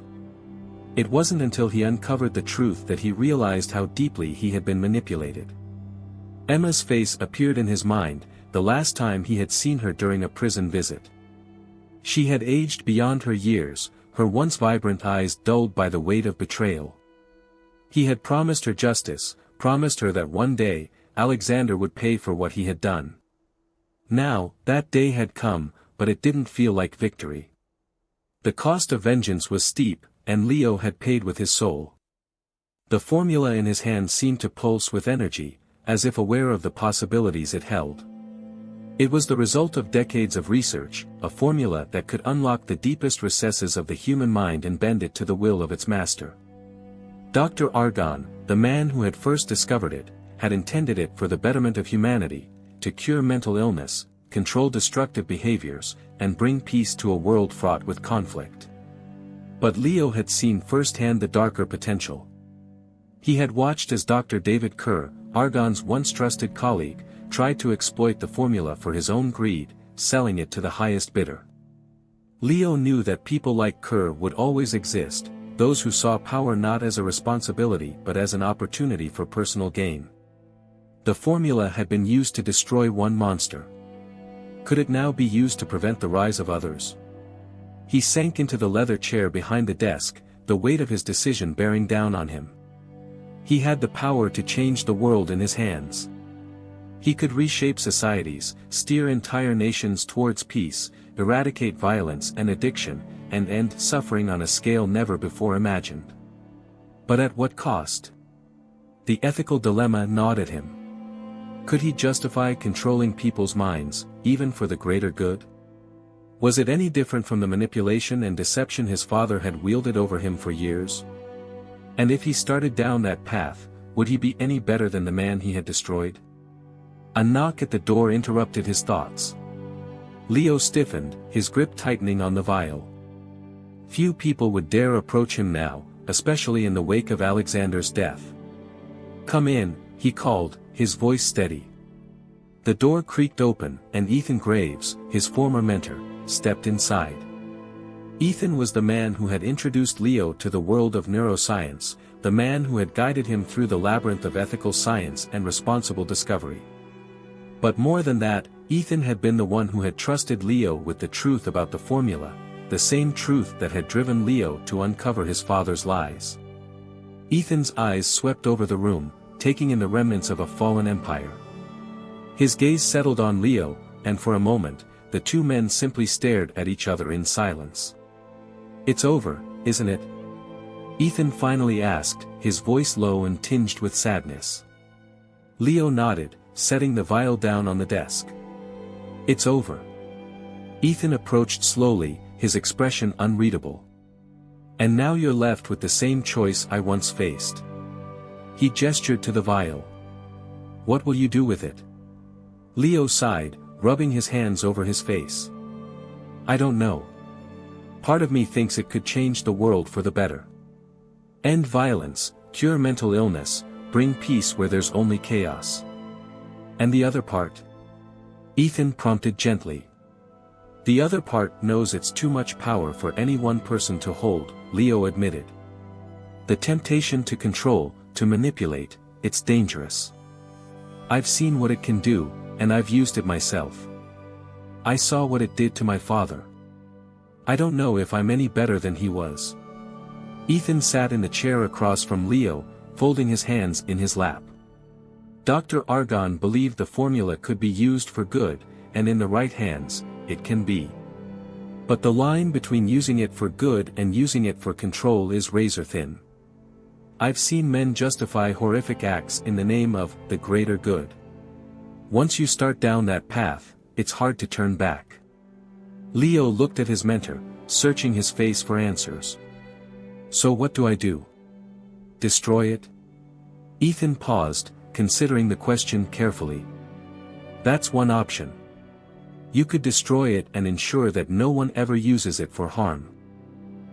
It wasn't until he uncovered the truth that he realized how deeply he had been manipulated. Emma's face appeared in his mind, the last time he had seen her during a prison visit. She had aged beyond her years, her once vibrant eyes dulled by the weight of betrayal. He had promised her justice, promised her that one day, Alexander would pay for what he had done. Now, that day had come, but it didn't feel like victory. The cost of vengeance was steep, and Leo had paid with his soul. The formula in his hand seemed to pulse with energy, as if aware of the possibilities it held. It was the result of decades of research, a formula that could unlock the deepest recesses of the human mind and bend it to the will of its master. Dr. Argonne, the man who had first discovered it, had intended it for the betterment of humanity, to cure mental illness, control destructive behaviors, and bring peace to a world fraught with conflict. But Leo had seen firsthand the darker potential. He had watched as Dr. David Kerr, Argonne's once trusted colleague, tried to exploit the formula for his own greed, selling it to the highest bidder. Leo knew that people like Kerr would always exist, those who saw power not as a responsibility but as an opportunity for personal gain. The formula had been used to destroy one monster. Could it now be used to prevent the rise of others? He sank into the leather chair behind the desk, the weight of his decision bearing down on him. He had the power to change the world in his hands. He could reshape societies, steer entire nations towards peace, eradicate violence and addiction, and end suffering on a scale never before imagined. But at what cost? The ethical dilemma gnawed at him. Could he justify controlling people's minds, even for the greater good? Was it any different from the manipulation and deception his father had wielded over him for years? And if he started down that path, would he be any better than the man he had destroyed? A knock at the door interrupted his thoughts. Leo stiffened, his grip tightening on the vial. Few people would dare approach him now, especially in the wake of Alexander's death. "Come in," he called, his voice steady. The door creaked open, and Ethan Graves, his former mentor, stepped inside. Ethan was the man who had introduced Leo to the world of neuroscience, the man who had guided him through the labyrinth of ethical science and responsible discovery. But more than that, Ethan had been the one who had trusted Leo with the truth about the formula, the same truth that had driven Leo to uncover his father's lies. Ethan's eyes swept over the room, taking in the remnants of a fallen empire. His gaze settled on Leo, and for a moment, the two men simply stared at each other in silence. "It's over, isn't it?" Ethan finally asked, his voice low and tinged with sadness. Leo nodded, setting the vial down on the desk. "It's over." Ethan approached slowly, his expression unreadable. "And now you're left with the same choice I once faced." He gestured to the vial. "What will you do with it?" Leo sighed, rubbing his hands over his face. "I don't know. Part of me thinks it could change the world for the better. End violence, cure mental illness, bring peace where there's only chaos. And the other part?" Ethan prompted gently. "The other part knows it's too much power for any one person to hold," Leo admitted. "The temptation to control, to manipulate, it's dangerous. I've seen what it can do, and I've used it myself. I saw what it did to my father. I don't know if I'm any better than he was." Ethan sat in the chair across from Leo, folding his hands in his lap. Dr. Argonne believed the formula could be used for good, and in the right hands, it can be. But the line between using it for good and using it for control is razor thin. I've seen men justify horrific acts in the name of the greater good. Once you start down that path, it's hard to turn back. Leo looked at his mentor, searching his face for answers. "So what do I do? Destroy it?" Ethan paused, considering the question carefully. "That's one option. You could destroy it and ensure that no one ever uses it for harm.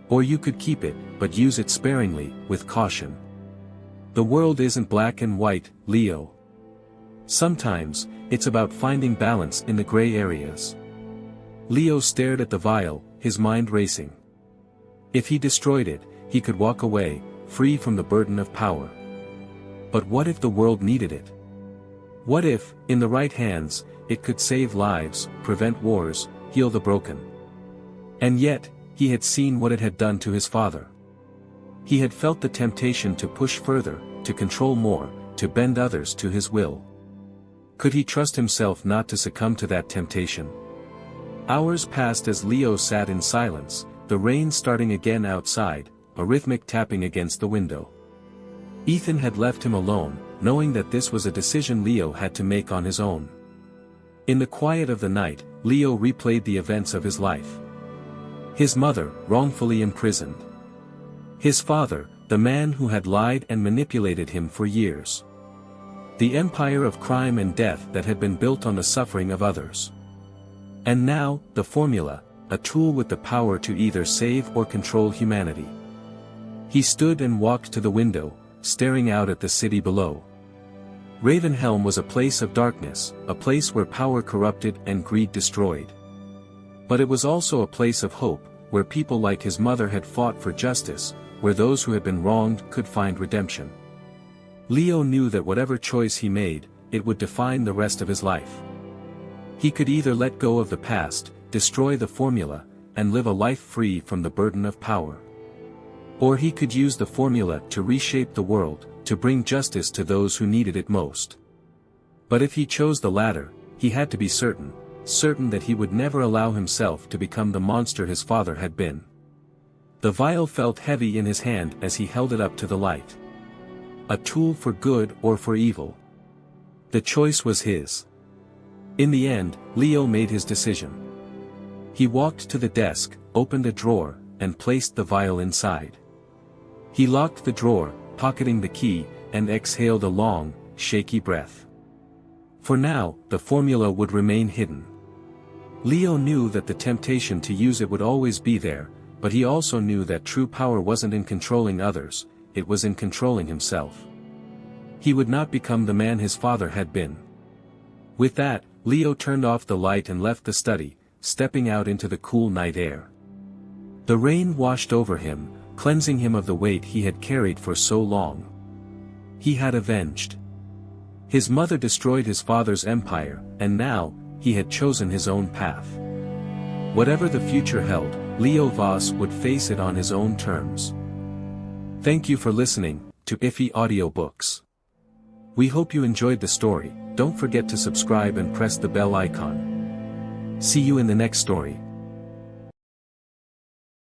Or you could keep it, but use it sparingly, with caution. The world isn't black and white, Leo. Sometimes, it's about finding balance in the gray areas." Leo stared at the vial, his mind racing. If he destroyed it, he could walk away, free from the burden of power. But what if the world needed it? What if, in the right hands, it could save lives, prevent wars, heal the broken? And yet, he had seen what it had done to his father. He had felt the temptation to push further, to control more, to bend others to his will. Could he trust himself not to succumb to that temptation? Hours passed as Leo sat in silence, the rain starting again outside, a rhythmic tapping against the window. Ethan had left him alone, knowing that this was a decision Leo had to make on his own. In the quiet of the night, Leo replayed the events of his life. His mother, wrongfully imprisoned. His father, the man who had lied and manipulated him for years. The empire of crime and death that had been built on the suffering of others. And now, the formula, a tool with the power to either save or control humanity. He stood and walked to the window, staring out at the city below. Ravenhelm was a place of darkness, a place where power corrupted and greed destroyed. But it was also a place of hope, where people like his mother had fought for justice, where those who had been wronged could find redemption. Leo knew that whatever choice he made, it would define the rest of his life. He could either let go of the past, destroy the formula, and live a life free from the burden of power. Or he could use the formula to reshape the world, to bring justice to those who needed it most. But if he chose the latter, he had to be certain that he would never allow himself to become the monster his father had been. The vial felt heavy in his hand as he held it up to the light. A tool for good or for evil. The choice was his. In the end, Leo made his decision. He walked to the desk, opened a drawer, and placed the vial inside. He locked the drawer, pocketing the key, and exhaled a long, shaky breath. For now, the formula would remain hidden. Leo knew that the temptation to use it would always be there, but he also knew that true power wasn't in controlling others, it was in controlling himself. He would not become the man his father had been. With that, Leo turned off the light and left the study, stepping out into the cool night air. The rain washed over him, cleansing him of the weight he had carried for so long. He had avenged. His mother destroyed his father's empire, and now, he had chosen his own path. Whatever the future held, Leo Voss would face it on his own terms. Thank you for listening to IFFI Audiobooks. We hope you enjoyed the story. Don't forget to subscribe and press the bell icon. See you in the next story.